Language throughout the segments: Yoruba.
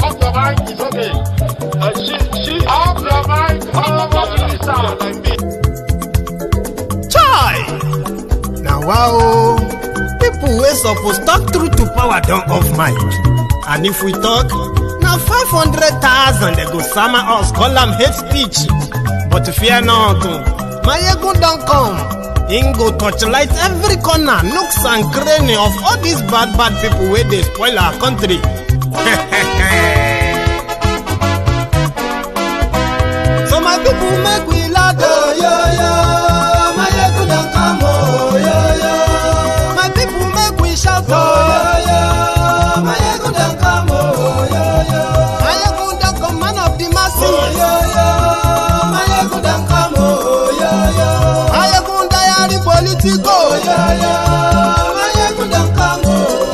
Off your mind is okay. She off your mind. Chai! Now wow, people wey suppose talk truth to power don't off mic. And if we talk, now 500,000 they go summer us, call them hate speech. But fear not, Maiyegun don't come. Him go touchlight every corner, nooks and cranny of all these bad people where they spoil our country. So my people make we laugh, yo yo. Maiyegun don't come, oh yo yo. My people make we shout, oh yo yo. Maiyegun don't come, oh yo yo. Maiyegun don't come, man of the masses, oh yo yo. Maiyegun don't come, oh yo yo. Maiyegun diary politico, oh yo yo. Maiyegun don't come, oh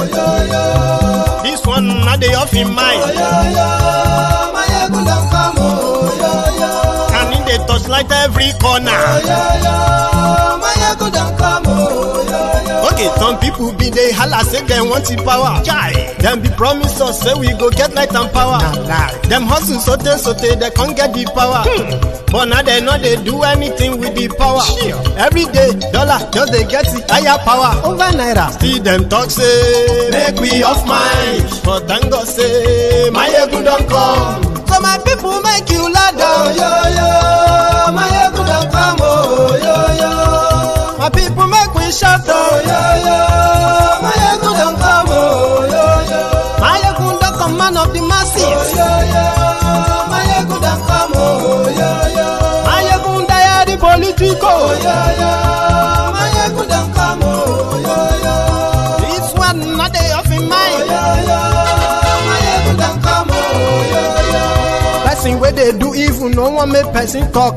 yo yo. This one not the off in mind, oh yo yo. Maiyegun don't come, oh yo yo. And in the touchlight every corner, oh yo yo. Maiyegun don't come, oh yo yo. Okay, some people be they holla say they want the power. Chai, them be promise us say we go get light and power. Nah. Them hustle sote they can't get the power. But now they know they do anything with the power. Every day, dollar just they get the higher power over naira. See them talk say make we off mind, but thank God say Maiyegun don't come. So my people make you ladder, oh yo yo. Maiyegun don't come, oh yo yo. My people make we shout, oh yo yo. Maiyegun don't come, oh yo yo. Maiyegun don't come, man of the masses, oh yo yo. Maiyegun don't come, oh yo yo. Maiyegun diary politico, oh yo yo. Maiyegun don't come, oh yo yo. This one not the off in mind, oh yo yo. Maiyegun don't come, oh yo yo. Person where they do evil, no one make person talk.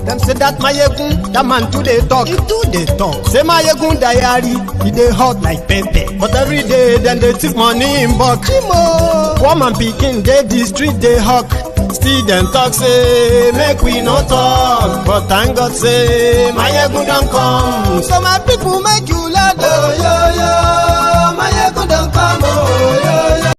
Them say that Maiyegun, that man too they talk. He too they talk. Say Maiyegun diary, he they hot like pepper. But every day then they take money in bulk. Woman picking, they the street they hawk. Still them talk say make we no talk. But thank God say Maiyegun don't come. So my people make you laugh, oh yo yo. Maiyegun don't come, oh yo yo.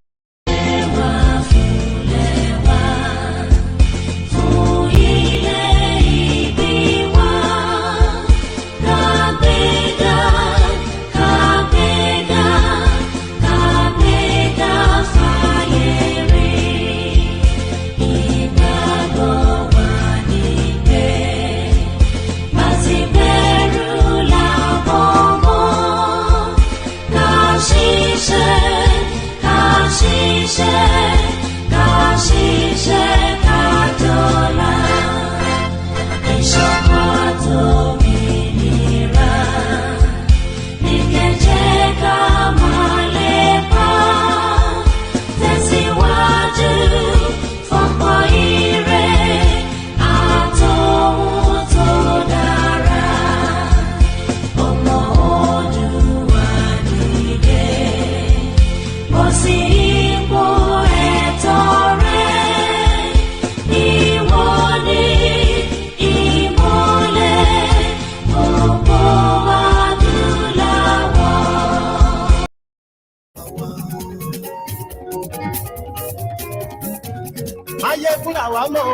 Maiyegun làwa mọ̀,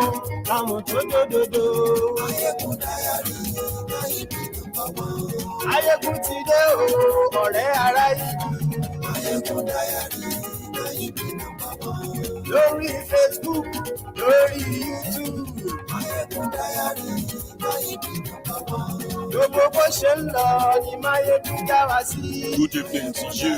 làwọn tó dòdòdò. Maiyegun diary, Maiyegun ti dé o, ọ̀rẹ́ ará ìlú. Maiyegun diary, lórí Facebook, lórí YouTube. Maiyegun diary, gbogbo bó ṣe ń lọ ni Maiyegun já wa sí. Good evening to you.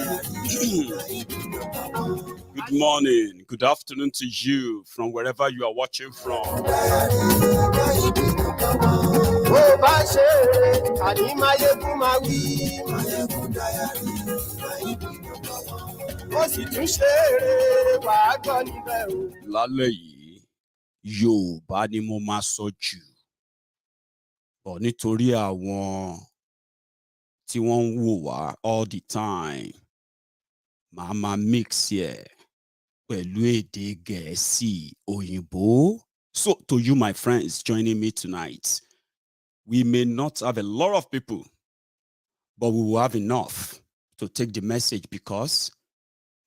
Good morning, good afternoon to you from wherever you are watching from. Bó bá ṣe àní Maiyegun máa wí. Ó sì tún ṣe eré wàá gbọ́ níbẹ̀ o. Lálẹ́ yìí, Yorùbá ni mo máa sọ jù. Bọ̀ nítorí àwọn tí wọ́n ń wò wá all the time, màá máa mix here pẹ̀lú èdè Gẹ̀ẹ́sì òyìnbó. So to you, my friends, joining me tonight, we may not have a lot of people, but we will have enough to take the message because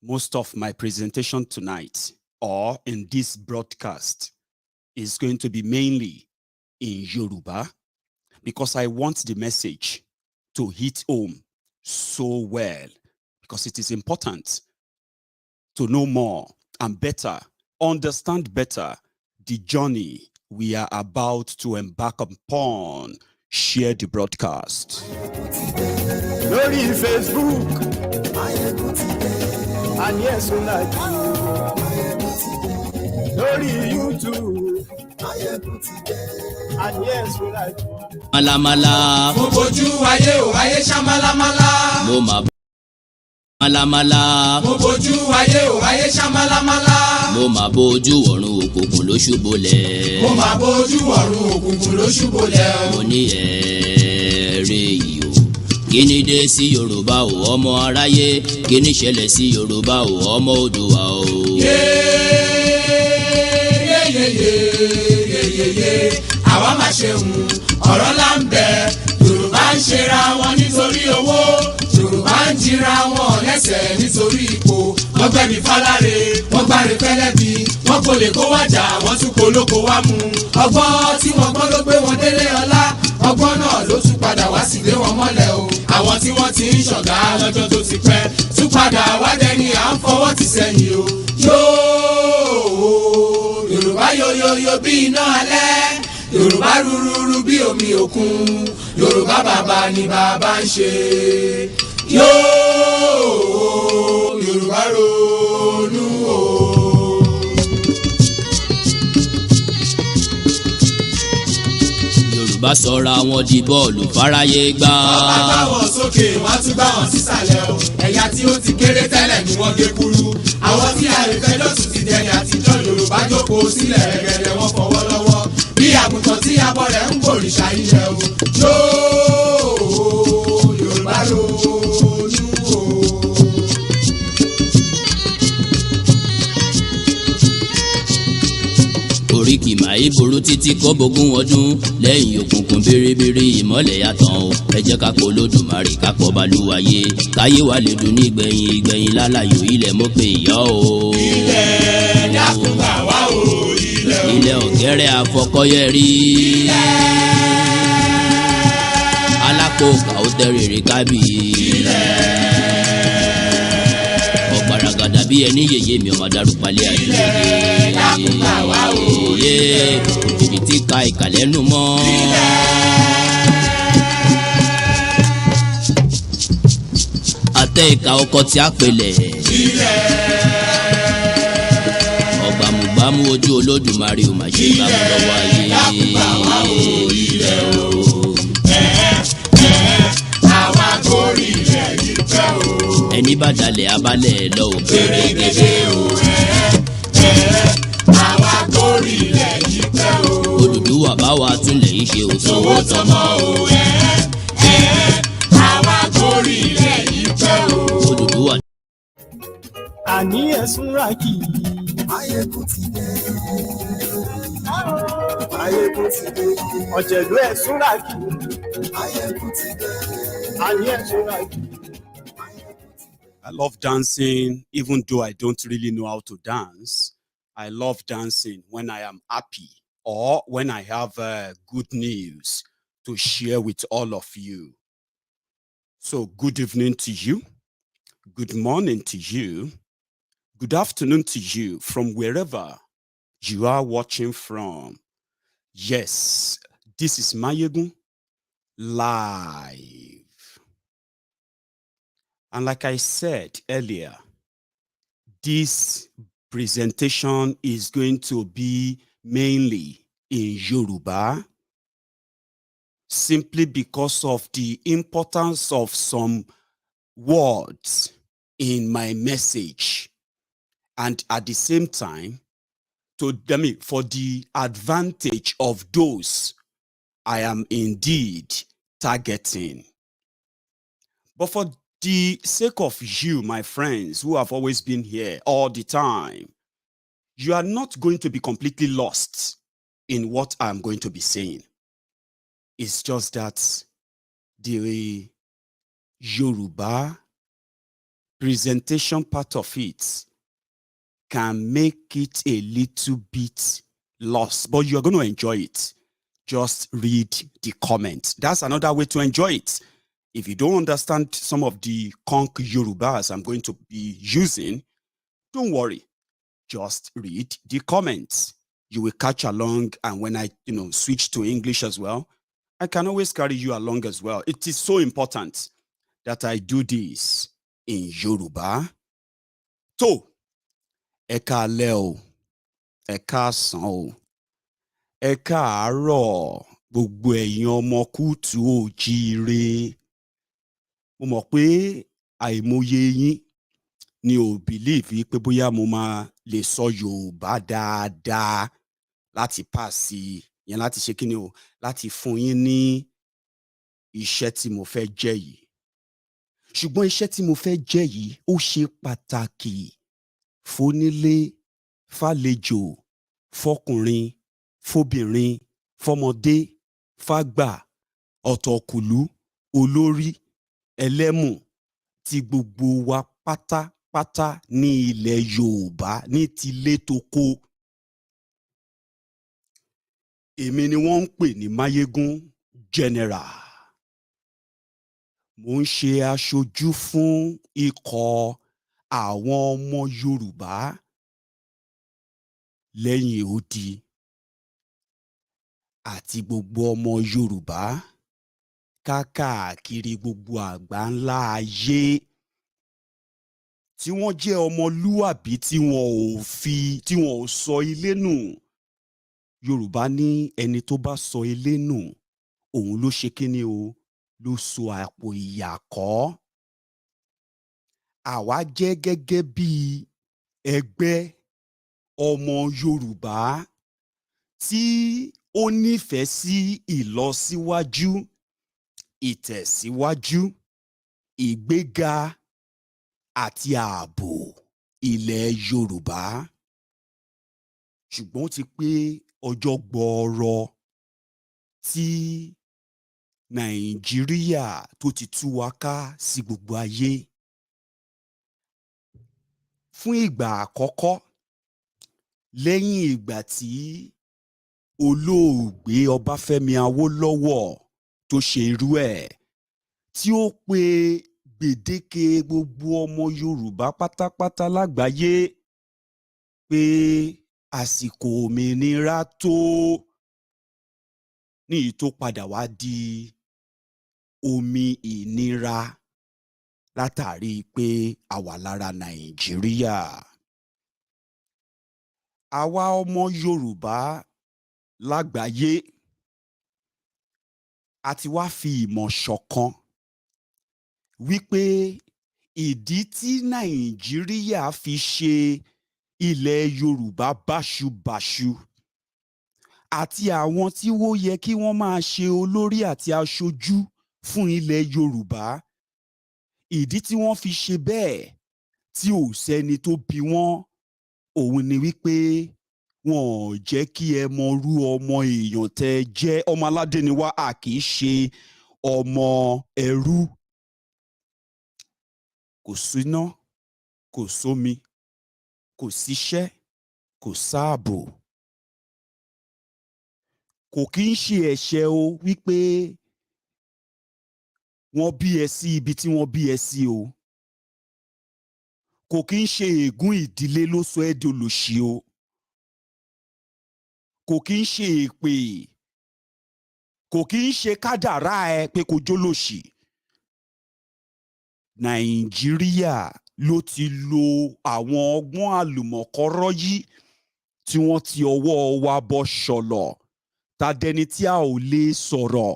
most of my presentation tonight or in this broadcast is going to be mainly in Yoruba, because I want the message to hit home so well, because it is important to know more and better, understand better the journey we are about to embark upon. Share the broadcast. Lórí Facebook, and yes, we like lórí YouTube, and yes, we like. Malamala. Mo bójú ayé ò ayé ṣá málámálá. Mo máa malamala. Mo bójú ayé ò ayé ṣá málámálá. Mo máa bójú ọ̀run òkùnkùn ló ṣubúlẹ̀. Mo máa bójú ọ̀run òkùnkùn ló ṣubúlẹ̀. Mo ní ẹ̀ẹ́rẹ́ yìí o. Kí ni dé sí Yorùbá o ọmọ aráyé? Kí ni ṣẹlẹ̀ sí Yorùbá o ọmọ Oòduà o? Yeyeyeyeyeyeye àwa máa ṣe ọ̀rọ̀ là ń bẹ. Yorùbá ń ṣera wọn nítorí owó. Yorùbá ń jìra wọn lẹ́sẹ̀ nítorí ipò. Wọ́n gbẹ̀mí fáláre, wọ́n gbáre pẹ́lẹ́bí. Wọ́n kò lè kó wájà, wọ́n tún kó lóko wá mú. Ọgbọ́n tí wọ́n gbọ́n ló gbé wọn délé ọlá. Ọgbọ́n náà ló tún padà wá sí lé wọn mọ́lẹ̀ o. Àwọn tí wọ́n ti ń ṣọ̀gá lọ́jọ́ tó ti pẹ́ tún padà wá dẹni à ń fọwọ́ ti sẹ́yìn o. Yóò Yorùbá yoyoyo bí iná alẹ́. Yorùbá rúrúrú bí omi òkun. Yorùbá bàbá ni bàbá ń ṣe. Yóò Yorùbá ronú o. Yorùbá sọra wọn di bọ́ọ̀lù fáráyé gbá. Wọ́n bá gbá wọn sókè, wọ́n á tún gbá wọn sísàlẹ̀ o. Ẹ̀yà tí ó ti kéré tẹ́lẹ̀ ni wọ́n gé kúrú. Àwọn tí àrífẹ́ lọ́sùn ti dẹni àtijọ́ Yorùbá jókòó sílẹ̀ rẹ̀gẹ̀dẹ̀ wọn fọwọ́ lọ́wọ́. Bí àgùntàn tí abọ́ rẹ̀ ń gbòrìṣà ilẹ̀ o. Yóò Yorùbá ronú o. Oríkì màí burú títí kó bógún ọdún lẹ́yìn òkùnkùn bèrèbèrè ìmọ́lẹ̀ yàtọ̀ o. Ẹ jẹ́ ká pọ̀ Olódùmarè ká pọ̀ Balùwàyé káyé wa lè dùn ní ìgbẹ̀yìn ìgbẹ̀yìn lálàyò ilẹ̀ mọ́ pé ìyá o. Ilẹ̀ dákun gbà wá o ilẹ̀ o. Ilẹ̀ ọ̀gẹ́rẹ́ àfọkọ́yẹ rí. Alákòókà ó tẹ́rẹ̀ẹ́rẹ́ kábì. Ọ̀gbaragada bí ẹni yèyé mi ọmọ darúpalẹ̀ ayé. Ilẹ̀ dákun gbà wá o. Òjijì tí ka ìkàlẹ́ nù mọ́. Àtẹ ìka ọkọ tí a pèlè. Ọ̀gbàmùgbàmù ojú Olódùmarè ò máa ṣe gbàmù lọ́wọ́ ayé. Àwa gorí ilẹ̀ yìí fẹ́ o. Ẹni bá dalẹ̀ abalẹ̀ lọ ò Gbèrègèdè o. Àwa gorí ilẹ̀ yìí fẹ́ o. Odùduwà bá wa túnlẹ̀ yìí ṣe òṣòwò Owó tọmọ o. Àwa gorí ilẹ̀ yìí fẹ́ o. Odùduwà. Àní ẹ̀sùn rákì. Maiyegun ti dé. Maiyegun ti dé. Ọ̀jẹ̀lú ẹ̀sùn rákì. Maiyegun ti dé. Àní ẹ̀sùn rákì. I love dancing, even though I don't really know how to dance. I love dancing when I am happy or when I have good news to share with all of you. So good evening to you. Good morning to you. Good afternoon to you from wherever you are watching from. Yes, this is Maiyegun live. And like I said earlier, this presentation is going to be mainly in Yoruba, simply because of the importance of some words in my message. And at the same time, for the advantage of those I am indeed targeting. But for the sake of you, my friends, who have always been here all the time, you are not going to be completely lost in what I'm going to be saying. It's just that the Yoruba presentation part of it can make it a little bit lost, but you're going to enjoy it. Just read the comments. That's another way to enjoy it. If you don't understand some of the conk Yorubas I'm going to be using, don't worry. Just read the comments. You will catch along, and when I switch to English as well, I can always carry you along as well. It is so important that I do this in Yoruba. So, ẹ káalẹ́ o, ẹ káàsán o, ẹ káàárọ̀ gbogbo ẹ̀yin ọmọ kùtù òjíire. Mo mọ̀ pé àìmọye yín ni ò believe pé bóyá mo máa lè sọ Yorùbá dáadáa láti pass yẹn, láti ṣe kíni o, láti fún yín ní iṣẹ́ tí mo fẹ́ jẹ́ yìí. Ṣùgbọ́n iṣẹ́ tí mo fẹ́ jẹ́ yìí ó ṣe pàtàkì fónílé, fàlejò, fọkùnrin, fóbìnrin, fọmọdé, fàgbà, ọ̀tọ̀kùlú, olórí, ẹlẹ́mù, tí gbogbo wa pátápátá ní ilẹ̀ Yorùbá ní tilé toko. Èmi ni wọ́n ń pè ní Maiyegun General. Mo ń ṣe aṣojú fún ikọ̀ àwọn ọmọ Yorùbá lẹ́yìn odi àti gbogbo ọmọ Yorùbá káàkiri gbogbo àgbáńlá ayé tí wọ́n jẹ́ ọmọlúwàbí tí wọn ò sọ ilé nù. Yorùbá ní ẹni tó bá sọ ilé nù, òun ló ṣe kíni o, ló so àpò ìyàkọ́. Àwa jẹ́ gẹ́gẹ́ bí ẹgbẹ́ ọmọ Yorùbá tí ó nífẹ̀ẹ́ sí ìlọsíwájú, ìtẹ̀síwájú, ìgbéga àti ààbò ilẹ̀ Yorùbá. Ṣùgbọ́n ó ti pé ọjọ́ gbọọrọ tí Nàìjíríà tó ti tú wa ká sí gbogbo ayé. Fún ìgbà àkọ́kọ́ lẹ́yìn ìgbà tí olóògbé Ọbáfẹ́mi Awólọ́wọ̀ tó ṣe irú ẹ̀, tí ó pe gbèdéke gbogbo ọmọ Yorùbá pátápátá lágbàáyé pé àsìkò òmìnira tó, níyì tó padà wá di omi ìnira látàrí pé a wà lára Nàìjíríà. Àwa ọmọ Yorùbá lágbàáyé a ti wá fi ìmọ̀ ṣọ̀kan wípé ìdí tí Nàìjíríà fi ṣe ilẹ̀ Yorùbá báṣubàṣu àti àwọn tí ó yẹ kí wọ́n máa ṣe olórí àti aṣojú fún ilẹ̀ Yorùbá, ìdí tí wọ́n fi ṣe bẹ́ẹ̀ tí ò sẹ́ni tó bi wọ́n, òun ni wípé wọn ò jẹ́ kí ẹ mọrú ọmọ èèyàn tẹ́ jẹ́. Ọmọ aládé ni wá, a kì í ṣe ọmọ ẹrú. Kò síná, kò sómi, kò síṣẹ́, kò sáàbò. Kò kí ń ṣe ẹ̀ṣẹ̀ o wípé wọ́n bí ẹ sí ibi tí wọ́n bí ẹ sí o. Kò kí ń ṣe ègún ìdílé ló sọ ẹ́ di olòṣì o. Kò kí ń ṣe èpè. Kò kí ń ṣe kádàrá ẹ pé kò jólòṣì. Nàìjíríà ló ti lo àwọn ọgbọ́n àlùmọ̀kọ́rọ́ yìí tí wọ́n ti ọwọ́ wa bọ́ ṣọ̀lọ̀, tàdẹni tí a ò lè sọ̀rọ̀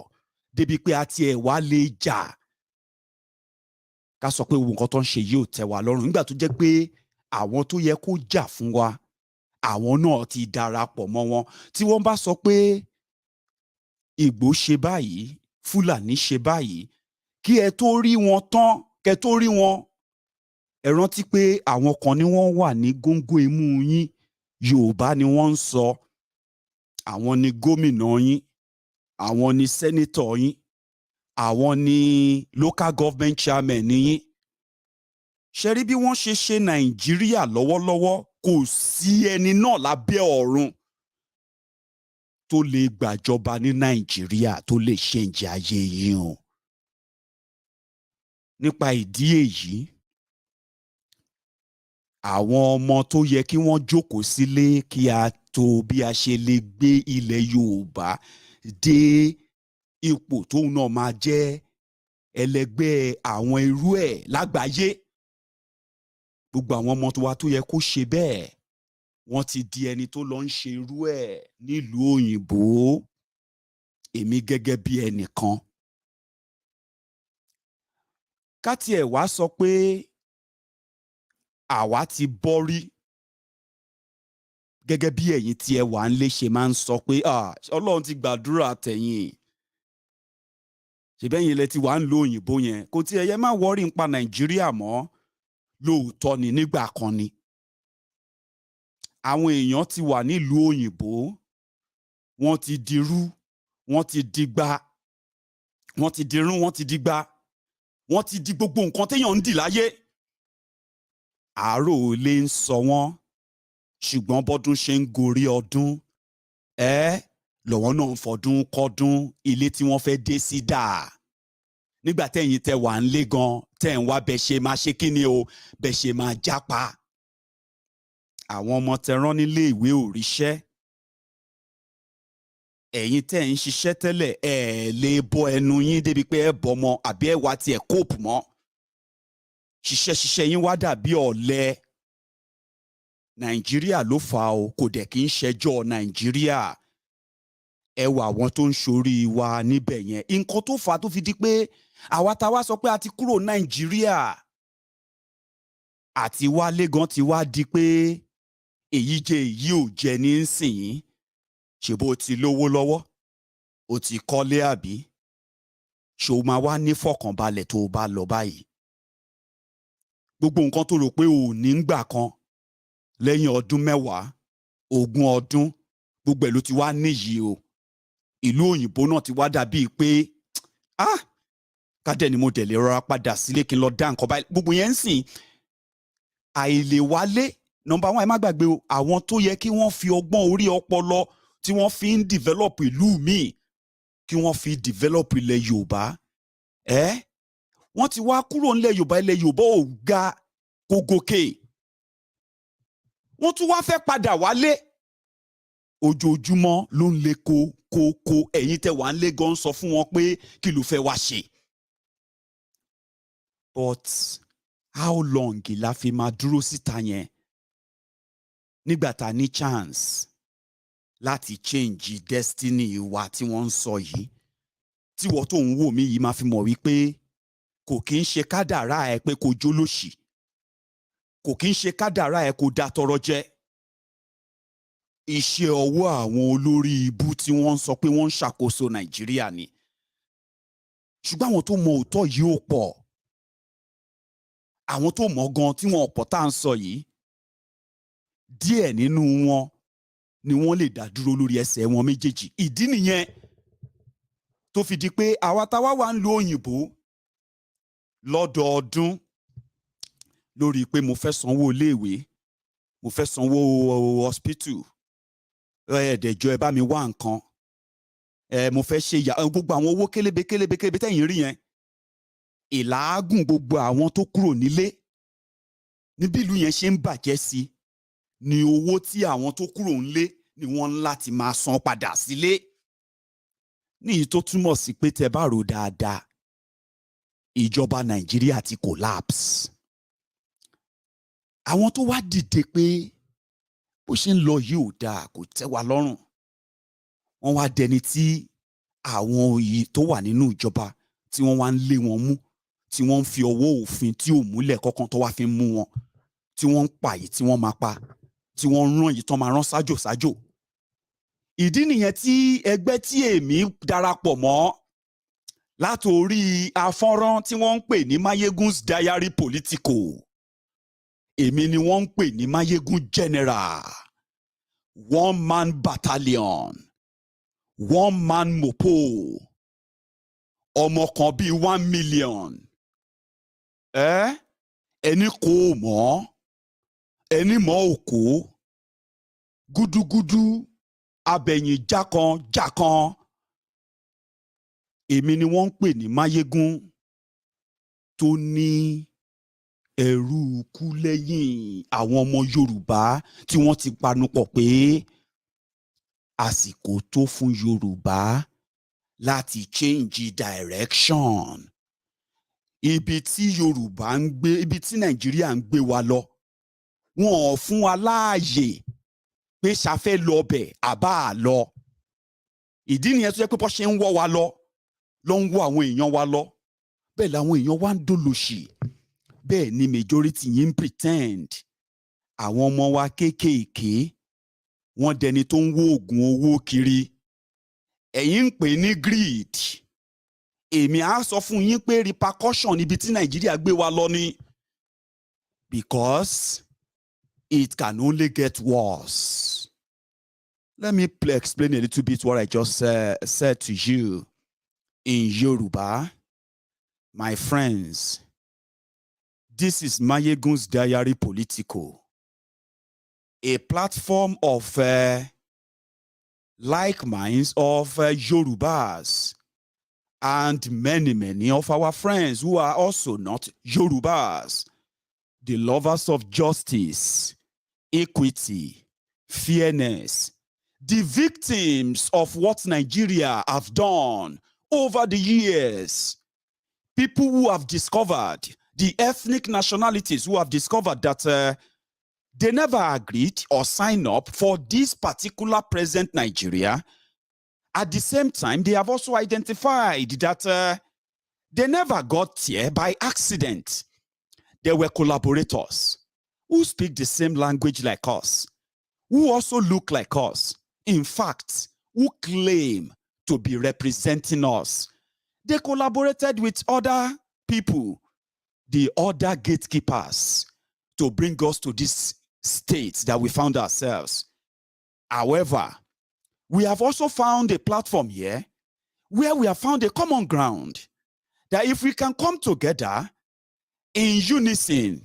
débi pé a tiẹ̀ wá lè jà. Ká sọ pé gbogbo nǹkan tó ń ṣe yìí ò tẹ́ wa lọ́rùn, nígbà tó jẹ́ pé àwọn tó yẹ kó jà fún wa, àwọn náà ti darapọ̀ mọ́ wọn. Tí wọ́n bá sọ pé Ìgbò ṣe báyìí, Fúlàní ṣe báyìí, kí ẹ tó rí wọn tán, kẹ tó rí wọn, ẹ rántí pé àwọn kan ni wọ́n wà ní góńgó imú yín, Yorùbá ni wọ́n ń sọ. Àwọn ni gómìnà yín, àwọn ni sẹ́nétọ̀ yín, àwọn ni local government chairman yín. Ṣé rí bí wọ́n ṣe ṣe Nàìjíríà lọ́wọ́lọ́wọ́ kò sí ẹni náà lábẹ́ ọ̀run tó lè gbàjọba ní Nàìjíríà tó lè ṣèǹjẹ ayé yín o. Nípa ìdí èyí, àwọn ọmọ tó yẹ kí wọ́n jókòó sílé kí a tó bí a ṣe lè gbé ilẹ̀ Yorùbá dé ipò tóun náà máa jẹ́ ẹlẹgbẹ́ àwọn irú ẹ̀ lágbàáyé. Gbogbo àwọn ọmọ wa tó yẹ kó ṣe bẹ́ẹ̀, wọ́n ti di ẹni tó lọ ń ṣe irú ẹ̀ nílùú òyìnbó. Èmi gẹ́gẹ́ bí ẹnìkan, ká tiẹ̀ wá sọ pé àwa ti bọ́ rí, gẹ́gẹ́ bí ẹ̀yin tí ẹ wà ń lé ṣe máa ń sọ pé Ọlọ́run ti gbàdúrà tẹ̀yìn, ṣèbẹ́yìn ilẹ̀ tí wà ń lo òyìnbó yẹn, kò tí ẹ̀yẹ má wọ́rí nípa Nàìjíríà mọ́. Lóòótọ́ ni nígbà kan ni àwọn èèyàn ti wà nílùú òyìnbó, wọ́n ti dirú, wọ́n ti digbá, wọ́n ti dirún, wọ́n ti digbá, wọ́n ti di gbogbo nǹkan téèyàn ń dì láyé. Àárò lè ń sọ wọ́n, ṣùgbọ́n bọ́dún ṣe ń gorí ọdún, lọ́wọ́ náà ń fọdún kọ́dún, ilé tí wọ́n fẹ́ dé sí dà. Nígbà tẹ́yìn tẹ́ wà ń lé gan, tẹ́ ń wá bẹ́ ṣe máa ṣe kí ni o, bẹ́ ṣe máa jápa. Àwọn ọmọ tẹ́ rán nílé ìwé ò ríṣẹ́. Ẹ̀yin tẹ́ ń ṣiṣẹ́ tẹ́lẹ̀ lè bọ́ ẹnu yín débi pé ẹ bọ́ mọ́ àbí ẹ wá tiẹ̀ kóòpù mọ́. Ṣiṣẹ́ yín wá dàbí ọ̀lẹ. Nàìjíríà ló fà á o, kò dẹ̀ kí ń ṣẹjọ́ Nàìjíríà. Ẹ wà àwọn tó ń ṣorí wa níbẹ̀ yẹn. Nǹkan tó fà á tó fi di pé àwa tá wá sọ pé a ti kúrò Nàìjíríà àti wálé gan ti wá di pé èyí jẹ èyí ò jẹ ní sìn. Ṣèbó ti lówó lọ́wọ́, o ti kọ́lé àbí? Ṣó máa wá ní fọkànbalẹ̀ tó bá lọ báyìí? Gbogbo nǹkan tó rò pé ò ní gbà kan lẹ́yìn ọdún 10, 20 ọdún, gbogbo ẹ̀ ló ti wá níyì o. Ìlú òyìnbó náà ti wá dàbí pé kádẹ́ ni mo dẹ̀ lè rọra padà sílé kí n lọ dá nǹkan báyìí. Gbogbo yẹn ń sìn àìlè wálé. Number 1, ẹ má gbàgbé o, àwọn tó yẹ kí wọ́n fi ọgbọ́n orí ọpọlọ tí wọ́n fi ń develop ìlú míì, kí wọ́n fi develop ilẹ̀ Yorùbá, wọ́n ti wá kúrò nílẹ̀ Yorùbá. Ilẹ̀ Yorùbá ò ga kó gòkè, wọ́n tún wá fẹ́ padà wálé. Ojoojúmọ́ ló ń le kó ẹ̀yin tẹ́ wà ń lé gan sọ fún wọn pé kí ló fẹ́ wá ṣe. But how long la fi máa dúró síta yẹn nígbà tá a ní chance láti change destiny wa tí wọ́n ń sọ yìí? Tí wọ́n tó ń wò mí yìí máa fi mọ̀ wípé kò kí ń ṣe kádàrá ẹ pé kó jólóṣì, kò kí ń ṣe kádàrá ẹ kó dá tọrọ jẹ. Iṣẹ́ ọwọ́ àwọn olórí ibú tí wọ́n ń sọ pé wọ́n ń ṣàkóso Nàìjíríà ni. Ṣùgbọ́n àwọn tó mọ òótọ́ yìí ò pọ̀. Àwọn tó mọ̀ gan tí wọ́n ọ̀pọ̀ tá à ń sọ yìí, díẹ̀ nínú wọn ni wọ́n lè dá dúró lórí ẹsẹ̀ wọn méjèèjì. Ìdí nìyẹn tó fi di pé àwa táwa wà ń lo òyìnbó lọ́dọọdún lórí pé mo fẹ́ sanwó iléèwé, mo fẹ́ sanwó hospital, ẹ̀ẹ́dẹ̀jọ́ ẹ bá mi wá nǹkan, mo fẹ́ ṣe gbogbo àwọn owó kélébé tẹ́yìn rí yẹn. Ìlàágùn gbogbo àwọn tó kúrò nílé níbi ìlú yẹn ṣe ń bàjẹ́ sí ni owó tí àwọn tó kúrò nílé ni wọ́n ń láti máa san padà sílé. Níyì tó túmọ̀ sí pé tẹ́ bá rò dáadáa, ìjọba Nàìjíríà ti collapse. Àwọn tó wá dìde pé bó ṣe ń lọ yìí ò dáa, kò tẹ́ wa lọ́rùn, wọ́n wá dẹni tí àwọn yìí tó wà nínú ìjọba tí wọ́n wá ń lé wọn mú, tí wọ́n ń fi ọwọ́ òfin tí ò múlẹ̀ kankan tó wá fi ń mú wọn, tí wọ́n ń pa yìí tí wọ́n máa pa, tí wọ́n ń rán yìí tán máa rán sájò. Ìdí nìyẹn tí ẹgbẹ́ tí èmi darapọ̀ mọ́ látòrí afọ́nrán tí wọ́n ń pè ní Maiyegun's Diary Politico. Èmi ni wọ́n ń pè ní Maiyegun General, 1-man battalion, 1-man mopo, ọmọ kan bíi 1 million. Ẹni kò mọ̀, ẹni mọ̀ òkú gúdúgúdú abẹ̀yìn jákan èmi ni wọ́n ń pè ní Maiyegun tó ní ẹ̀rù kú lẹ́yìn àwọn ọmọ Yorùbá tí wọ́n ti panupọ̀ pé àsìkò tó fún Yorùbá láti change direction. Ibi tí Yorùbá ń gbé, ibi tí Nàìjíríà ń gbé wa lọ, wọn ò fún wa láàyè pé ṣàfẹ́ lọ bẹ̀ àbá lọ. Ìdí nìyẹn tó jẹ́ pé bọ́ ṣe ń wọ́ wa lọ ń wọ́ àwọn èèyàn wa lọ. Bẹ́ẹ̀ làwọn èèyàn wa ń dolòṣì. Bẹ́ẹ̀ ni majority yìí ń pretend. Àwọn ọmọ wa kéékèèké wọ́n dẹni tó ń wó oògùn owó kiri. Ẹ̀yin ń pè ní greed. Èmi á sọ fún yín pé repercussion ibi tí Nàìjíríà gbé wa lọ ni. Because it can only get worse. Let me explain a little bit what I just said to you in Yoruba. My friends, this is Maiyegun's Diary Political, a platform of like minds of Yorubas and many of our friends who are also not Yorubas, the lovers of justice, equity, fairness, the victims of what Nigeria have done over the years, people who have discovered, the ethnic nationalities who have discovered that they never agreed or signed up for this particular present Nigeria. At the same time, they have also identified that they never got here by accident. They were collaborators who speak the same language like us, who also look like us, in fact, who claim to be representing us. They collaborated with other people, the other gatekeepers, to bring us to this state that we found ourselves. However, we have also found a platform here where we have found a common ground that if we can come together in unison,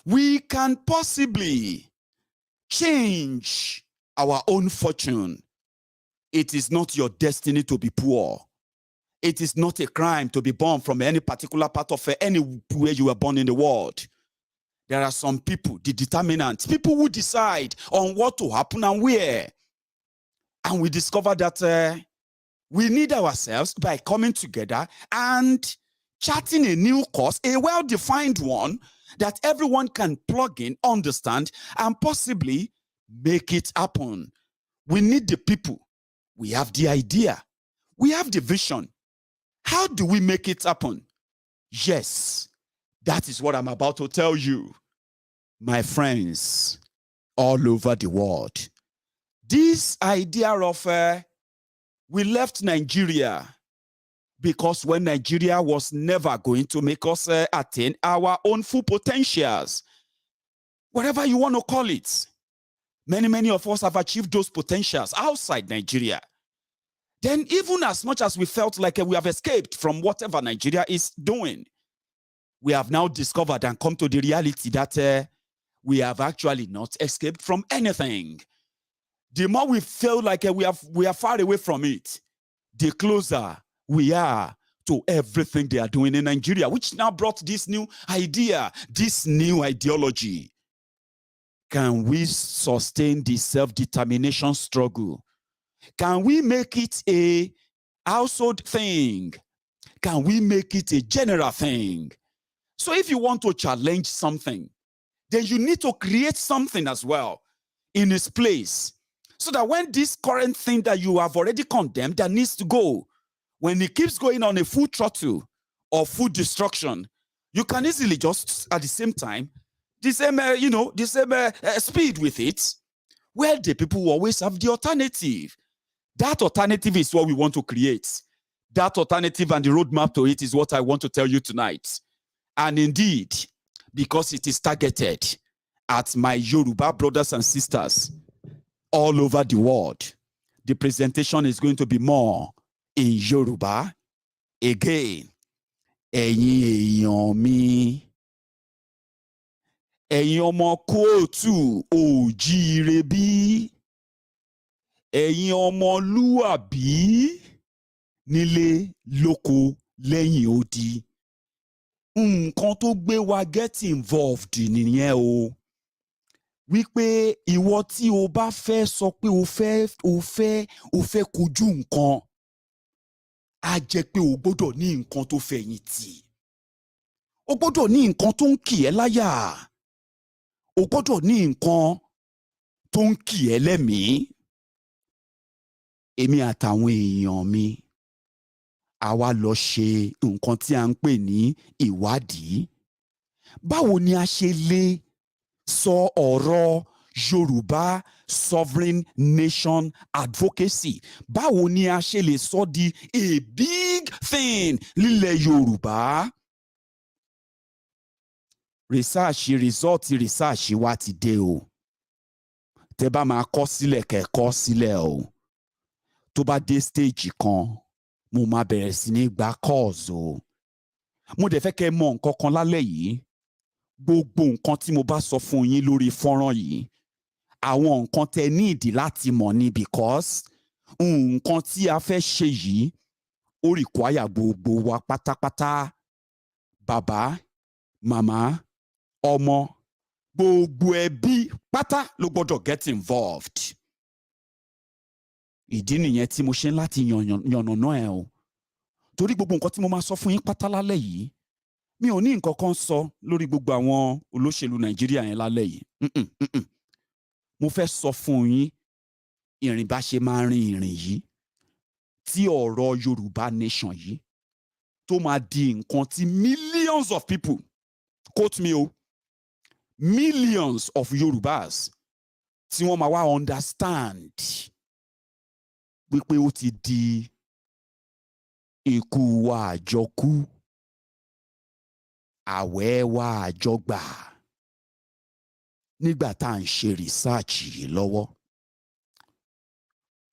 we can possibly change our own fortune. It is not your destiny to be poor. It is not a crime to be born from any particular part of anywhere you were born in the world. There are some people, the determinants, people who decide on what to happen and where. And we discover that we need ourselves by coming together and charting a new course, a well-defined one that everyone can plug in, understand, and possibly make it happen. We need the people. We have the idea. We have the vision. How do we make it happen? Yes, that is what I'm about to tell you. My friends all over the world, this idea of we left Nigeria because when Nigeria was never going to make us attain our own full potentials, whatever you want to call it. Many of us have achieved those potentials outside Nigeria. Then even as much as we felt like we have escaped from whatever Nigeria is doing, we have now discovered and come to the reality that we have actually not escaped from anything. The more we feel like we are far away from it, the closer we are to everything they are doing in Nigeria, which now brought this new idea, this new ideology. Can we sustain the self-determination struggle? Can we make it a household thing? Can we make it a general thing? So if you want to challenge something, then you need to create something as well in its place. So that when this current thing that you have already condemned that needs to go, when it keeps going on a full throttle or full destruction, you can easily just at the same time, the same speed with it, where the people will always have the alternative. That alternative is what we want to create. That alternative and the roadmap to it is what I want to tell you tonight. And indeed, because it is targeted at my Yoruba brothers and sisters all over the world, the presentation is going to be more in Yoruba. Again, ẹ̀yin èèyàn mi, ẹ̀yin ọmọ kóòtù òjíire bí ẹ̀yin ọmọlúàbí nílé lóko lẹ́yìn odi nǹkan tó gbé wa get involved nìyẹn o wípé ìwọ tí o bá fẹ́ sọ pé o fẹ́ kojú nǹkan á jẹ́ pé o gbọ́dọ̀ ní nǹkan tó fẹ̀yìntì o gbọ́dọ̀ ní nǹkan tó ń kì ẹ́ láyà o gbọ́dọ̀ ní nǹkan tó ń kì ẹ́ lẹ́mìí èmi àtàwọn èèyàn mi a wá lọ ṣe nǹkan tí a ń pè ní ìwádìí báwo ni a ṣe lè sọ ọ̀rọ̀ Yorùbá Sovereign Nation Advocacy báwo ni a ṣe lè sọ di a big thing lílẹ̀ Yorùbá result wa ti dé o tẹ́ bá máa kọ sílẹ̀ kẹ́ kọ sílẹ̀ o tó bá dé stage kan mo máa bẹ̀rẹ̀ sí ní gba calls o mo dẹ̀ fẹ́ kẹ́ mọ̀ nǹkan kan lálẹ́ yìí gbogbo nǹkan tí mo bá sọ fún yín lórí fọ́nrán yìí àwọn nǹkan tẹ́ ní ìdí láti mọ̀ ni because nǹkan tí a fẹ́ ṣe yìí ó require gbogbo wa pátápátá bàbá màmá ọmọ gbogbo ẹbí pátá ló gbọ́dọ̀ get involved ìdí nìyẹn tí mo ṣe ń láti yànnàná ẹ o torí gbogbo nǹkan tí mo máa sọ fún yín pátá lálẹ́ yìí mi ò ní nǹkan kan sọ lórí gbogbo àwọn olóṣèlú Nàìjíríà yẹn lálẹ́ yìí mo fẹ́ sọ fún yín ìrìn bá ṣe máa rin ìrìn yìí tí ọ̀rọ̀ Yorùbá Nation yìí tó máa di nǹkan tí millions of people quote me o millions of Yorùbás tí wọ́n máa wá understand wípé ó ti di ikú wa àjọkú àwẹ̀ wa àjọgbà nígbà tá à ń ṣe research yìí lọ́wọ́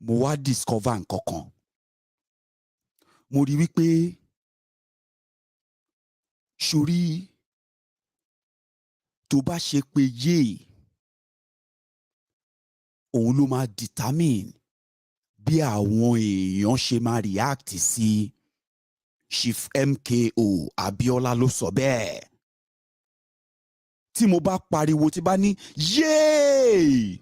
mo wá discover nǹkan kan mo rí wípé sórí tó bá ṣe pé yéè òun ló máa determine bí àwọn èèyàn ṣe máa react sí Chief MKO Abiola ló sọ bẹ́ẹ̀ tí mo bá pariwo tí bá ní yéè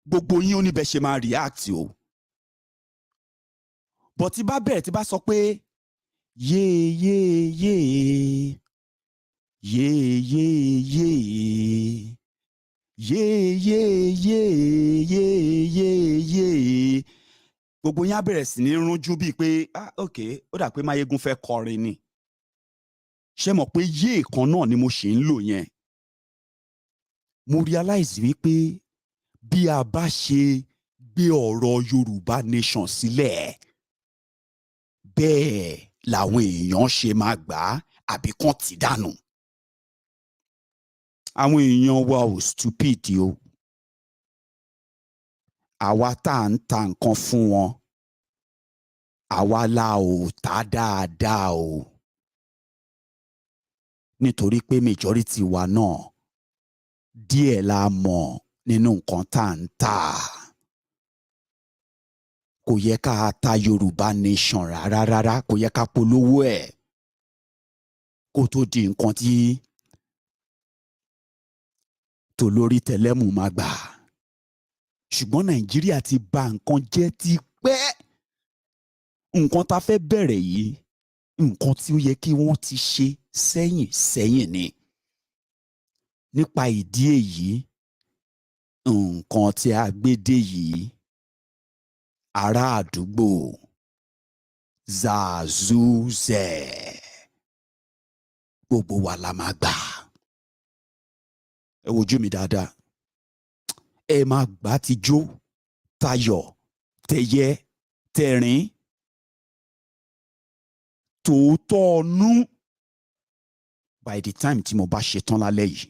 gbogbo yín ó ní bẹ́ẹ̀ ṣe máa react o but tí bá bẹ̀rẹ̀ tí bá sọ pé yéè yéè yéè yéè yéè yéè yéè gbogbo yín á bẹ̀rẹ̀ sí ní rúnjú bíi pé ok ó dà pé Maiyegun fẹ́ kọrin ni ṣé mọ̀ pé yéè kan náà ni mo ṣì ń lò yẹn mo realize wípé bí a bá ṣe gbé ọ̀rọ̀ Yorùbá Nation sílẹ̀ bẹ́ẹ̀ làwọn èèyàn ṣe máa gbà á àbí kàn tí dànù àwọn èèyàn wa ò stupid o àwa tá à ń ta nǹkan fún wọn àwa la ò ta dáadáa o nítorí pé majority wa náà díẹ̀ la mọ̀ nínú nǹkan tá à ń tà kò yẹ ká ta Yorùbá Nation rárá kò yẹ ká polówó ẹ̀ kó tó di nǹkan tí tolórí tẹlẹ́mù máa gbà ṣùgbọ́n Nàìjíríà ti bà nǹkan jẹ́ ti pẹ́ nǹkan tá a fẹ́ bẹ̀rẹ̀ yìí nǹkan tí ó yẹ kí wọ́n ti ṣe sẹ́yìn ni nípa ìdí èyí nǹkan tí a gbé dé yìí ará àdúgbò zazuzẹ gbogbo wa la máa gbà ẹ wojú mi dáadáa ẹ máa gbà tijó tayọ̀ tẹ̀yẹ tẹ̀rín tòótọ́ ọnú by the time tí mo bá ṣetán lálẹ́ yìí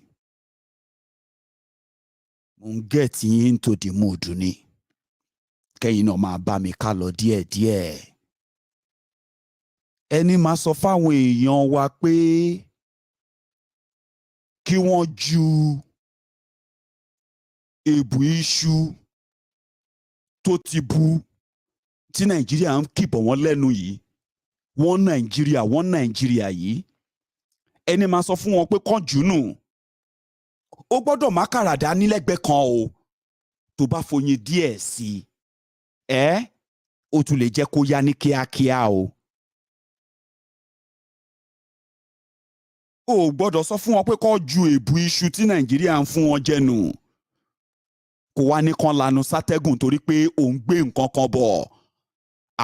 mo ń get yín into the mood ni kẹ́yìn náà máa bá mi ká lọ díẹ̀díẹ̀ ẹni máa sọ fáwọn èèyàn wa pé kí wọ́n ju èbù iṣu tó ti bu tí Nàìjíríà ń kìbọ̀ wọ́n lẹ́nu yìí wọ́n Nàìjíríà yìí ẹni máa sọ fún wọn pé kán jùnú ó gbọ́dọ̀ má kàràdá nílẹ̀gbẹ́ kan o tó bá foyin díẹ̀ sí i ó tún lè jẹ́ kó yá ní kíákíá o. ó gbọ́dọ̀ sọ fún wọn pé kán ju èbù iṣu tí Nàìjíríà ń fún wọn jẹnu kó wá ní kán lanu sátẹ́gùn torí pé òun gbé nǹkan kan bọ̀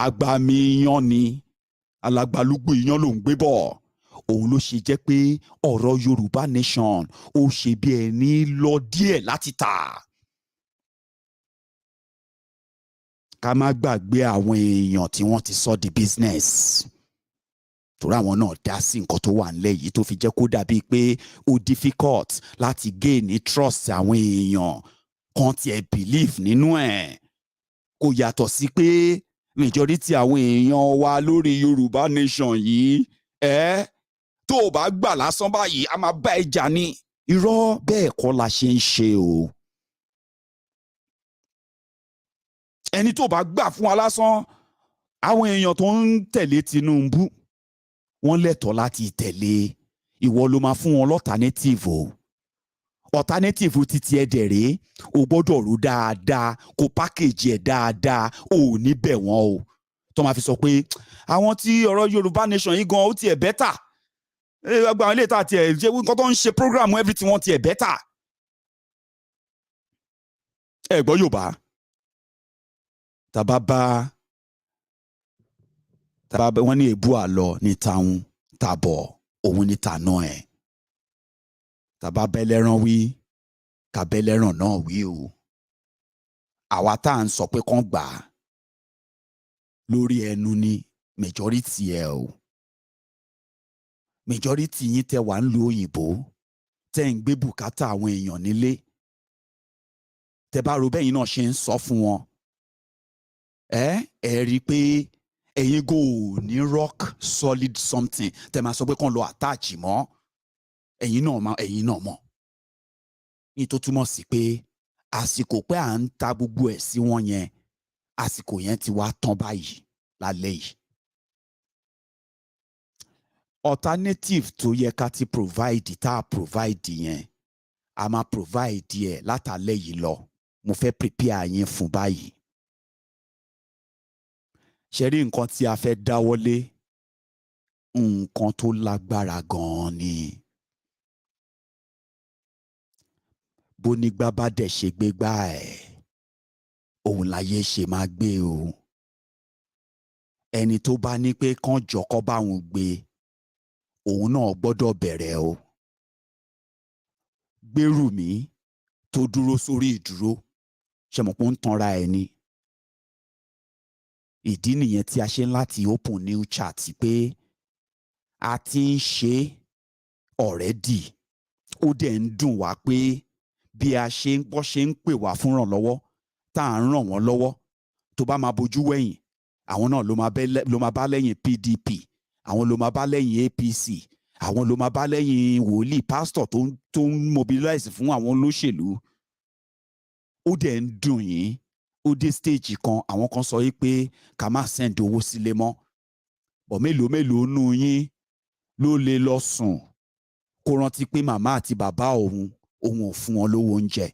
àgbàmì iyán ni alàgbàlúgbò iyán ló ń gbé bọ̀ òun ló ṣe jẹ́ pé ọ̀rọ̀ Yorùbá Nation ó ṣe bí ẹni lọ díẹ̀ láti tà. ká má gbàgbé àwọn èèyàn tí wọ́n ti sọ di business torí àwọn náà dá sí nǹkan tó wà nílẹ̀ yìí tó fi jẹ́ kó dàbíi pé ó difficult láti gain trust àwọn èèyàn kan tiẹ̀ believe nínú ẹ̀ kò yàtọ̀ sí pé majority àwọn èèyàn wa lórí Yorùbá Nation yìí tó o bá gbà lásán báyìí a máa bá ẹ jà ní irọ́ bẹ́ẹ̀ kọ́ la ṣe ń ṣe o. ẹni tó bá gbà fún wa lásán àwọn èèyàn tó ń tẹ̀lé Tinubu wọ́n lẹ́tọ̀ọ́ láti tẹ̀lé ìwọ ló máa fún wọn l'alternative o. alternative ti tiẹ̀ dẹ̀rẹ́ o gbọ́dọ̀ rò dáadáa kó package ẹ̀ dáadáa o ò ní bẹ̀ wọ́n o tó máa fi sọ pé àwọn tí ọ̀rọ̀ Yorùbá Nation yìí gan ó tiẹ̀ bẹ́tà gbogbo àwọn ilé ìta tiẹ̀ ṣe nǹkan tó ń ṣe program everything wọn tiẹ̀ bẹ́tà. ẹ gbọ́ Yorùbá tàbá bá wọ́n ní èbú àlọ́ ní tàun tàbọ̀ òun ní tàná ẹ̀ tàbá bẹ́lẹ́ràn wí kàbẹ́lẹ́ràn náà wí o. àwa tá à ń sọ pé kán gbà á lórí ẹnu ní majority ẹ o. majority yín tẹ wà ń lo òyìnbó tẹ ń gbé bùkátà àwọn èèyàn nílé tẹ bá ro bẹ́yìn náà ṣe ń sọ fún wọn ẹ rí i pé ẹ̀yin kò ní rock solid something tẹ máa sọ pé kán lọ attach mọ́ ẹ̀yin náà mọ̀ ní tó túmọ̀ sí pé àsìkò pé à ń ta gbogbo ẹ̀ sí wọn yẹn àsìkò yẹn ti wá tán báyìí lálẹ́ yìí. alternative tó yẹ ká ti provide tá a provide yẹn a máa provide ẹ̀ látàlẹ́ yìí lọ mo fẹ́ prepare yín fún báyìí. ṣe rí nǹkan tí a fẹ́ dáwọ́lé nǹkan tó lágbára gan-an ni. bónígbà bá dẹ̀ ṣe gbégbá ẹ̀ òun láyé ṣe máa gbé o. ẹni tó bá ní pé kán jọkọ́ báwọn gbé òun náà gbọ́dọ̀ bẹ̀rẹ̀ o. Gbérùmí tó dúró sórí ìdúró ṣe mọ̀ pé ó ń tanra ẹ̀ ni. ìdí nìyẹn tí a ṣe ń láti open new chat pé a ti ń ṣe already ó dẹ̀ ń dùn wá pé bí a ṣe ń pè wá fún ìrànlọ́wọ́ tá à ń ràn wọ́n lọ́wọ́ tó bá máa bojú wẹ̀yìn àwọn náà ló máa bá lẹ́yìn PDP àwọn ló máa bá lẹ́yìn APC àwọn ló máa bá lẹ́yìn wòlíì pásítọ̀ tó ń mobilize fún àwọn olóṣèlú. ó dẹ̀ ń dùn yín ó dé stage kan àwọn kan sọ pé ká má send owó sílé mọ́ bọ̀ mélòó nù yín ló lè lọ sùn kó rántí pé màmá àti bàbá òun ò fún wọn lówó oúnjẹ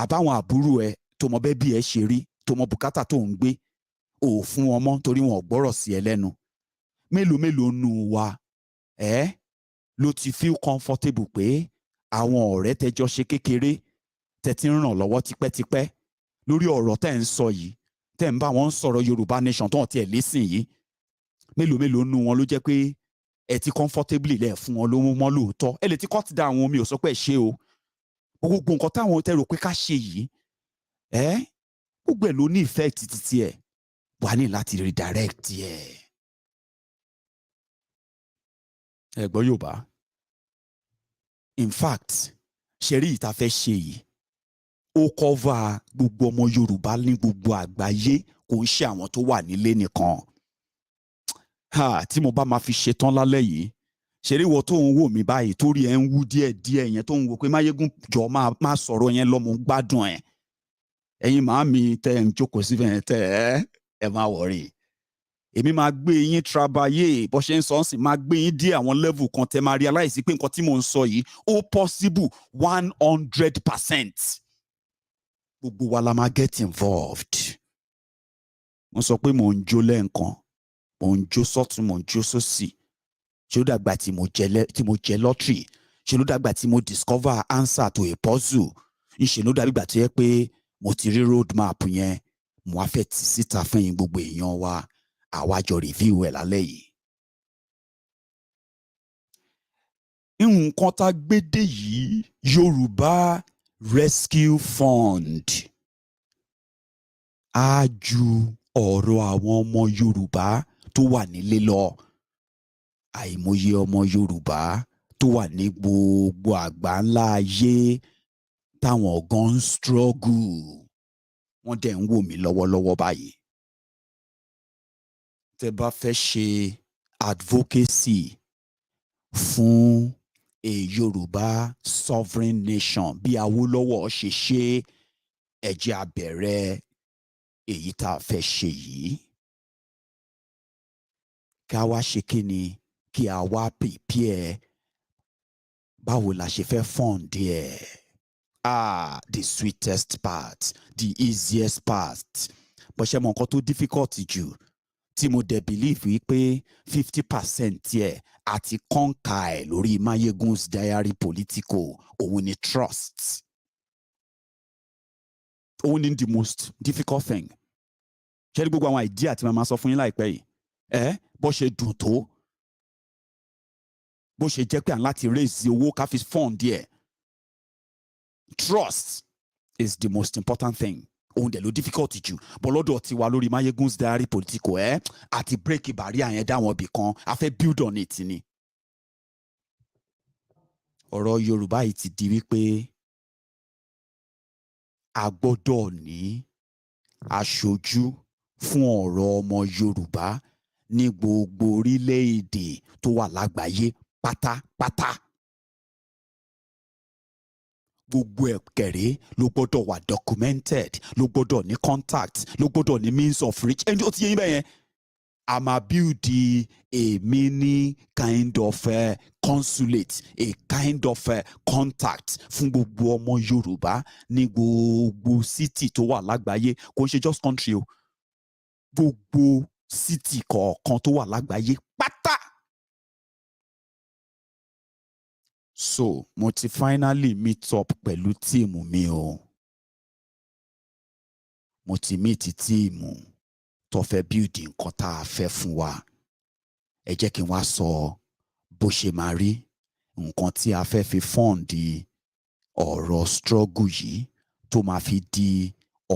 àbáwọn àbúrò ẹ tó mọ bẹ́ẹ̀ bí ẹ ṣe rí tó mọ bùkátà tó ń gbé ò fún wọn mọ́ torí wọn ò gbọ́rọ̀ sí ẹ lẹ́nu. mélòó nù wa ló ti feel comfortable pé àwọn ọ̀rẹ́ tẹjọ ṣe kékeré tẹ ti ń ràn lọ́wọ́ tipẹ́tipẹ́ lórí ọ̀rọ̀ tẹ́ ń sọ yìí tẹ́ ń bá wọn sọ̀rọ̀ Yorùbá Nation tó ń tiẹ̀ lẹ́sìn yìí mélòó nù wọn ló jẹ́ pé ẹ ti comfortably lẹ̀ fún wọn lówó mọ́ lóòótọ́ ẹ lè ti cut down àwọn mi ò sọ pé ẹ ṣe o gbogbo nǹkan táwọn tẹ rò pé ká ṣe yìí gbogbo ẹ̀ ló ní effect títí ẹ̀ wà ní láti redirect ẹ̀. ẹ gbọ́ Yorùbá in fact ṣẹ̀rí ìta fẹ́ ṣe yìí ó cover gbogbo ọmọ Yorùbá ní gbogbo àgbáyé kò ń ṣe àwọn tó wà nílé nìkan. tí mo bá máa fi ṣetán lálẹ́ yìí ṣeré wọ tó ń wò mí báyìí torí ẹ ń wú díẹ̀ yẹn tó ń wò pé Maiyegun jọ máa sọ̀rọ̀ yẹn lọ́mọ gbádùn ẹ̀ ẹ̀yin màámi tẹ́ ẹ̀ ń jókòó síbẹ̀ tẹ́ ẹ má wọ̀rí èmi máa gbé yín trabayé bó ṣe ń sọ ọ́n sì máa gbé yín dé àwọn level kan tẹ́ máa realize pé nǹkan tí mò ń sọ yìí ó possible 100%. Gbogbo wa la máa get involved. Wọ́n sọ pé mò ń jó lẹ́ẹ̀kan mò ń jó sọ́tún mò ń jó sósì ṣé ló dàgbà tí mo jẹ lottery ṣé ló dàgbà tí mo discover answer to a puzzle ṣé ló dàgbà tó yẹ pé mo ti rí road map yẹn mo wá fẹ́ tì síta fún yín gbogbo èèyàn wa àwa jọ review ẹ̀ lálẹ́ yìí. Nǹkan tá a gbé dé yìí Yorùbá Rescue Fund á ju ọ̀rọ̀ àwọn ọmọ Yorùbá tó wà nílé lọ. Àìmọye ọmọ Yorùbá tó wà ní gbogbo àgbáńlá ayé táwọn gan ń struggle wọ́n dẹ̀ ń wò mí lọ́wọ́lọ́wọ́ báyìí. Tẹ́ bá fẹ́ ṣe advocacy fún a Yorùbá sovereign nation bí Awólọ́wọ̀ ṣe ṣe ẹ jẹ́ á bẹ̀rẹ̀ èyí tá a fẹ́ ṣe yìí. Ká wá ṣe kí ni kí a wá prepare báwo la ṣe fẹ́ fund ẹ̀. The sweetest part, the easiest part. Bó ṣe mọ nǹkan tó difficult jù tí mo dẹ̀ believe wípé 50% ẹ̀ àti kọ́ńkà ẹ̀ lórí Maiyegun's diary political òun ni trust. Òun ni the most difficult thing. Ṣé ní gbogbo àwọn idea tí màá sọ fún yín láìpẹ́ yìí bó ṣe dùn tó bó ṣe jẹ́ pé à ń láti raise owó ká fi fund ẹ̀. Trust is the most important thing. Òun dẹ̀ ló difficult jù bọ́ lọ́dọ̀ tiwa lórí Maiyegun's diary political àti break barrier yẹn dáwọn ibì kan a fẹ́ build on it ni. Ọ̀rọ̀ Yorùbá yìí ti di wípé a gbọ́dọ̀ ní aṣojú fún ọ̀rọ̀ ọmọ Yorùbá ní gbogbo orílẹ̀-èdè tó wà lágbàáyé pátápátá. Gbogbo ẹ̀kẹ̀rẹ́ ló gbọ́dọ̀ wà documented ló gbọ́dọ̀ ní contact ló gbọ́dọ̀ ní means of reach ẹni tó ti yé yín bẹ́ẹ̀ yẹn. A máa build a mini kind of consulate a kind of contact fún gbogbo ọmọ Yorùbá ní gbogbo city tó wà lágbàáyé kò ń ṣe just country o gbogbo city kọ̀ọ̀kan tó wà lágbàáyé pátá. So mo ti finally meet up pẹ̀lú tíìmù mi o. Mo ti meet tíìmù tó fẹ́ build nǹkan tá a fẹ́ fún wa. Ẹ jẹ́ kí n wá sọ bó ṣe máa rí nǹkan tí a fẹ́ fi fund ọ̀rọ̀ struggle yìí tó máa fi di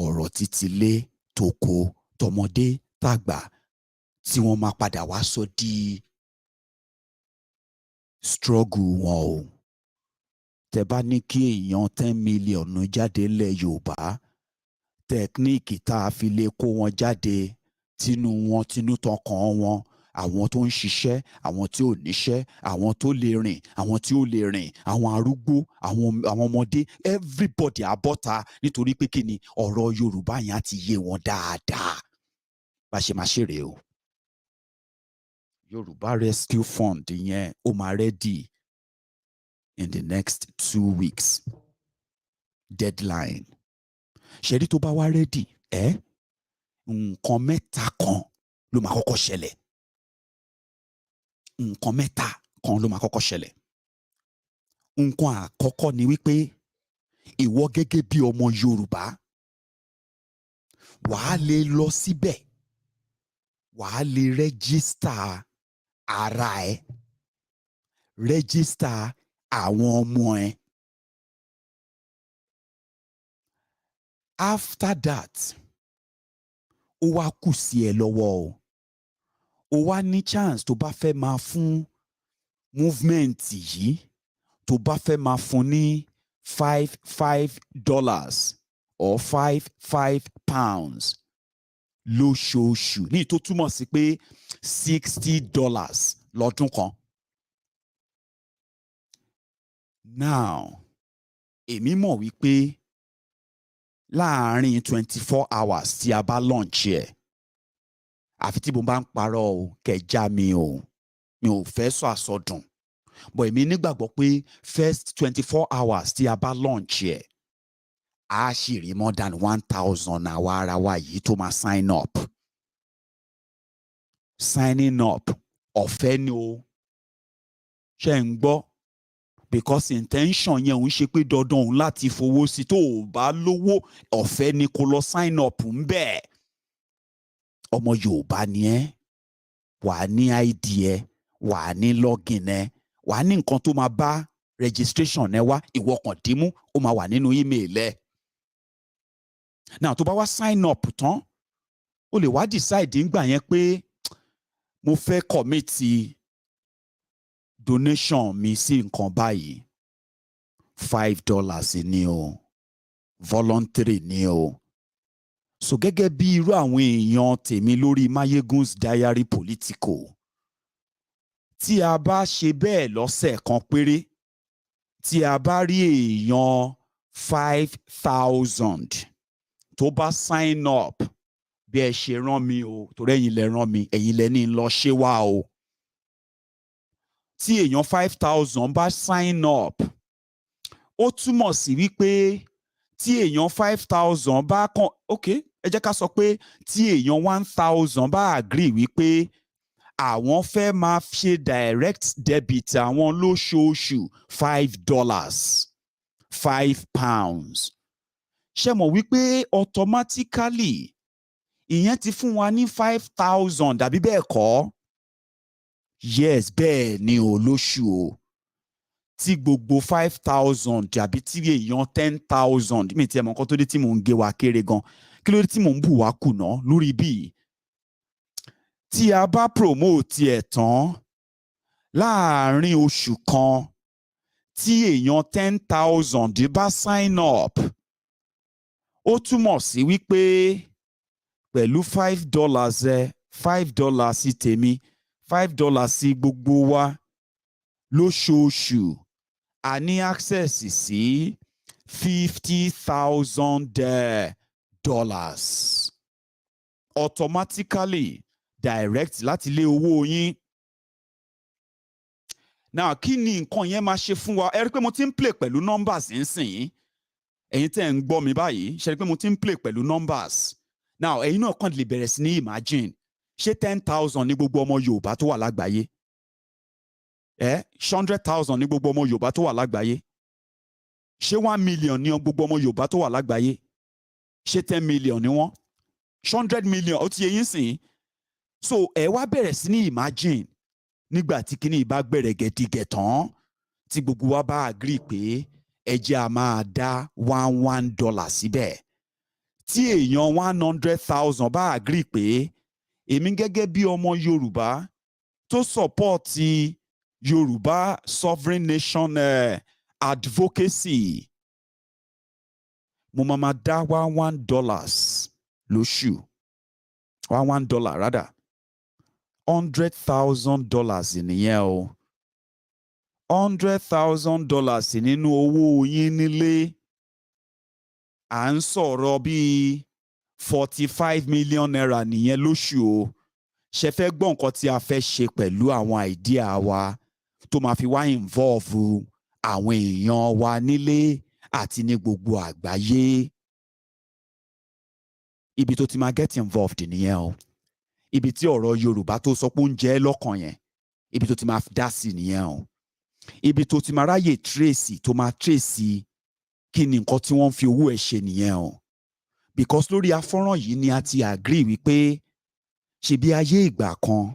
ọ̀rọ̀ títílé toko tọmọdé tàgbà tí wọ́n máa padà wá sọ di struggle wọn o. Tẹ́ bá ní kí èèyàn 10 million jáde lẹ̀ Yorùbá tẹkníìkì tá a fi lè kó wọn jáde tinú tọkàn wọn àwọn tó ń ṣiṣẹ́ àwọn tí ò níṣẹ́ àwọn tó lè rìn àwọn tí ò lè rìn àwọn arúgbó àwọn ọmọdé everybody abọ́ta nítorí pé kí ni ọ̀rọ̀ Yorùbá yẹn á ti yé wọn dáadáa. Bá ṣe máa ṣeré o. Yorùbá Rescue Fund yẹn ó máa ready in the next 2 weeks. Deadline. Ṣẹ́rí tó bá wá ready nǹkan mẹ́ta kan ló máa kọ́kọ́ ṣẹlẹ̀. Nǹkan mẹ́ta kan ló máa kọ́kọ́ ṣẹlẹ̀. Nǹkan àkọ́kọ́ ni wípé ìwọ gẹ́gẹ́ bí ọmọ Yorùbá wàá lè lọ síbẹ̀ wàá lè rẹ́gísítà ara ẹ rẹ́gísítà àwọn ọmọ ẹ. After that ó wá kù sí ẹ lọ́wọ́ o. Ó wá ní chance tó bá fẹ́ máa fún movement yìí tó bá fẹ́ máa fún ní $5 or £5 lóṣooṣù ní tó túmọ̀ sí pé $60 lọ́dún kan. Now, èmi mọ̀ wípé láàárín 24 hours tí a bá launch ẹ̀, àfi tí mo bá ń parọ́ o, kẹjá mi ò fẹ́ sọ àsọdùn. But èmi nígbàgbọ́ pé first 24 hours tí a bá launch ẹ̀, a ṣì rí more than 1,000 àwa ara wa yìí tó máa sign up. Signing up ọ̀fẹ́ ni o. Ṣé ń gbọ́? Because intention yẹn òun ṣe pé dandan òun láti fowó sí. Tó o bá lówó, ọ̀fẹ́ ni kó lọ sign up ń bẹ̀. Ọmọ Yorùbá ni ẹ́, wàá ní ID ẹ, wàá ní login ẹ, wàá ní nǹkan tó máa bá registration ẹ wá, ìwọ kàn dímú, ó máa wà nínú email ẹ. Now tó bá wá sign up tán, o lè wá decide ńgbà yẹn pé mo fẹ́ commit donation mi sí nǹkan báyìí. $5 ni o, voluntary ni o. So gẹ́gẹ́ bí irú àwọn èèyàn tèmi lórí Maiyegun's Diary Political, tí a bá ṣe bẹ́ẹ̀ lọ́sẹ̀ kan péré, tí a bá rí èèyàn 5,000 tó bá sign up bí ẹ ṣe rán mi o, torí ẹ̀yin lẹ rán mi, ẹ̀yin lẹ ní lọ ṣe wá o. Tí èèyàn 5,000 bá sign up, ó túmọ̀ sí wípé tí èèyàn 5,000 bá kàn, ok, ẹ jẹ́ ká sọ pé tí èèyàn 1,000 bá agree wípé àwọn fẹ́ máa ṣe direct debit àwọn lóṣooṣù $5, £5. Ṣé mọ̀ wípé automatically ìyẹn ti fún wa ní 5,000 àbí bẹ́ẹ̀ kọ́? Yes, bẹ́ẹ̀ ni o lóṣù o. Tí gbogbo 5,000 àbí tí èèyàn 10,000, mi ti ẹ̀ mọ̀ nǹkan tó dé tí mò ń gé wa kéré gan, kí ló dé tí mò ń bù wá kùnà lórí bíi. Tí a bá promote ẹ̀ tán láàárín oṣù kan, tí èèyàn 10,000 bá sign up, ó túmọ̀ sí wípé pẹ̀lú $5 ẹ, $5 sí tèmi, $5 sí gbogbo wa lóṣooṣù, a ní access sí $50,000 automatically direct láti ilé owó yín. Now kí ni nǹkan yẹn máa ṣe fún wa? Ẹ rí pé mo ti ń play pẹ̀lú numbers nísìnyí. Ẹ̀yin tẹ́ ń gbọ́ mi báyìí, ṣe rí pé mo ti ń play pẹ̀lú numbers. Now ẹ̀yin náà kàn lè bẹ̀rẹ̀ sí ní imagine, ṣé 10,000 ní gbogbo ọmọ Yorùbá tó wà lágbàáyé? 100,000 ní gbogbo ọmọ Yorùbá tó wà lágbàáyé? Ṣé 1 million ní gbogbo ọmọ Yorùbá tó wà lágbàáyé? Ṣé 10 million ní wọ́n? 100 million, ó ti yé yín sìn. So ẹ wá bẹ̀rẹ̀ sí ní imagine nígbà tí kíní ìbá gbẹ̀rẹ̀ gẹ̀dígẹ̀ tán, tí gbogbo wa bá agree pé ẹ jẹ́ a máa dá $1 síbẹ̀. Tí èèyàn 100,000 bá agree pé èmi gẹ́gẹ́ bí ọmọ Yorùbá tó support Yoruba Sovereign Nation Advocacy, mo máa dá $1 lóṣù. $1 rather. $100,000 nìyẹn o. $100,000 nínú owó yín nílé. À ń sọ̀rọ̀ bíi 45 million naira nìyẹn lóṣù o. Ṣé fẹ́ gbọ́ nǹkan tí a fẹ́ ṣe pẹ̀lú àwọn idea wa tó máa fi wá involve àwọn èèyàn wa nílé àti ní gbogbo àgbáyé? Ibi tó ti máa get involved nìyẹn o. Ibi tí ọ̀rọ̀ Yorùbá tó sọ pé ó ń jẹ́ lọ́kàn yẹn, ibi tó ti máa dá sí nìyẹn o. Ibi tó ti máa ráyè tracy, tó máa tracy kí ni nǹkan tí wọ́n fi owó ẹ̀ ṣe nìyẹn o. Because lórí afọ́nrán yìí ni a ti agree wípé ṣe bí ayé ìgbà kan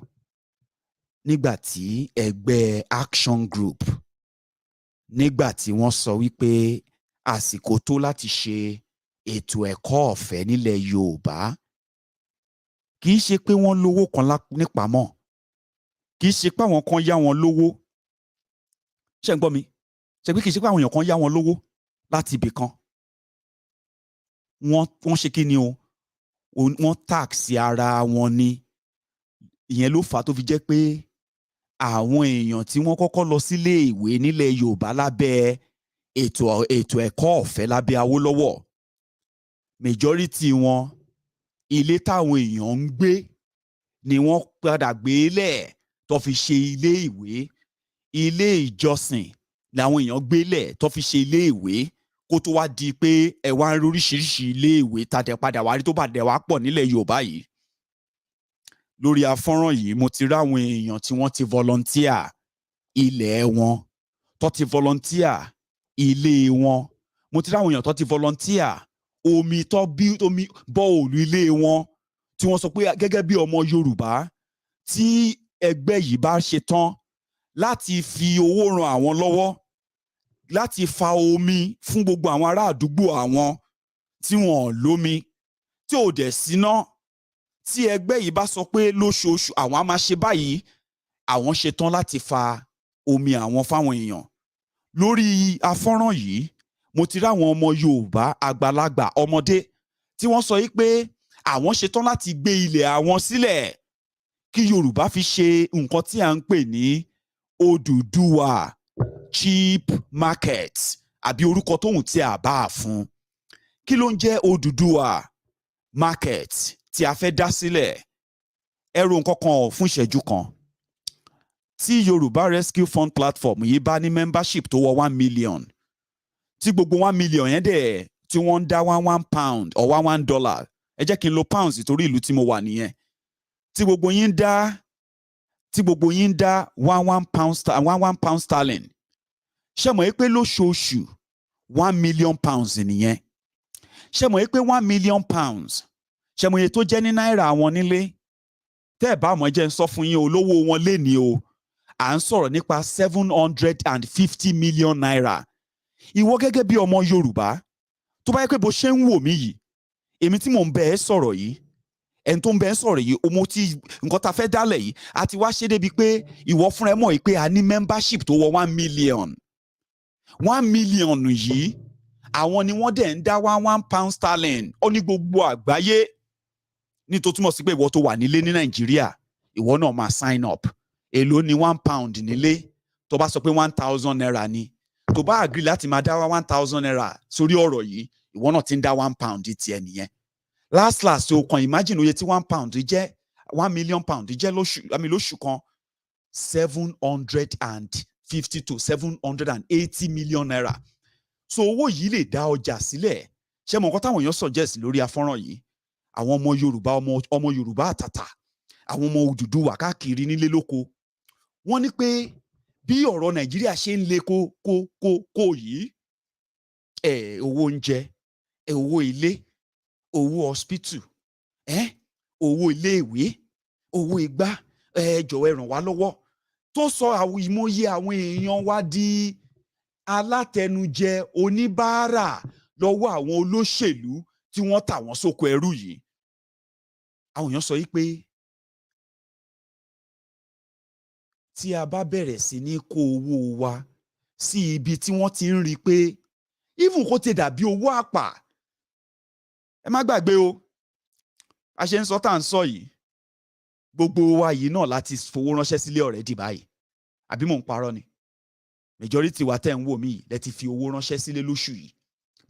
nígbà tí ẹgbẹ́ Action Group, nígbà tí wọ́n sọ wípé àsìkò tó láti ṣe ètò ẹ̀kọ́ ọ̀fẹ́ nílẹ̀ Yorùbá, kì í ṣe pé wọ́n lówó kan nípamọ́, kì í ṣe pé àwọn kan yá wọn lówó. Ṣé ń gbọ́ mi? Ṣé pé kì í ṣe pé àwọn èèyàn kan yá wọn lówó láti ibì kan. Wọ́n ṣe kí ni o? Wọ́n tax ara wọn ni. Ìyẹn ló fà á tó fi jẹ́ pé àwọn èèyàn tí wọ́n kọ́kọ́ lọ sílé ìwé nílẹ̀ Yorùbá lábẹ́ ètò ẹ̀kọ́ ọ̀fẹ́ lábẹ́ Awólọ́wọ̀ majority wọn ilé táwọn èèyàn ń gbé ni wọ́n padà gbé lẹ̀ tó fi ṣe ilé ìwé, ilé ìjọsìn làwọn èèyàn gbé lẹ̀ tó fi ṣe ilé ìwé kó tó wá di pé ẹ wá ń rí oríṣiríṣi ilé ìwé tàdé padà wá rí tó bàdẹ̀ wá pọ̀ nílẹ̀ Yorùbá yìí. Lórí afọ́nrán yìí mo ti ráwọn èèyàn tí wọ́n ti volunteer ilẹ̀ wọn, tó ti volunteer ilé wọn, mo ti ráwọn èèyàn tó ti volunteer omi tó bí omi bọ́ọ̀lù ilé wọn, tí wọ́n sọ pé gẹ́gẹ́ bí ọmọ Yorùbá tí ẹgbẹ́ yìí bá ṣe tán láti fi owó ran àwọn lọ́wọ́ láti fa omi fún gbogbo àwọn ará àdúgbò àwọn tí wọn ò lómi, tí ò dẹ̀ síná, tí ẹgbẹ́ yìí bá sọ pé lóṣooṣù àwọn á máa ṣe báyìí, àwọn ṣe tán láti fa omi àwọn fáwọn èèyàn. Lórí afọ́nrán yìí mo ti ráwọn ọmọ Yorùbá àgbàlagbà ọmọdé tí wọ́n sọ pé àwọn ṣe tán láti gbé ilẹ̀ àwọn sílẹ̀ kí Yorùbá fi ṣe nǹkan tí à ń pè ní Odùduwà cheap market àbí orúkọ tóhùn tí a bá fún. Kí ló ń jẹ́ Odùduwà market tí a fẹ́ dá sílẹ̀? Ẹ ro nǹkan kan fún ìṣẹ́jú kan. Tí Yorùbá Rescue Fund platform yìí bá ní membership tó wọ 1 million, tí gbogbo 1 million yẹn dẹ̀ tí wọ́n ń dá £1 or $1, ẹ jẹ́ kí n lo pounds torí ìlú tí mo wà nìyẹn. Tí gbogbo yín dá £1 sterling, ṣé mọ̀ pé lóṣooṣù £1 million nìyẹn. Ṣé mọ̀ pé £1 million, ṣé mọ̀ iye tó jẹ́ ní náírà wọn nílé? Tẹ́ ẹ̀ bá mọ̀ jẹ́ ń sọ fún yín olówó wọn lé ní o, à ń sọ̀rọ̀ nípa 750 million naira. Ìwọ gẹ́gẹ́ bí ọmọ Yorùbá tó bá yẹ pé bó ṣe ń wò mí yìí, èmi tí mò ń bẹ ẹ́ sọ̀rọ̀ yìí, ẹni tó ń bẹ ẹ́ sọ̀rọ̀ yìí, mo ti nǹkan tá fẹ́ dálẹ̀ yìí àti wá ṣe débi pé ìwọ fúnra ẹ mọ̀ pé a ní membership tó wọ 1 million. 1 million yìí àwọn ni wọ́n dẹ̀ ń dá £1 sterling ó ní gbogbo àgbáyé, ní tó túmọ̀ sí pé ìwọ tó wà nílé ní Nàìjíríà ìwọ náà máa sign up. Èló ni £1 nílé? Tó bá sọ pé 1,000 naira ni, tó bá agree láti máa dá 1,000 naira sórí ọ̀rọ̀ yìí, ìwọ náà ti ń dá £1 tiẹ̀ nìyẹn. Last o kàn imagine oye tí £1 jẹ́, £1 million jẹ́ lóṣù kan, 750 to 780 million naira. So owó yìí lè dá ọjà sílẹ̀. Ṣé mo nǹkan táwọn èèyàn suggest lórí afọ́nrán yìí? Àwọn ọmọ Yorùbá ọmọ Yorùbá àtàtà, àwọn ọmọ Odùduwà káàkiri nílé lóko, wọ́n ní pé bí ọ̀rọ̀ Nàìjíríà ṣe ń le kó yìí, owó oúnjẹ, owó ilé, owó hospital, owó iléèwé, owó igbá, jọ̀wọ́ ẹ ràn wá lọ́wọ́, tó sọ ìmọ̀ye àwọn èèyàn wá di alátẹnujẹ oníbàárà lọ́wọ́ àwọn olóṣèlú tí wọ́n tà wọ́n sóko ẹrú yìí. Àwọn èèyàn sọ yìí pé tí a bá bẹ̀rẹ̀ sí ní kó owó wa sí ibi tí wọ́n ti ń rí i pé even kó ti dàbí owó àpà, ẹ má gbàgbé o, a ṣe ń sọ tá à ń sọ yìí, gbogbo wa yìí náà láti fowó ránṣẹ́ sílé already báyìí, àbí mò ń parọ́ ni? Majority wa tẹ́ ń wò mí lẹ ti fi owó ránṣẹ́ sílé lóṣù yìí,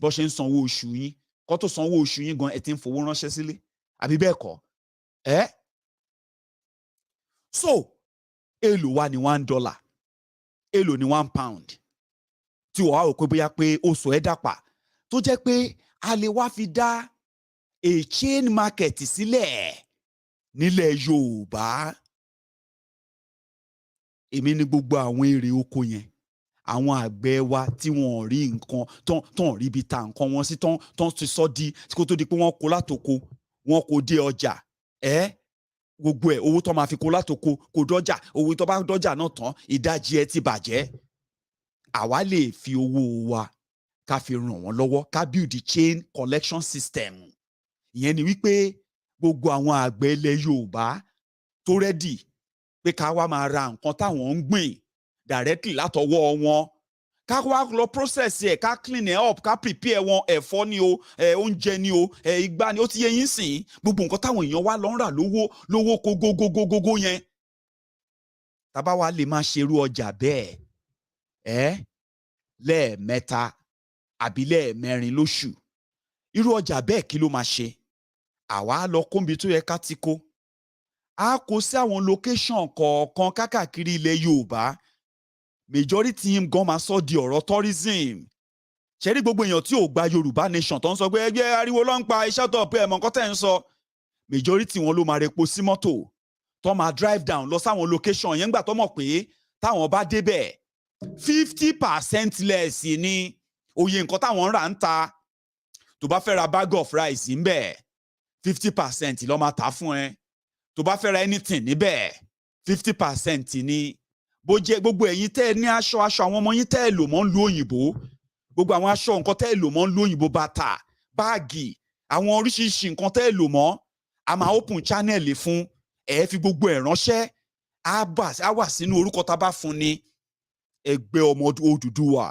bó ṣe ń sanwó oṣù yín, kó tó sanwó oṣù yín gan ẹ ti ń fowó ránṣẹ́ sílé, àbí bẹ́ẹ̀ kọ́? So èlò wa ni $1, èlò ni £1, tí wàá rò pé bóyá pé ó sọ ẹ́ dàpà, tó jẹ́ pé a lè wá fi dá a chain market sílẹ̀ nílẹ̀ Yorùbá. Èmi ní gbogbo àwọn èrè oko yẹn, àwọn àgbẹ̀ wa tí wọ́n rí nǹkan tán rí ibi ta nǹkan wọn sí, tán ti sọ di kó tó di pé wọ́n kó látoko, wọ́n kó dé ọjà, gbogbo ẹ̀ owó tó máa fi kó látoko kó dọ́jà, owó tó bá dọ́jà náà tán ìdajì ẹ̀ ti bàjẹ́. Àwa lè fi owó wa ká fi ràn wọ́n lọ́wọ́, ká build the chain collection system. Ìyẹn ni wípé gbogbo àwọn àgbẹ̀ ilẹ̀ Yorùbá tó rẹ́dì pé ká wá máa ra nǹkan táwọn ń gbìn directly látọwọ́ wọn, ká wá lọ process ẹ̀, ká clean ẹ̀ up, ká prepare wọn, ẹ̀fọ́ ni o, oúnjẹ ni o, igbá ni ó ti yẹ yín sìn, gbogbo nǹkan táwọn èèyàn wá lọ ń rà lówó kó gógógógógó yẹn. tábà wá lè máa ṣerú ọjà bẹ́ẹ̀ lẹ́ẹ̀mẹ́ta àbí lẹ́ẹ̀mẹ́rin lóṣù, irú ọjà bẹ́ẹ̀ kí ló máa ṣe? Àwa lọ kóńbi tó yẹ ká ti kó, a kó sí àwọn location kọ̀ọ̀kan kákàkiri ilẹ̀ Yorùbá. Majority yín gan máa sọ di ọ̀rọ̀ tourism. Ṣé rí gbogbo èèyàn tí ò gba Yoruba Nation tó ń sọ pé ẹgbẹ́ ariwo ló ń pa iṣẹ́ tó pé ẹ̀mọ̀ nǹkan tẹ̀ ń sọ, majority wọn ló máa repo sí mọ́tò tó máa drive down lọ sáwọn location yẹn gbà tó mọ̀ pé táwọn bá débẹ̀ 50% less ní oye nǹkan táwọn ń rà ń ta. Tó bá fẹ́ ra bag of rice ńbẹ̀ 50% ló máa tà fún ẹ. Tó bá fẹ́ ra anything níbẹ̀ 50% ní. Bó jẹ́ gbogbo ẹ̀yin tẹ́ ẹ ní aṣọ àwọn ọmọ yín tẹ́ ẹ lò mọ́ ń lu òyìnbó, gbogbo àwọn aṣọ nǹkan tẹ́ ẹ lò mọ́ ń lu òyìnbó, bàtà, báàgì, àwọn oríṣiríṣi nǹkan tẹ́ ẹ lò mọ́, a máa open channel fún ẹ fi gbogbo ẹ̀ ránṣẹ́, á wà sínú orúkọ tá a bá fún ní ẹgbẹ́ ọmọ Odùduwà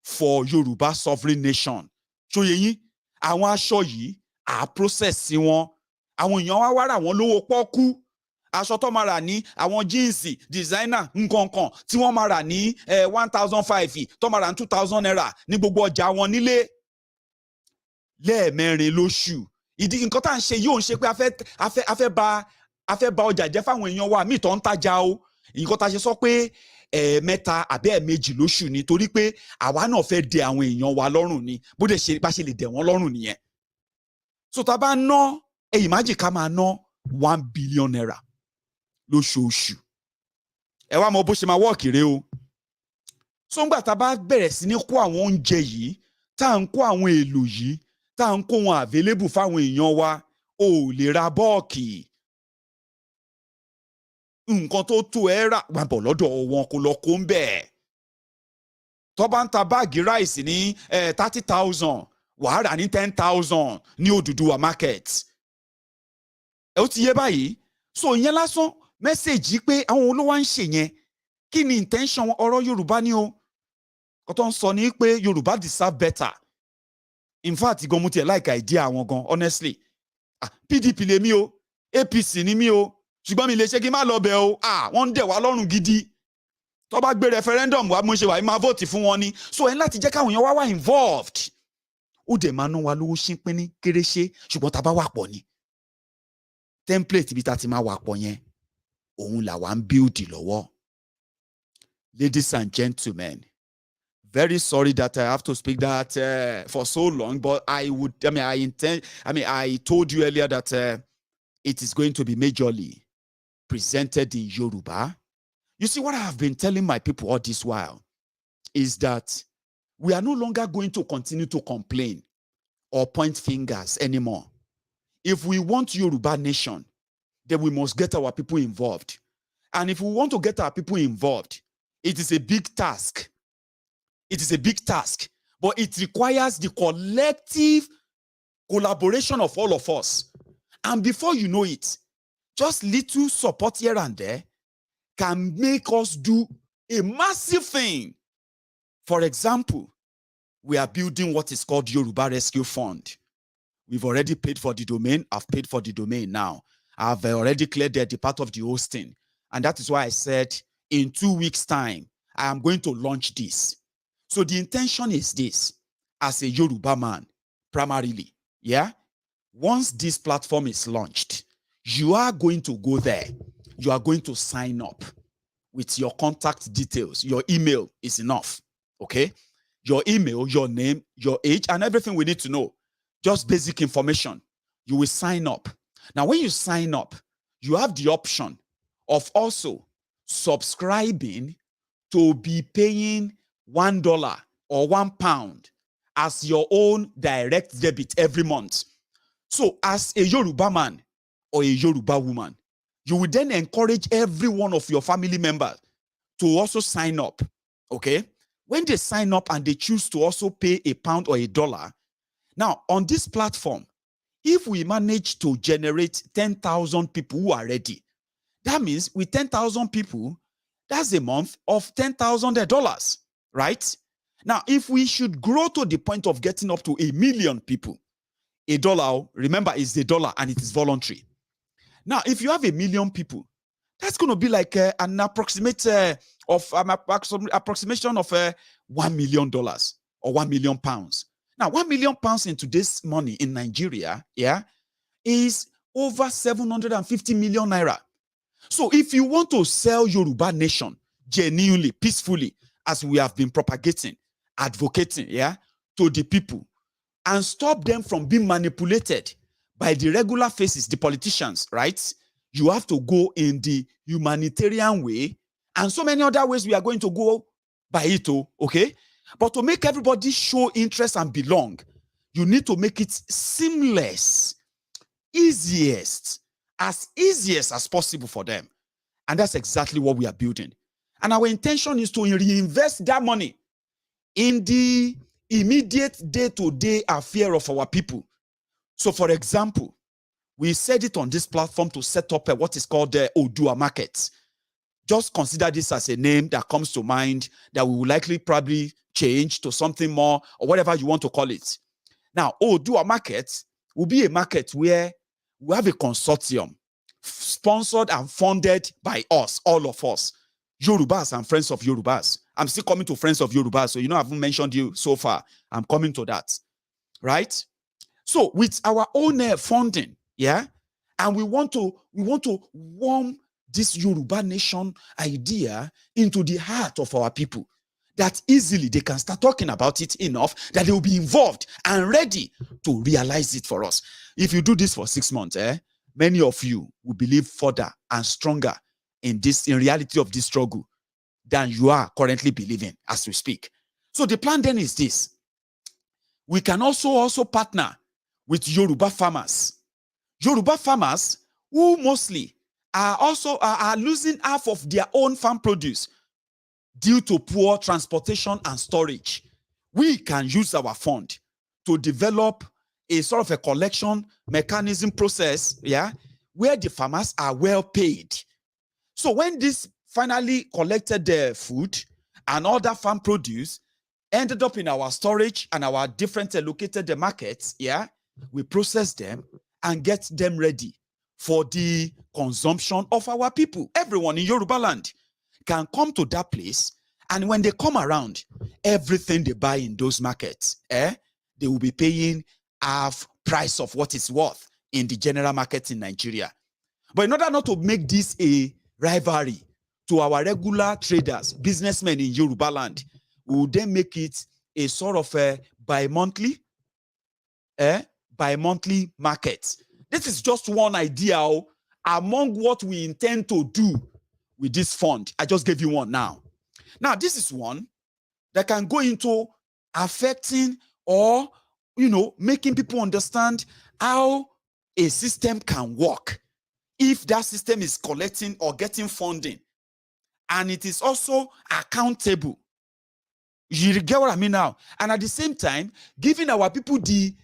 for Yoruba Sovereign Nation. Ṣóyè yín, àwọn aṣọ yìí à process sí wọn, àwọn èèyàn wá rà wọ́n lówó pọ́kú. Aṣọ tó máa rà ní àwọn jíǹsì designer nǹkankan tí wọ́n máa rà ní 1,500 tó máa rà ní 2,000 naira ní gbogbo ọjà wọn nílé lẹ́ẹ̀mẹ́rin lóṣù. Ìdí nǹkan tá à ń ṣe yóò ń ṣe pé a fẹ́ ba ọjà jẹ́ fáwọn èèyàn wa míì tó ń tajà o. Nǹkan tá a ṣe sọ pé ẹ̀ẹ̀mẹ́ta àbí ẹ̀ẹ̀mejì lóṣù ni torí pé àwa náà fẹ́ dẹ àwọn èèyàn wa lọ́rùn ni, bó dẹ̀ ṣe bá ṣe lè dẹ̀ wọ́n lọ́rùn nìyẹn. So tá a bá ná imagine ká máa ná 1 billion naira lóṣooṣù. Ẹ wá mọ bó ṣe máa wọ́ọ̀kì rẹ o. So ńgbà tá a bá bẹ̀rẹ̀ sí ní kó àwọn oúnjẹ yìí, tá à ń kó àwọn èlò yìí, tá à ń kó wọn available fáwọn èèyàn wa, ò lè ra bọ́ọ̀kì. Nǹkan tó tó ẹ rà wà bọ̀ lọ́dọ̀ wọn kó lọ kó ń bẹ̀. Tó bá ń ta báàgì ráìsì ní 30,000, wàá rà ní 10,000 ní Odùduwà market. Ẹ ó ti yé báyìí. So ìyẹn lásán mẹ́sẹ̀jì pé àwọn olówó ń ṣe yẹn, kí ni intention ọ̀rọ̀ Yorùbá ni o. Kò tó ń sọ ní pé Yorùbá deserve better. In fact, gan mo tiẹ̀ like idea àwọn gan, honestly. PDP lèmi o, APC ni mi o, ṣùgbọ́n mi lè ṣe kí n má lọ bẹ̀ o. Wọ́n ń dẹ̀ wá lọ́rùn gidi. Tó bá gbé referendum wá mo ṣe wà, máa vote fún wọn ni. So ẹ̀ láti jẹ́ káwọn èèyàn wá involved. Ó dẹ̀ máa ná wa lówó ṣínpín ní kéréṣé, ṣùgbọ́n tá a bá wà pọ̀ ni. Template ibi tá ti máa wà pọ̀ yẹn, òun là wá ń build lọ́wọ́. Ladies and gentlemen, very sorry that I have to speak that for so long, but I told you earlier that it is going to be majorly presented in Yoruba. You see, what I have been telling my people all this while is that we are no longer going to continue to complain or point fingers anymore. If we want Yoruba Nation, then we must get our people involved. And if we want to get our people involved, it is a big task. It is a big task, but it requires the collective collaboration of all of us. And before you know it, just little support here and there can make us do a massive thing. For example, we are building what is called Yoruba Rescue Fund. We've already paid for the domain. I've paid for the domain now. I've already cleared the part of the hosting. And that is why I said in 2 weeks' time, I am going to launch this. So the intention is this, as a Yoruba man, primarily, yeah? Once this platform is launched, you are going to go there. You are going to sign up with your contact details. Your email is enough, okay? Your email, your name, your age, and everything we need to know. Just basic information. You will sign up. Now, when you sign up, you have the option of also subscribing to be paying $1 or £1 as your own direct debit every month. So as a Yoruba man or a Yoruba woman, you will then encourage every one of your family members to also sign up, okay? When they sign up and they choose to also pay £1 or $1, now on this platform, if we manage to generate 10,000 people who are ready, that means with 10,000 people, that's a month of $10,000, right? Now, if we should grow to the point of getting up to 1 million people, $1, remember, is $1 and it is voluntary. Now, if you have 1 million people, That's going to be like an approximation of $1 million or £1 million. Now, £1 million in today's money in Nigeria, is over 750 million naira. So if you want to sell Yoruba Nation genuinely, peacefully, as we have been propagating, advocating, to the people, and stop them from being manipulated by the regular faces, the politicians, right? You have to go in the humanitarian way, and so many other ways we are going to go by it, okay? But to make everybody show interest and belong, you need to make it seamless, easiest as possible for them. And that's exactly what we are building. And our intention is to reinvest that money in the immediate day-to-day affair of our people. So, for example, we said it on this platform to set up what is called the Odua Market. Just consider this as a name that comes to mind that we will likely probably change to something more or whatever you want to call it. Now, Odua Market will be a market where we have a consortium sponsored and funded by us, all of us, Yorubas and Friends of Yorubas. I'm still coming to Friends of Yorubas, so I haven't mentioned you so far. I'm coming to that, right? So with our own funding, and we want to warm this Yoruba Nation idea into the heart of our people, that easily they can start talking about it enough that they will be involved and ready to realize it for us. If you do this for 6 months, many of you will believe further and stronger in reality of this struggle than you are currently believing as we speak. So the plan then is this. We can also partner with Yoruba farmers. Yoruba farmers who mostly are losing half of their own farm produce due to poor transportation and storage. We can use our fund to develop a sort of a collection mechanism process, where the farmers are well paid. So when this finally collected the food and other farm produce ended up in our storage and our different located markets, we process them and get them ready for the consumption of our people. Everyone in Yoruba land can come to that place, and when they come around, everything they buy in those markets, they will be paying half price of what it's worth in the general market in Nigeria. But in order not to make this a rivalry to our regular traders, businessmen in Yoruba land, we will then make it a sort of a bi-monthly market. This is just one idea among what we intend to do with this fund. I just gave you one now. Now, this is one that can go into affecting or, making people understand how a system can work if that system is collecting or getting funding. And it is also accountable. You get what I mean now? And at the same time, giving our people the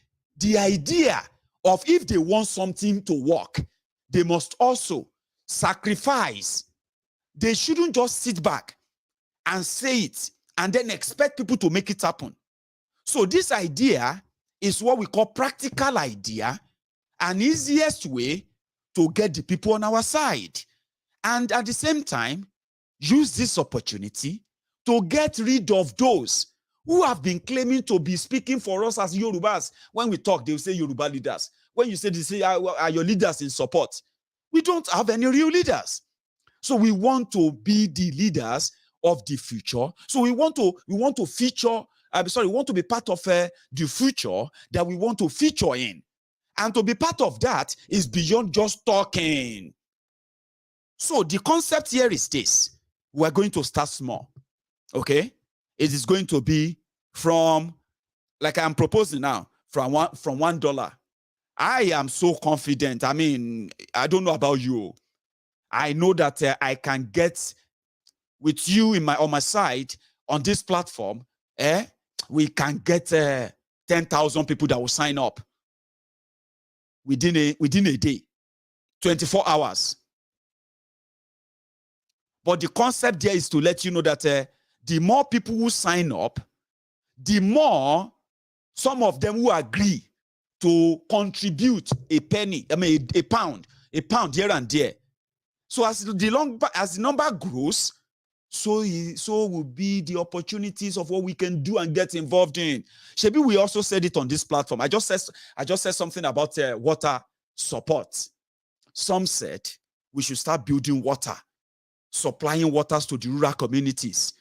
idea of if they want something to work, they must also sacrifice. They shouldn't just sit back and say it and then expect people to make it happen. So this idea is what we call practical idea, an easiest way to get the people on our side. And at the same time, use this opportunity to get rid of those who have been claiming to be speaking for us as Yorubas. When we talk, they will say Yoruba leaders. When you say, they say, are your leaders in support? We don't have any real leaders. So we want to be the leaders of the future. So we want to feature, we want to be part of the future that we want to feature in. And to be part of that is beyond just talking. So the concept here is this. We're going to start small, okay? It is going to be from, like I'm proposing now, from $1. I am so confident. I mean, I don't know about you. I know that I can get with you on my side on this platform. We can get 10,000 people that will sign up within a day, 24 hours. But the concept there is to let you know that the more people who sign up, the more some of them who agree to contribute a penny, a pound here and there, So as the number grows, so will be the opportunities of what we can do and get involved in. Shebi, we also said it on this platform. I just said something about water support. Some said we should start building water, supplying waters to the rural communities,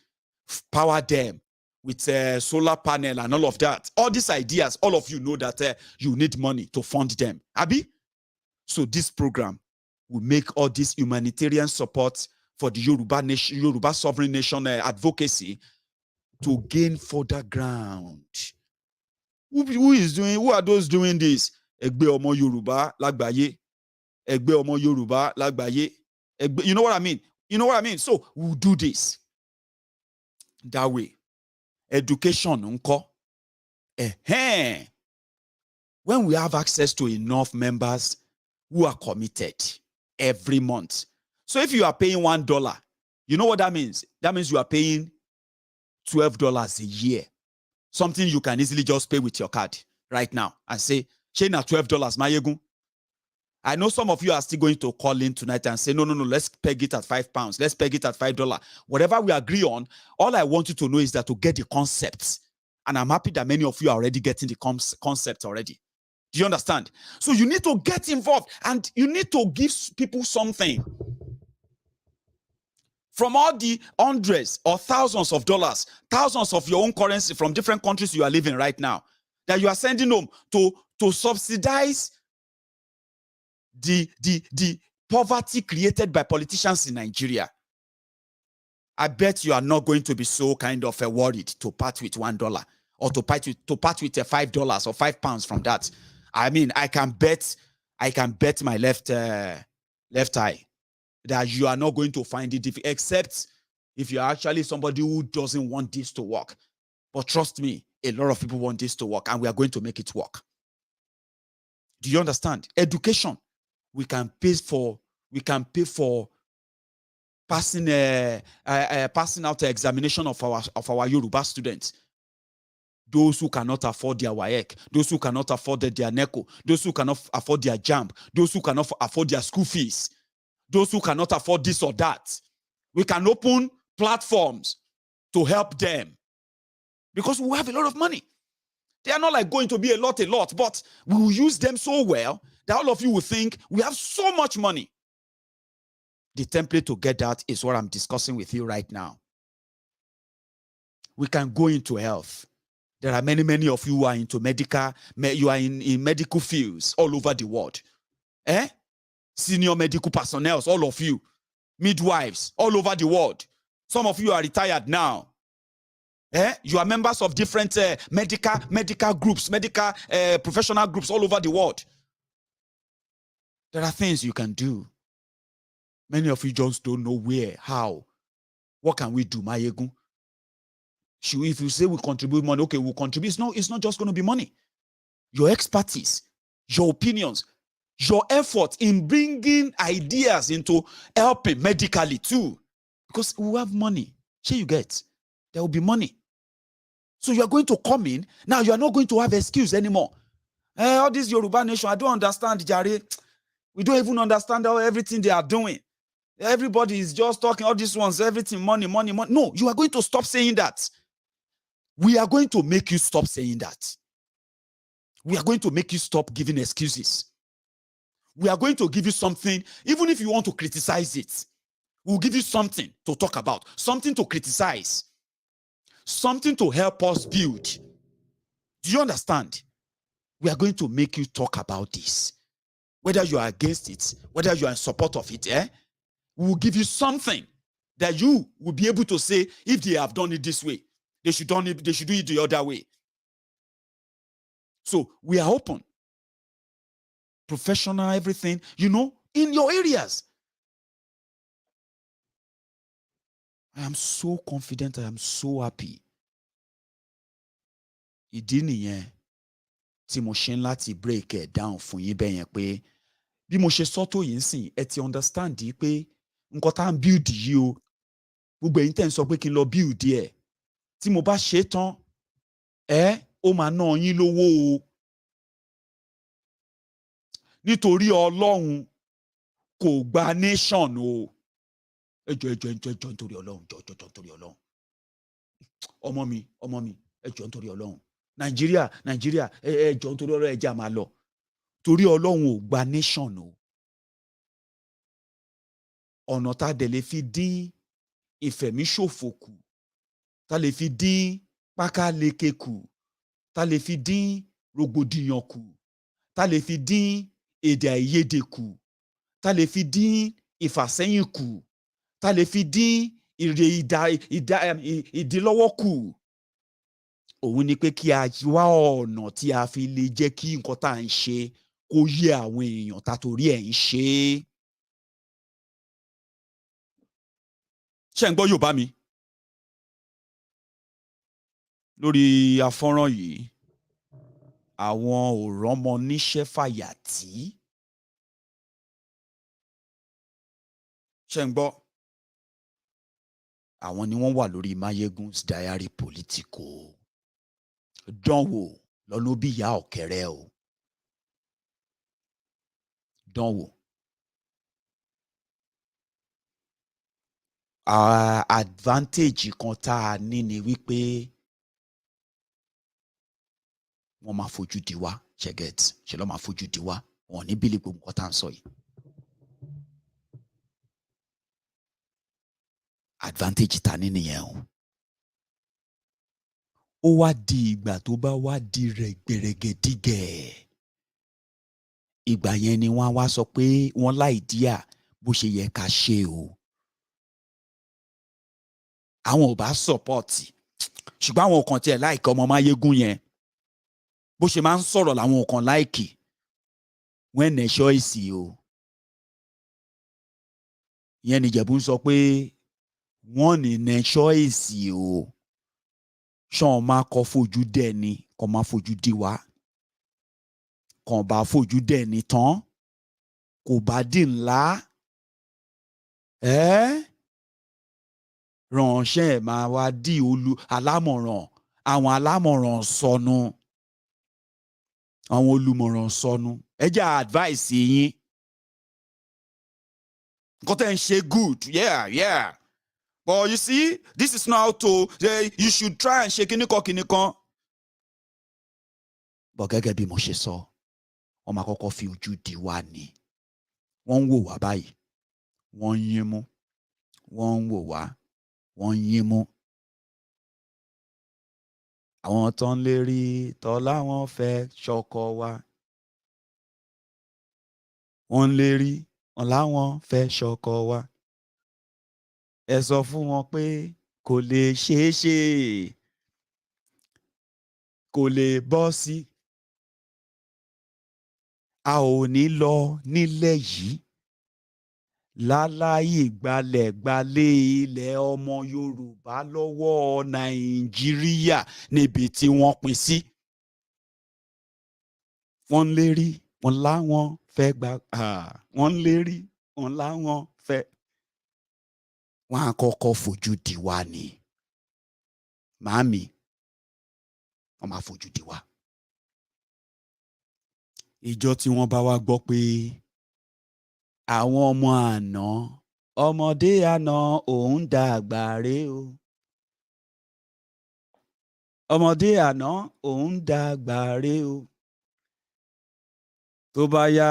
power them with solar panel and all of that. All these ideas, all of you know that you need money to fund them. Abi? So this program will make all this humanitarian support for the Yoruba Nation, Yoruba Sovereign Nation advocacy to gain further ground. Who are those doing this? Egbe Omo Yoruba Lagbaye. Egbe Omo Yoruba Lagbaye. You know what I mean? You know what I mean? So we'll do this that way. Education, unko. When we have access to enough members who are committed every month. So if you are paying $1, you know what that means? That means you are paying $12 a year. Something you can easily just pay with your card right now and say, Shana, $12, Maiyegun. I know some of you are still going to call in tonight and say, no, let's peg it at £5. Let's peg it at $5. Whatever we agree on, all I want you to know is that to get the concepts. And I'm happy that many of you are already getting the concept already. Do you understand? So you need to get involved and you need to give people something. From all the hundreds or thousands of dollars, thousands of your own currency from different countries you are living right now, that you are sending home to subsidize the poverty created by politicians in Nigeria. I bet you are not going to be so kind of worried to part with $1 or to part with $5 or £5 from that. I mean, I can bet my left eye that you are not going to find it difficult, except if you're actually somebody who doesn't want this to work. But trust me, a lot of people want this to work, and we are going to make it work. Do you understand? Education, we can pay for passing out the examination of our Yoruba students. Those who cannot afford their WAEC, those who cannot afford their NECO, those who cannot afford their JAMB, those who cannot afford their school fees, those who cannot afford this or that. We can open platforms to help them because we have a lot of money. They are not like going to be a lot, but we will use them so well that all of you will think we have so much money. The template to get that is what I'm discussing with you right now. We can go into health. There are many of you who are into medical, you are in medical fields all over the world. Senior medical personnel, all of you. Midwives, all over the world. Some of you are retired now. You are members of different medical groups, medical professional groups all over the world. There are things you can do. Many of you just don't know where, how. What can we do, Maiyegun? If you say we contribute money, okay, we'll contribute. It's not just going to be money. Your expertise, your opinions, your effort in bringing ideas into helping medically too. Because we have money. You get. There will be money. So you are going to come in. Now you are not going to have excuse anymore. All this Yoruba Nation, I don't understand, Jare. We don't even understand everything they are doing. Everybody is just talking, all these ones, everything, money. No, you are going to stop saying that. We are going to make you stop saying that. We are going to make you stop giving excuses. We are going to give you something, even if you want to criticize it. We'll give you something to talk about, something to criticize, something to help us build. Do you understand? We are going to make you talk about this. Whether you are against it, whether you are in support of it, we will give you something that you will be able to say, if they have done it this way, they should do it the other way. So we are open. Professional, everything, in your areas. I am so confident. I am so happy. Ìdí nìyẹn tí mo ṣe ń láti break it down fún yín bẹ́ẹ̀ yẹn pé bí mo ṣe sọ tó yín sìn ẹ ti understand pé nǹkan tá à ń build yìí o gbogbo ẹ̀yin tẹ́ ń sọ pé kí n lọ build ẹ̀ tí mo bá ṣe tán ó máa ná yín lówó o nítorí Ọlọ́run kò gba nation o. ẹjọ́ nítorí Ọlọ́run, jọ nítorí Ọlọ́run. ọmọ mi ẹjọ́ nítorí Ọlọ́run. Nàìjíríà ẹjọ́ nítorí Ọlọ́run, ẹjẹ́ máa lọ. Torí Ọlọ́run ò gba nation o. ọ̀nà tá a dẹ̀ lè fi dín ìfẹ̀míṣòfò kù, tá a lè fi dín pákáleke kù, tá a lè fi dín rògbòdìyàn kù, tá a lè fi dín èdè àìyedè kù, tá a lè fi dín ìfàsẹ́yìn kù, tá a lè fi dín ìdílọ́wọ́ kù. òun ni pé kí a wá ọ̀nà tí a fi lè jẹ́ kí nǹkan tá à ń ṣe kó yé àwọn èèyàn tá torí ẹ̀ ń ṣe é. ṣé ń gbọ́ Yorùbá mi? lórí afọ́nrán yìí, àwọn òrọ́mọ níṣẹ́ fàyàtì. ṣé ń gbọ́? àwọn ni wọ́n wà lórí Maiyegun's diary politico. dánwò lọ́nà bí ìyá ọ̀kẹ́rẹ́ o. dánwò. advantage kan tá a ní ni wípé wọ́n máa fojú di wá, ṣe ló máa fojú di wá, wọn ò ní bílí gbogbo nǹkan tá à ń sọ yìí. advantage ta ní nìyẹn o. ó wá di ìgbà tó bá wá di rẹ̀ gbẹ̀rẹ̀gẹ̀dígẹ̀. ìgbà yẹn ni wọ́n á wá sọ pé wọ́n láìdíà bó ṣe yẹ ká ṣe o. àwọn ò bá sọ̀pọ̀tì, ṣùgbọ́n àwọn kan tiẹ̀ láìka ọmọ Maiyegun yẹn bó ṣe máa ń sọ̀rọ̀ làwọn kan láìkì. wọ́n ẹ̀ ṣọ́ọ̀ṣì o. ìyẹn nìjẹ̀bú ń sọ pé wọ́n ní ẹ̀ ṣọ́ọ̀ṣì o. ṣọ́n máa kọ́ fojú dẹ̀ ni kọ́ máa fojú di wá. kàn bá fojú dẹ̀ ni tán kò bá dì ńlá. ránṣẹ́ ẹ̀ máa wá di alámọ̀ràn. àwọn alámọ̀ràn sọnù. àwọn olùmọ̀ràn sọnù. ẹ jẹ́ advice yín. nǹkan tẹ́ ń ṣe good, yeah. But you see, this is not how to you should try and ṣe kíníkan. But gẹ́gẹ́ bí mo ṣe sọ, wọ́n máa kọ́kọ́ fi ojú di wá ni. wọ́n ń wò wá báyìí, wọ́n ń yín mú. wọ́n ń wò wá, wọ́n ń yín mú. àwọn tó ń lérí tọ́ láwọn fẹ́ ṣọkọ wa. wọ́n ń lérí wọn láwọn fẹ́ ṣọkọ wa. ẹ sọ fún wọn pé kò lè ṣeé ṣe, kò lè bọ́ sí. a ò ní lọ nílẹ̀ yìí láláì gbalẹ̀ ilẹ̀ ọmọ Yorùbá lọ́wọ́ Nàìjíríà níbi tí wọ́n pín sí. wọ́n ń lérí wọn láwọn fẹ́ gbà. wọ́n ń lérí wọn láwọn fẹ́. wọ́n á kọ́kọ́ fojú di wá ni. màámi, wọ́n máa fojú di wá. ìjọ tí wọ́n bá wá gbọ́ pé àwọn ọmọ àná, ọmọdé àná òun dàgbà rè o. ọmọdé àná òun dàgbà rè o. tó bá yá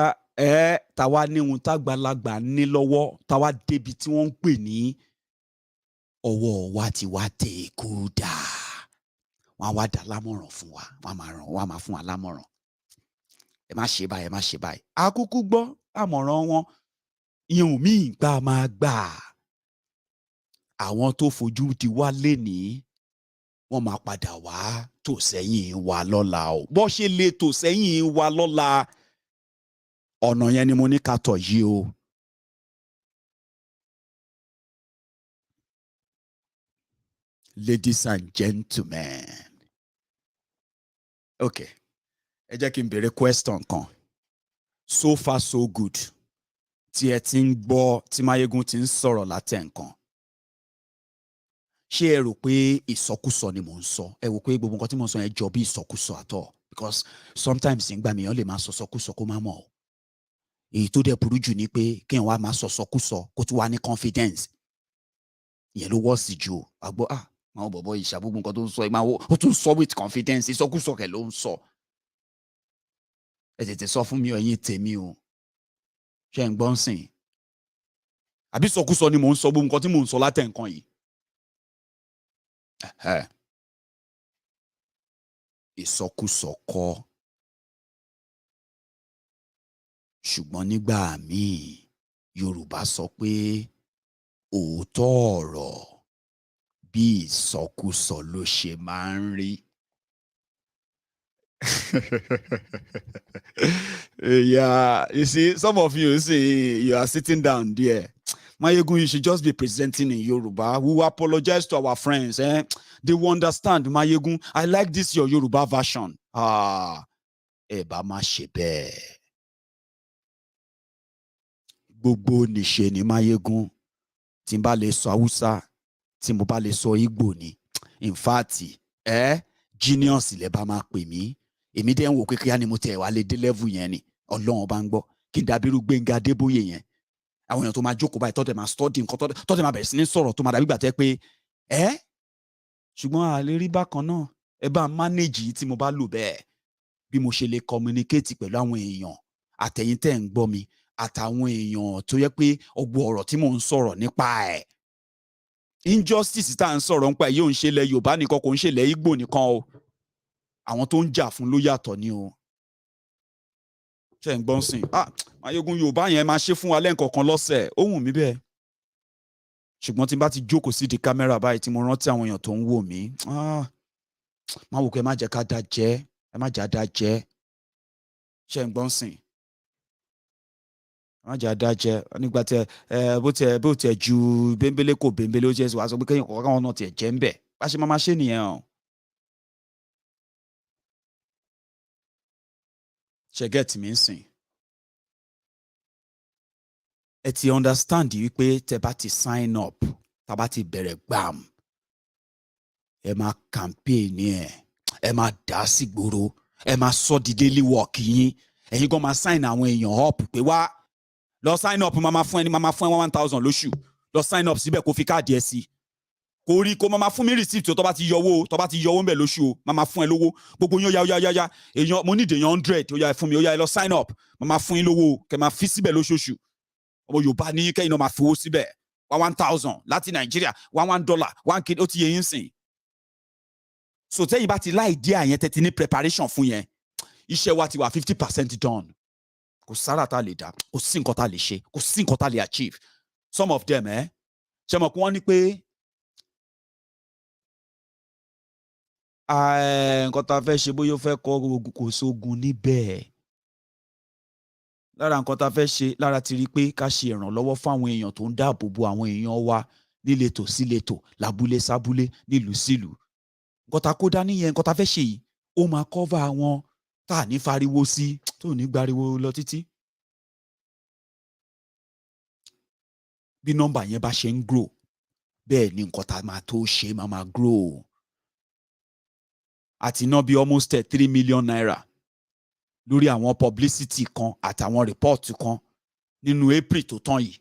táwa ní ohun tágbàlagbà ní lọ́wọ́, táwa débi tí wọ́n ń pè ní ọwọ́ wa ti wá tẹ̀ kú dà. wọ́n á wá dá lámọ̀ràn fún wa, wọ́n á máa fún wa lámọ̀ràn. ẹ má ṣe báyìí, ẹ má ṣe báyìí. a kúkú gbọ́ àmọ̀ràn wọn. ìhùn míì gbà máa gbà. àwọn tó fojú di wá lénìí, wọ́n máa padà wá tò sẹ́yìn wa lọ́la o. bó ṣe lè tò sẹ́yìn wa lọ́la, ọ̀nà yẹn ni mo ní ká tọ̀ yìí o. Ladies and gentlemen. Okay. ẹ jẹ́ kí n béèrè question kan. So far so good. tí ẹ ti ń gbọ́ tí Maiyegun ti ń sọ̀rọ̀ látẹ̀ nǹkan. ṣé ẹ rò pé ìsọkúsọ ni mò ń sọ? ẹ wò pé gbogbo nǹkan tí mò ń sọ yẹn jọ bí ìsọkúsọ àtọ̀? Because sometimes ìgbà mìíràn lè máa sọ sọkúsọ kó má mọ̀ o. èyí tó dẹ̀ burú jù ni pé kéèyàn wá máa sọ̀sọkúsọ kó tún wá ní confidence ìyẹn ló wọ́ sí ju àgbọ̀ máa bọ̀bọ̀ ìṣàbùkù nǹkan tó ń sọ ẹ̀ máa ó tún sọ with confidence ìsọkúsọ kẹ̀ ló ń sọ ẹ tètè sọ fún mi ẹ̀yin tèmi o ṣé ń gbọ́n sìn àbí sọkúsọ ni mò ń sọ gbogbo nǹkan tí mò ń sọ látẹ̀ nǹkan yìí ìsọkúsọ kọ́ ṣùgbọ́n nígbà míì Yorùbá sọ pé òótọ́ ọ̀rọ̀ bí ìsọkúsọ ló ṣe máa ń rí. Yeah, you see, some of you say you are sitting down there. Maiyegun, you should just be presenting in Yoruba. We will apologize to our friends. They will understand, Maiyegun. I like this your Yoruba version. Eba ma ṣe bẹ́ẹ̀. Gbogbo níṣe ni Maiyegun. Tí n bá lè sọ Hausa, tí mo bá lè sọ Igbo ni. In fact, genius lẹ bá máa pè mí. Èmi dẹ̀ ń wò pé kíá ni mo tẹ̀ wá lè dé level yẹn ni. Ọlọ́run bá ń gbọ́. Kí n dàbírú Gbénga Adébóyè yẹn. Àwọn èèyàn tó máa jókòó báyìí tọ́tẹ̀ máa study nǹkan tọ́tẹ̀ máa bẹ̀rẹ̀ sí ní sọ̀rọ̀ tó máa dàbí gbà tẹ́ pé ṣùgbọ́n a lè rí bákan náà ẹ bá manage yìí tí mo bá lò bẹ́ẹ̀ bí mo ṣe lè communicate pẹ̀lú àwọn èèyàn àtẹ̀yìn tẹ̀ ń gbọ́ mi àtàwọn èèyàn tó yẹ pé ọgbọ ọ̀rọ̀ tí mò ń sọ̀rọ̀ nípa ẹ̀ injustice tá à ń sọ̀rọ̀ nípa ẹ̀ yóò ń ṣe ilẹ̀ Yorùbá nìkan kò ń ṣe ilẹ̀ Ìgbò nìkan o àwọn tó ń jà fún ló yàtọ̀ ni o ṣe ń gbọ́n sìn Maiyegun Yorùbá yẹn máa ṣe fún wa lẹ́ǹkọ̀ọ̀kan lọ́sẹ̀ ó wù mí bẹ́ẹ̀ ṣùgbọ́n tí n bá ti jókòó sí di kámẹ́rà báyìí tí mo rántí àwọn èèyàn tó ń wò mí máa wò pé ẹ má jẹ́ ká dá jẹ́ ẹ má jẹ́ àdá jẹ́ ṣe ń gbọ́n sìn ẹ má jẹ́ àdá jẹ́ nígbà tí bó tiẹ̀ ju bẹ́ńbélé kò bẹ́ńbélé ó jẹ́ wàá sọ pé kéèyàn kọ̀ọ̀kan wọn náà tiẹ̀ jẹ́ ń bẹ̀ bá ṣe máa ṣe nìyẹn o ṣe get mi ń sìn ẹ ti understand wípé tẹ bá ti sign up tá bá ti bẹ̀rẹ̀ gbàm ẹ máa campaign ẹ máa dá sí gbòòrò ẹ máa sọ di daily work yín ẹ̀yin gan máa sign àwọn èèyàn up pé wá lọ sign up máa fún ẹni máa fún ẹ 1,000 lóṣù lọ sign up síbẹ̀ kó fi káàdì ẹ sí kò rí kó máa fún mi receipt tó bá ti yọwó ń bẹ̀ lóṣù o máa fún ẹ lówó gbogbo yín ó yá èèyàn mo need èèyàn 100 ó yá fún mi ó yá ẹ lọ sign up máa fún yín lówó kẹ máa fi síbẹ̀ lóṣooṣù ọmọ Yorùbá ní kẹ́yìn náà máa fowó síbẹ̀ 1,000 láti Nàìjíríà $1 1 kid ó ti yẹ yín sìn so tẹ́yìn bá ti láì díẹ̀ àyẹn tẹ́tí ní preparation fún yẹn iṣẹ́ wa ti wà 50% done kò sára tá a lè dá kò sí nǹkan tá a lè ṣe kò sí nǹkan tá a lè achieve some of them ṣe mọ̀ pé wọ́n ní pé nǹkan tá a fẹ́ ṣe bóyá ó fẹ́ kọ́ kò sógun níbẹ̀ lára nǹkan tá a fẹ́ ṣe lára ti rí i pé ká ṣe ìrànlọ́wọ́ fún àwọn èèyàn tó ń dáàbò bo àwọn èèyàn wa níletò síletò lábúlé sábúlé nílùú sílùú nǹkan tá a kó dání yẹn nǹkan tá a fẹ́ ṣe yìí ó máa cover àwọn tá a ní fariwo sí tó ní gbariwo lọ títí bí nọ́mbà yẹn bá ṣe ń grow bẹ́ẹ̀ ni nǹkan tá a máa tó ṣe máa grow àti ná bí almost 3 million naira lórí àwọn publicity kan àtàwọn report kan nínú April tó tán yìí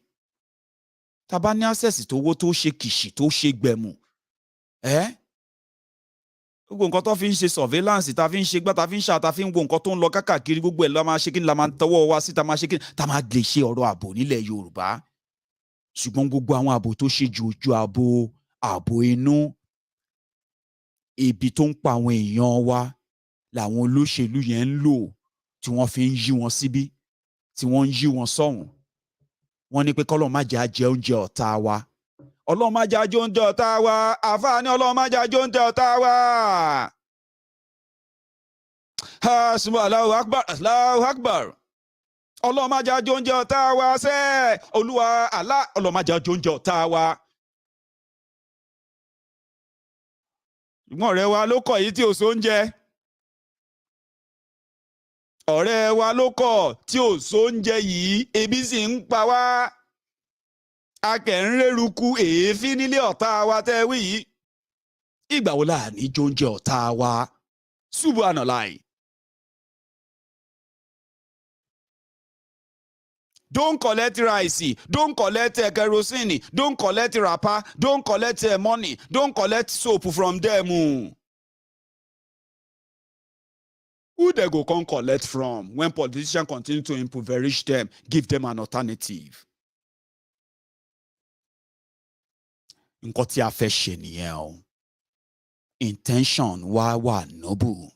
tá bá ní access tó owó tó ṣe kìṣì tó ṣe gbẹ̀mù gbogbo nǹkan tó fi ń ṣe surveillance tá fi ń ṣe gbá tá fi ń ṣá tá fi ń wo nǹkan tó ń lọ káàkiri gbogbo ẹ̀ la máa ṣe kí ni la máa tọwọ́ wa sí tá máa ṣe kí ni tá máa lè ṣe ọ̀rọ̀ ààbò nílẹ̀ Yorùbá ṣùgbọ́n gbogbo àwọn ààbò tó ṣe ju ojú ààbò inú ebi tó ń pa àwọn èèyàn wa làwọn olóṣèlú yẹn ń lò tí wọ́n fi ń yí wọn síbí tí wọ́n ń yí wọn sọ́hùn wọ́n ní pé kọ́lọ́ má jẹ́ ajẹ oúnjẹ ọ̀tá wa Ọlọ́run má jẹ́ ajẹ oúnjẹ ọ̀tá wa àfáà ní Ọlọ́run má jẹ́ ajẹ oúnjẹ ọ̀tá wa. Allahu Akbar Allahu Akbar Ọlọ́run má jẹ́ ajẹ oúnjẹ ọ̀tá wa sẹ́ Olúwa Allah Ọlọ́run má jẹ́ ajẹ oúnjẹ ọ̀tá wa. Ṣùgbọ́n ọ̀rẹ́ wa ló kọ̀ yìí tí ò sóúnjẹ. Ọ̀rẹ́ wa ló kọ̀ tí ò sóúnjẹ yìí ebi sì ń pa wá. A kẹ̀ ń rẹ́rùkú èéfín nílé ọ̀tá wa tẹ́ wí yìí. Ìgbà wo la ní jóúnjẹ ọ̀tá wa? Subhanallah. Don't collect rice, don't collect kerosene, don't collect wrapper, don't collect money, don't collect soap from them. Who they go come collect from when politicians continue to impoverish them, give them an alternative? Nǹkan tí a fẹ́ ṣe nìyẹn o. Intention wa wà noble.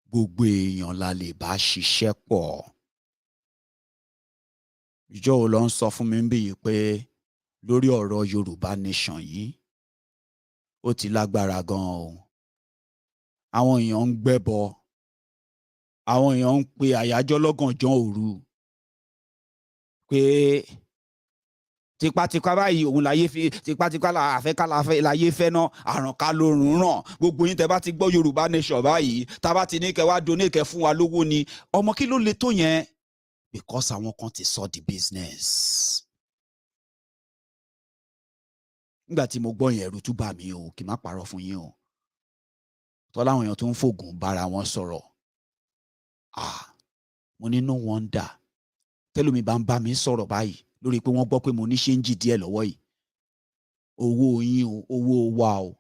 Gbogbo èèyàn la lè bá ṣiṣẹ́ pọ̀. Ìjọ ò lọ ń sọ fún mi bí pé lórí ọ̀rọ̀ Yorùbá Nation yìí ó ti lágbára gan o. Àwọn èèyàn ń gbẹ́bọ. Àwọn èèyàn ń pe àyájọ́ lọ́gànjọ́ òru pé tipátipá báyìí òun láyé fi tipátipá láyé fẹ́ náà àrànká lórun ràn. Gbogbo yín tẹ́ bá ti gbọ́ Yorùbá Nation báyìí tá a bá ti ní kẹ́ wá donate kẹ́ fún wa lówó ni ọmọ kí ló le tó yẹn? Because àwọn kan ti sọ di business. Nígbà tí mo gbọ́ yẹn ẹ̀rù tún bà mí o, kì í má parọ́ fún yín o. Tọ́lá àwọn èèyàn tó ń fògùn bára wọn sọ̀rọ̀. Mo ní no wonder tẹ́lómi bá ń bá mi sọ̀rọ̀ báyìí lórí pé wọ́n gbọ́ pé mo ní ṣéǹjì díẹ̀ lọ́wọ́ yìí. Owó yín o, owó wa o.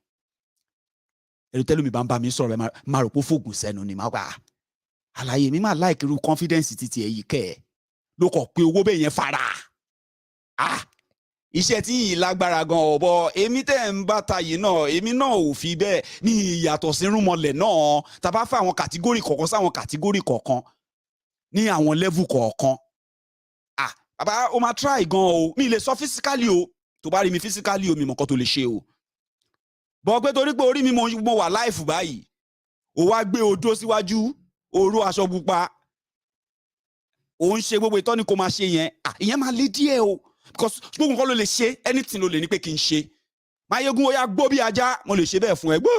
Ẹ̀rù tẹ́lómi bá ń bá mi sọ̀rọ̀ máa rò pé fògùn sẹ́nu ni máa gbà. Àlàyé mi máa like irú confidence títí ẹ̀ yìí kẹ́ ẹ̀ ló kọ̀ pé owó bẹ́ẹ̀ yẹn fara. Iṣẹ́ tí yìí lágbára gan ọ̀bọ èmi tẹ́ ń bá ta yìí náà èmi náà ò fi bẹ́ẹ̀ ní ìyàtọ̀ sí irúnmọlẹ̀ náà tá bá fẹ́ àwọn kàtígórì kọ̀ọ̀kan sáwọn kàtígórì kọ̀ọ̀kan ní àwọn level kọ̀ọ̀kan. Bàbá o máa try gan o mi lè sọ physically o tó bá rí mi physically o mi mọ̀ nǹkan tó lè ṣe o. Bọ́ pé torí pé orí mi mo wà life báyìí o wá gbé odó síwájú oró aṣọ pupa o ń ṣe gbogbo ìtọ́ni kò máa ṣe yẹn ìyẹn máa le díẹ̀ o because gbogbo nǹkan ló lè ṣe anything ló lè ní pé kí n ṣe. Maiyegun ó yá gbó bí ajá mo lè ṣe bẹ́ẹ̀ fún ẹ gbó.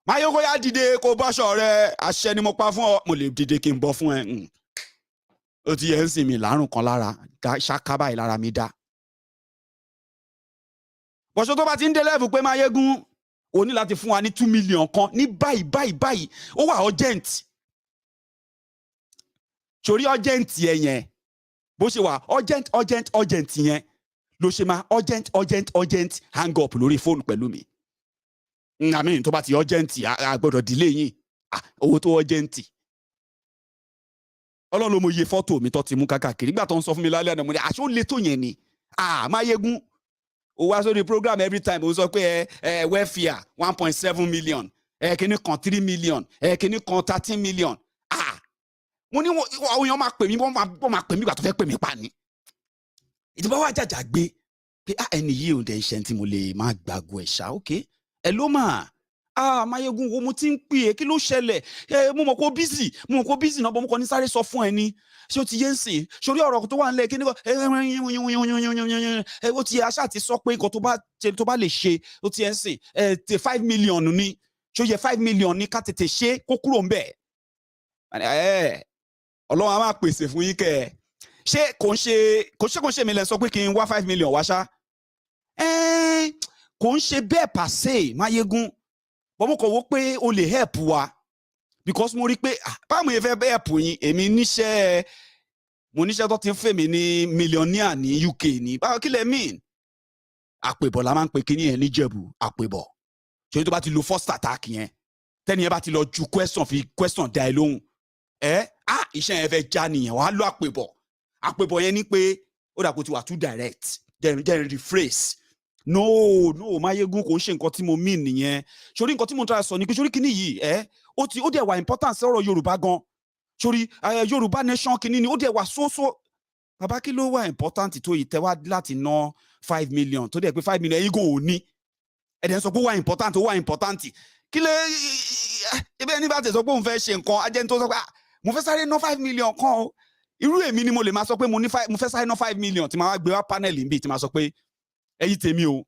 Maiyegun ó yá dìde kó bọ́ṣọ rẹ àṣẹ ni mo pa fún ọ mo lè dìde kí n bọ́ fún ẹ. Ó ti yẹ ń sìn mí lárùn kan lára ṣáká báyìí lára mi dá. Bọ̀ṣọ́ tó bá ti ń dé level pé Maiyegun o ní láti fún wa ní 2 million kan ní báyìí ó wà urgent. Sórí urgent yẹn bó ṣe wà urgent yẹn ló ṣe máa urgent hang up lórí fóònù pẹ̀lú mi. Àmín tó bá ti urgent a gbọ́dọ̀ delay yín owó tó urgent. Ọlọ́run ló mọ iye fọ́tò mi tó ti mú kákàkiri nígbà tó ń sọ fún mi lálẹ́ àná mo ní àṣọ lè tó yẹn ni. Maiyegun ó wá sórí program every time ó sọ pé welfare 1.7 million kíní kan 3 million kíní kan 13 million. Mo ní àwọn èèyàn máa pè mí wọ́n máa pè mí ìgbà tó fẹ́ pè mí pa ni. Ìdìbò wa jàjà gbé pé ẹni yìí ò dẹ̀ ṣe tí mo lè máa gbàgbọ́ ẹ̀ ṣá ok ẹ ló mà Maiyegun wo mo ti ń pè é kí ló ṣẹlẹ̀ mo mọ̀ kó busy náà bọ́ mo kàn ní sáré sọ fún ẹ ní ṣé o ti yé ń sìn sórí ọ̀rọ̀ tó wà nílẹ̀ kí ni kò ó ti aṣá ti sọ pé nǹkan tó bá lè ṣe ó ti yé ń sìn 5 million ni ṣó yẹ 5 million ni ká tètè ṣe kó kúrò ń bẹ̀. Ọlọ́run á máa pèsè fún yín kẹ́ ẹ̀ ṣé kò ń ṣe mi lẹ sọ pé kí n wá 5 million wá ṣá kò ń ṣe bẹ́ẹ̀ pàṣẹ Maiyegun bọ́mọ̀ kò wó pé o lè help wa because mo rí pé báwo yẹn fẹ́ help yín èmi mo níṣẹ́ tó ti ń fẹ́ mi ní millionaire ní UK ní báwo kí lẹ mean àpèbọ̀ la máa ń pe kíní yẹn níjẹ̀bù àpèbọ̀ ṣé tó bá ti lo first attack yẹn tẹ́ni yẹn bá ti lọ ju question dá ẹ lóhùn iṣẹ́ yẹn fẹ́ já nìyẹn wàá lo àpèbọ̀ yẹn ní pé ó dà kó ti wà too direct then rephrase no Maiyegun kò ń ṣe nǹkan tí mo mean nìyẹn sórí nǹkan tí mo ń try sọ ni pé sórí kíní yìí ó dẹ̀ wà important sọ̀rọ̀ Yorùbá gan sórí Yorùbá Nation kíní ni ó dẹ̀ wà so bàbá kí ló wà important tó yìí tẹ́ wá láti ná 5 million tó dẹ̀ pé 5 million yìí kò ní ẹ̀dẹ̀ sọ pé ó wà important kí lè ebe ẹni bá tẹ̀ sọ pé òun fẹ́ ṣe nǹkan ajẹ́ tó sọ pé mo fẹ́ sáré ná 5 million kan o irú èmi ni mo lè máa sọ pé mo fẹ́ sáré ná 5 million tí máa wá gbé wá panel níbi tí máa sọ pé ẹ̀yin tèmi o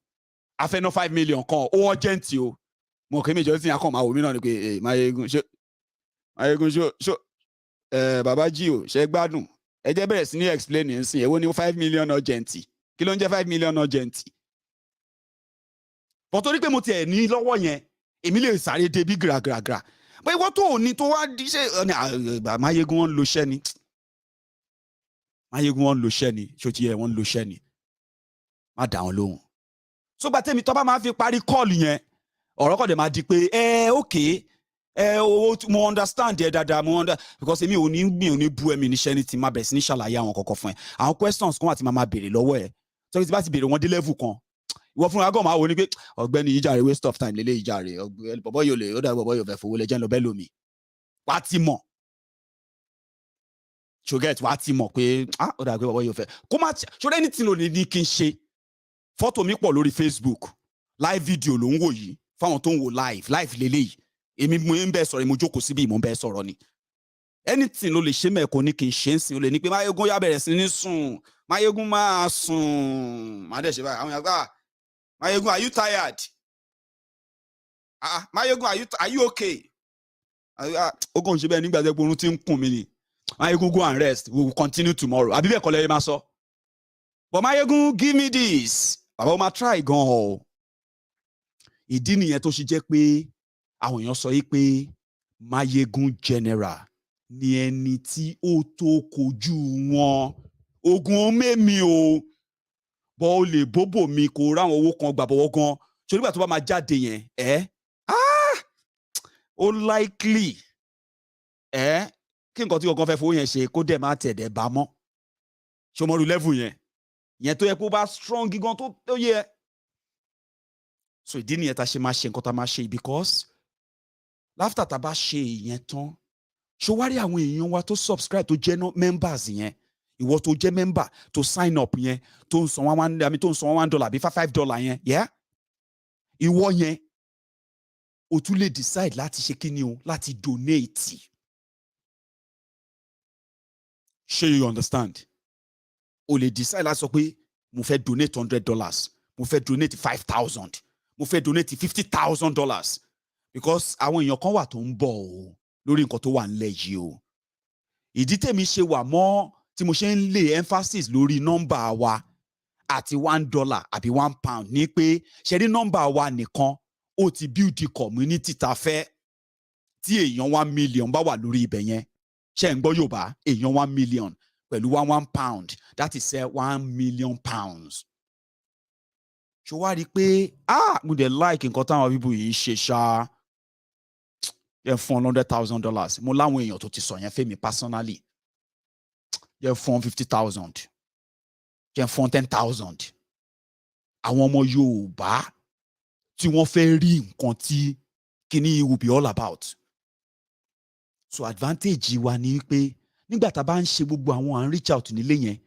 a fẹ́ ná 5 million kan ó urgent o mo kì í méjọ sí akọ́ máa wò mí náà ni pé Maiyegun ṣó bàbá jí o ṣe gbádùn ẹ jẹ́ bẹ̀rẹ̀ sí ní explain ní sìn èwo ni 5 million urgent kí ló ń jẹ́ 5 million urgent bọ́ torí pé mo tiẹ̀ ní lọ́wọ́ yẹn èmi lè sáré débi gàràgàrà pé ìwọ tó ní tó wá díṣẹ́ Maiyegun wọn lo iṣẹ́ ni Maiyegun wọn lo iṣẹ́ ni ṣó ti yẹ wọn lo iṣẹ́ ni má dá wọn lóhùn so gba tèmi tó bá máa fi parí call yẹn ọ̀rọ̀ kọ́ dẹ̀ máa di pé okay mo understand ẹ dáadáa because èmi ò ní bú ẹ̀mí níṣẹ́ ní ti máa bẹ̀rẹ̀ sí ní ṣàlàyé àwọn kọ̀ọ̀kan fún ẹ àwọn questions kan wà tí máa béèrè lọ́wọ́ ẹ so tí bá ti béèrè wọn dé level kan ìwọ fúnra gan máa wò ní pé ọ̀gbẹ́ni ìjàre waste of time lélẹ̀ ìjàre bọ̀bọ̀ yóò lè ó dà bọ̀bọ̀ yóò fẹ́ fowó lẹ́jẹ́ lọ bẹ́ẹ̀ lómi wá ti mọ̀ ṣògẹ́t wá ti mọ̀ pé ó dà pé bọ̀bọ̀ yóò fẹ́ kó má ṣòro anything ló ní kí n ṣe fọ́tò mi pọ̀ lórí Facebook live video ló ń wò yìí fáwọn tó ń wò live lélẹ́yìí èmi mo ń bẹ sọ̀rọ̀ mo jókòó síbí mo ń bẹ sọ̀rọ̀ ni anything ló lè ṣe mẹ́ẹ̀kọ́ ní kí n ṣe ń sìn ó lè ní pé Maiyegun yá bẹ̀rẹ̀ sí ní sùn Maiyegun máa sùn máa dẹ̀ ṣe báyìí àwọn yàgbá Maiyegun are you tired Maiyegun are you okay ó kàn ṣe bẹ́ẹ̀ nígbà tẹ́ pé oorun ti ń kùn mí ni Maiyegun go and rest we will continue tomorrow àbí bẹ́ẹ̀ kọ́ lẹ́yìn máa sọ but Maiyegun give me this bàbá ó máa try gan o ìdí nìyẹn tó ṣe jẹ́ pé àwọn èèyàn sọ yìí pé Maiyegun General ni ẹni tí ó tó kojú wọn ogun mẹ́mi o bọ́ ó lè bóbò mi kò ráwọn owó kan gbà bọ́wọ́ gan ṣe nígbà tó bá máa jáde yẹn ó likely kí nǹkan tí ọkàn fẹ́ fowó yẹn ṣe kó dẹ̀ máa tẹ̀dẹ̀ bá mọ́ ṣọmọrú level yẹn tó yẹ kó bá strong gan tó yẹ so ìdí nìyẹn tá a ṣe máa ṣe nǹkan tá a máa ṣe because láfítà tá a bá ṣe ìyẹn tán ṣó wá rí àwọn èèyàn wa tó subscribe tó jẹ́ members yẹn ìwọ tó jẹ́ member tó sign up yẹn tó ń san $1 àbí $5 yẹn yeah ìwọ yẹn o tún lè decide láti ṣe kíni o láti donate ṣé you understand o lè decide láti sọ pé mo fẹ́ donate $100 mo fẹ́ donate 5,000 mo fẹ́ donate $50,000 because àwọn èèyàn kan wà tó ń bọ̀ o lórí nǹkan tó wà nílẹ̀ yìí o ìdí tèmi ṣe wà mọ́ tí mo ṣe ń lé emphasis lórí nọ́mbà wa àti $1 àbí £1 ní pé ṣe rí nọ́mbà wa nìkan ó ti build the community ta fẹ́ tí èèyàn 1 million bá wà lórí ibẹ̀ yẹn ṣe ń gbọ́ Yorùbá èèyàn 1 million pẹ̀lú £1 that is £1 million. ṣó wá rí i pé mo dẹ̀ like nǹkan táwọn bíbù yìí ṣe ṣá yẹ fún $100,000 mo láwọn èèyàn tó ti sọ yẹn fẹ́mi personally yẹ fún 50,000 yẹ fún 10,000 àwọn ọmọ Yorùbá tí wọ́n fẹ́ rí nǹkan tí kíní will be all about so advantage wa ni pé nígbà tá a bá ń ṣe gbogbo àwọn à ń reach out nílé yẹn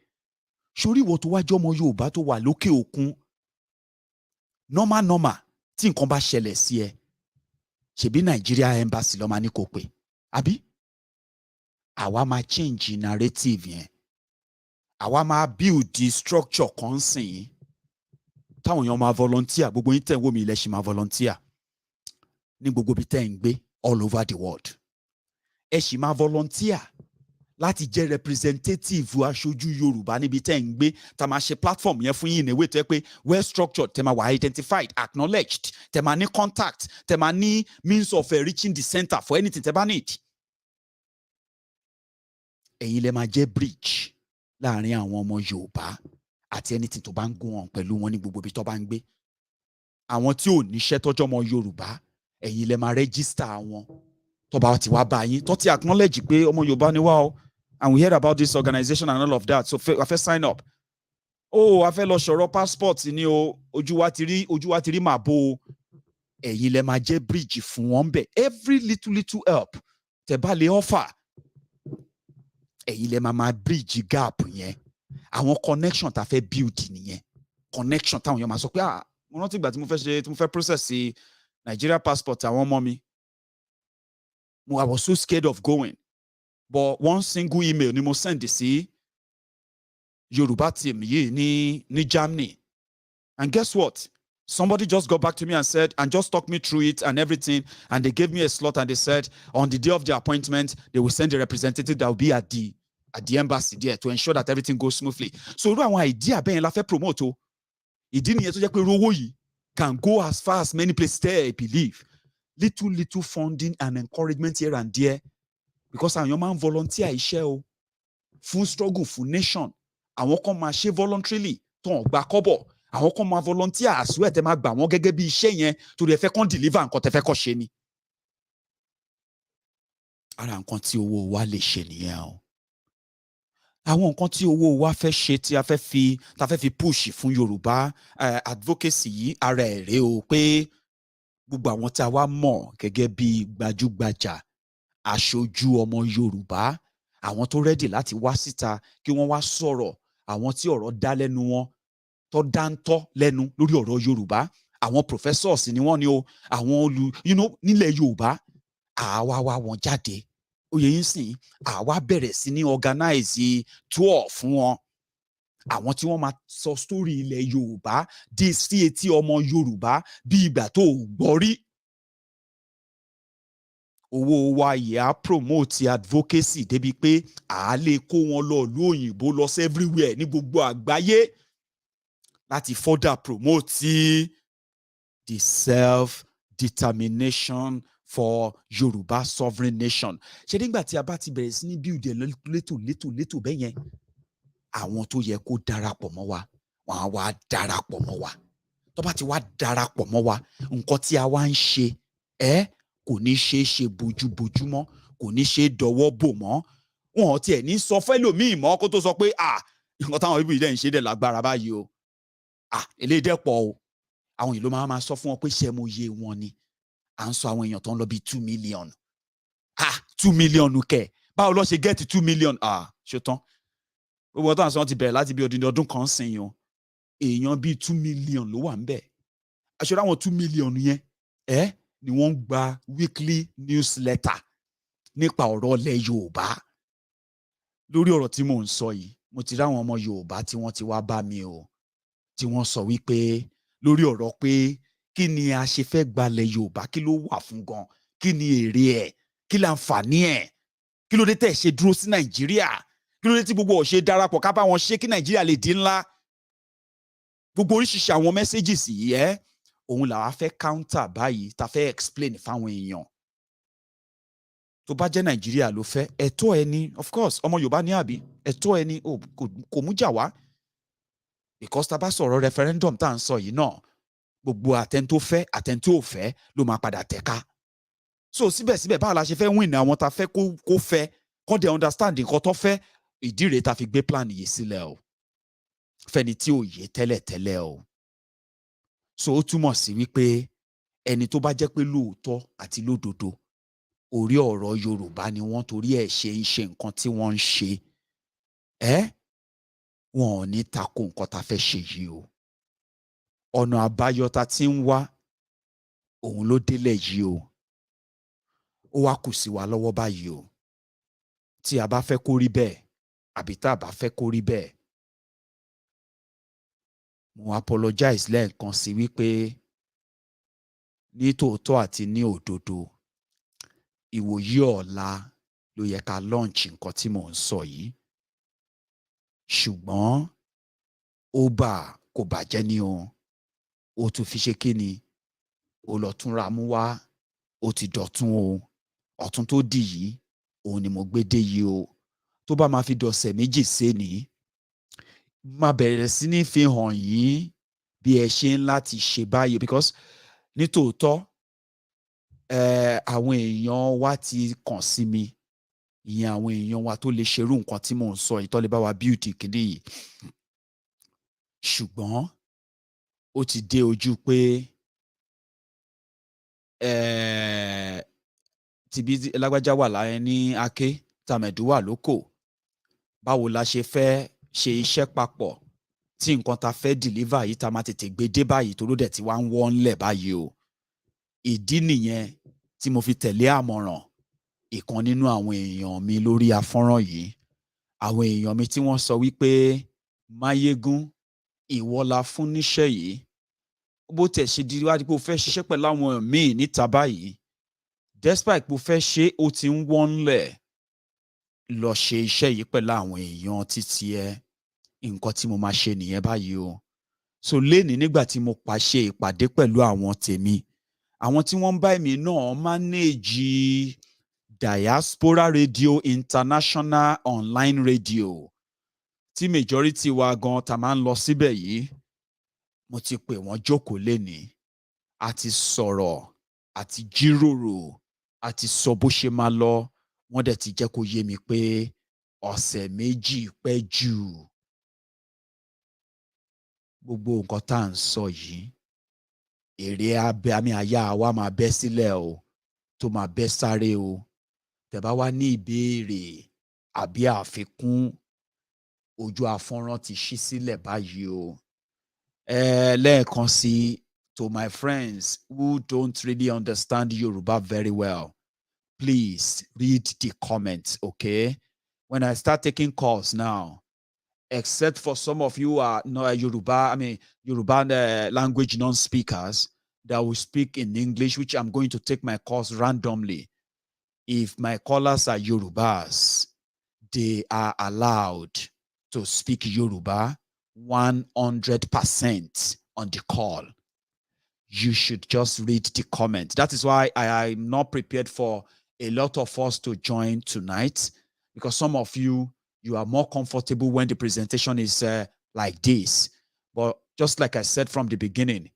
sórí ìwọ tó wájú ọmọ Yorùbá tó wà lókè òkun normal tí nǹkan bá ṣẹlẹ̀ sí ẹ ṣebí Nigeria embassy ló máa ní kó pè àbí àwa máa change narrative yẹn àwa máa build the structure kan sìn táwọn èèyàn máa volunteer gbogbo yín tẹ̀ ń wò mí ilẹ̀ ṣì máa volunteer ní gbogbo ibi tẹ́ ń gbé all over the world ẹ ṣì máa volunteer láti jẹ́ representative aṣojú Yorùbá níbi tẹ́ ń gbé tá máa ṣe platform yẹn fún yín in a way tó yẹ pé well structured tẹ́ máa wà identified acknowledged tẹ́ máa ní contact tẹ́ máa ní means of reaching the center for anything tẹ́ bá need. ẹ̀yin lẹ máa jẹ́ bridge láàrin àwọn ọmọ Yorùbá àti anything tó bá ń gún wọn pẹ̀lú wọn ní gbogbo ibi tó bá ń gbé. àwọn tí ò níṣẹ́ tọ́jọ́ ọmọ Yorùbá ẹ̀yin lẹ máa register wọn tó bá ti wá bá yín tó ti acknowledge pé ọmọ Yorùbá ni wá o. And we heard about this organization and all of that. So I first sign up. I fẹ́ lọ ṣọ̀rọ̀ passport ni o. Ojú wa ti rí màá bò ó. Ẹ̀yin lẹ máa jẹ́ bridge fún wọn bẹ̀. Every little help tẹ́ bá lè offer. Ẹ̀yin lẹ máa bridge gap yẹn. Àwọn connection tá fẹ́ build nìyẹn. Connection táwọn èèyàn máa sọ pé mo rántí ìgbà tí mo fẹ́ process Nigeria passport àwọn ọmọ mi. I was so scared of going. But one single email ni mo send sí Yoruba team yìí ní Germany. And guess what? Somebody just got back to me and said, and just talked me through it and everything. And they gave me a slot and they said, on the day of the appointment, they will send a representative that will be at the embassy there to ensure that everything goes smoothly. So irú àwọn idea bẹ́ẹ̀ la fẹ́ promote o. Ìdí nìyẹn tó jẹ́ pé owó yìí can go as far as many places there, I believe. Little funding and encouragement here and there. Because àwọn èèyàn máa ń volunteer iṣẹ́ o fún struggle fún nation àwọn kan máa ṣe voluntarily tó ń gba kọ́bọ̀ àwọn kan máa volunteer àsúwẹ̀ tẹ́ máa gbà wọ́n gẹ́gẹ́ bí iṣẹ́ yẹn torí ẹ fẹ́ kàn deliver nǹkan tẹ́ fẹ́ kọ́ ṣe ni. ara nǹkan tí owó wa lè ṣe nìyẹn o. àwọn nǹkan tí owó wa fẹ́ ṣe tí a fẹ́ fi push fún Yorùbá advocacy yìí ara ẹ̀ rèé o pé gbogbo àwọn tí a wá mọ̀ gẹ́gẹ́ bí gbajúgbajà aṣojú ọmọ Yorùbá àwọn tó rẹ́dì láti wá síta kí wọ́n wá sọ̀rọ̀ àwọn tí ọ̀rọ̀ dá lẹ́nu wọn tó dáńtọ́ lẹ́nu lórí ọ̀rọ̀ Yorùbá àwọn professors ni wọ́n ní o àwọn nílẹ̀ Yorùbá àwa wá wọn jáde oyè yín sìn àwa bẹ̀rẹ̀ sí ní organize tour fún wọn àwọn tí wọ́n máa sọ story ilẹ̀ Yorùbá dé sí etí ọmọ Yorùbá bí ìgbà tó gbọ́ rí. owó wa yìí á promote advocacy débi pé à á lè kó wọn lọ ìlú òyìnbó lọ sí everywhere ní gbogbo àgbáyé láti further promote the self-determination for Yorùbá sovereign nation. ṣé nígbà tí a bá ti bẹ̀rẹ̀ sí ní build létò bẹ́ẹ̀ yẹn àwọn tó yẹ kó darapọ̀ mọ́ wa wọ́n á wá darapọ̀ mọ́ wa tó bá ti wá darapọ̀ mọ́ wa nǹkan tí a wá ń ṣe kò ní ṣe é ṣe bójúbójú mọ́ kò ní ṣe é dọwọ́ bò mọ́ wọn ò tiẹ̀ ní sọ fẹ́lòmíì mọ́ kó tó sọ pé nǹkan táwọn ibi ìdẹ́ ń ṣe dẹ̀ lágbára báyìí o eléyìí dẹ̀ pọ̀ o àwọn èèyàn ló máa sọ fún wọn pé ṣé mo yé wọn ni à ń sọ àwọn èèyàn tó ń lọ bí 2 million 2 million kẹ̀ báwo ló ṣe get 2 million ṣe tán gbogbo ọ̀tá àṣọ ti bẹ̀rẹ̀ láti bí ọdún kan sìn yàn èèyàn bíi 2 million ló wà ń bẹ̀ aṣọ àwọn 2 million yẹn ni wọ́n ń gba weekly newsletter nípa ọ̀rọ̀ ilẹ̀ Yorùbá lórí ọ̀rọ̀ tí mò ń sọ yìí mo ti ráwọn ọmọ Yorùbá tí wọ́n ti wá bá mi o tí wọ́n sọ wípé lórí ọ̀rọ̀ pé kí ni a ṣe fẹ́ gbalẹ̀ Yorùbá kí ló wà fún gan kí ni èrè ẹ̀ kí láǹfààní ẹ̀ kí ló dé tẹ̀ ṣe dúró sí Nàìjíríà kí ló dé tí gbogbo ọ̀ṣẹ́ darapọ̀ ká bá wọn ṣe kí Nàìjíríà lè di ńlá gbogbo oríṣiríṣi àwọn messages yìí òun làwa fẹ́ counter báyìí ta fẹ́ explain fáwọn èèyàn tó bá jẹ́ Nàìjíríà ló fẹ́ ẹ̀tọ́ ẹni of course ọmọ Yorùbá ní àbí ẹ̀tọ́ ẹni kò mú jà wá because ta bá sọ̀rọ̀ referendum tá à ń sọ yìí náà gbogbo àtẹ̀ntó fẹ́ àtẹ̀ntó ò fẹ́ ló máa padà tẹ̀ka so síbẹ̀síbẹ̀ báwo la ṣe fẹ́ win àwọn ta fẹ́ kó fẹ́ kọ́ dẹ̀ understand nǹkan tó fẹ́ ìdí rèé ta fi gbé plan yìí sílẹ̀ o fẹ́ni tí ò yé tẹ́lẹ̀tẹ́lẹ̀ o so ó túmọ̀ sí wípé ẹni tó bá jẹ́ pé lóòótọ́ àti lódodo orí ọ̀rọ̀ Yorùbá ni wọ́n torí ẹ̀ ṣe ń ṣe nǹkan tí wọ́n ń ṣe wọn ò ní tako nǹkan ta fẹ́ ṣe yìí o ọ̀nà àbáyọ ta ti ń wá òun ló délẹ̀ yìí o ó wá kù sí wa lọ́wọ́ báyìí o tí a bá fẹ́ kó rí bẹ́ẹ̀ àbí tá a bá fẹ́ kó rí bẹ́ẹ̀ mo apologize lẹ́ẹ̀kan sí wípé ní tòótọ́ àti ní òdodo ìwòyí ọ̀la ló yẹ ká launch nǹkan tí mò ń sọ yìí ṣùgbọ́n ó kò bàjẹ́ ní o ó tún fi ṣe kí ni ó lọ túnra mú wá ó ti dọ̀tún o ọ̀tún tó dì yìí òun ni mo gbé dé yìí o tó bá máa fi dọ̀sẹ̀ méjì séni máa bẹ̀rẹ̀ sí ní fi hàn yín bí ẹ ṣe ń láti ṣe báyìí because nítòótọ́ àwọn èèyàn wa ti kàn sí mi ìyẹn àwọn èèyàn wa tó lè ṣerú nǹkan tí mò ń sọ yìí tó lè bá wa beauty kìíní yìí ṣùgbọ́n ó ti dé ojú pé tìbí lágbájá wà láyé ní Aké tàmẹ̀dú wà lóko báwo la ṣe fẹ́ ṣe iṣẹ́ papọ̀ tí nǹkan ta fẹ́ deliver yìí ta máa tètè gbé dé báyìí tó ló dẹ̀ ti wá ń wọ́n ńlẹ̀ báyìí o ìdí nìyẹn tí mo fi tẹ̀lé àmọ̀ràn ìkan nínú àwọn èèyàn mi lórí afọ́nrán yìí àwọn èèyàn mi tí wọ́n sọ wípé Maiyegun ìwọ la fún níṣẹ́ yìí bó tẹ̀ ṣe di wá pé o fẹ́ ṣiṣẹ́ pẹ̀lú àwọn míì níta báyìí despite pé o fẹ́ ṣe ó ti ń wọ́n ńlẹ̀ lọ ṣe iṣẹ́ yìí pẹ̀lú àwọn èèyàn títí nǹkan tí mo máa ṣe nìyẹn báyìí o so lénìí nígbà tí mo pàṣẹ ìpàdé pẹ̀lú àwọn tèmi àwọn tí wọ́n ń bá èmi náà manage Diaspora Radio International Online Radio. Tí majority wa gan tá máa ń lọ síbẹ̀ yìí, mo ti pè wọ́n jókòó lénìí. A ti sọ̀rọ̀, a ti jíròrò, a ti sọ bó ṣe máa lọ. Wọ́n dẹ̀ ti jẹ́ kó yé mi pé ọ̀sẹ̀ méjì pẹ́ jù. Gbogbo nǹkan tá à ń sọ yìí, èrè abẹ́ àmì àyà wa máa bẹ́ sílẹ̀ o, tó máa bẹ́ sáré o. Tẹ́ bá wá ní ìbéèrè àbí àfikún, ojú afọ́nrán ti ṣí sílẹ̀ báyìí o. Lẹ́ẹ̀kan sí, to my friends who don't really understand Yoruba very well, please read the comments, okay? When I start taking calls now, except for some of you who are Yoruba language non-speakers that will speak in English, which I'm going to take my calls randomly. If my callers are Yorubas, they are allowed to speak Yoruba 100% on the call. You should just read the comment. That is why I am not prepared for a lot of us to join tonight, because some of you are more comfortable when the presentation is like this. But just like I said from the beginning,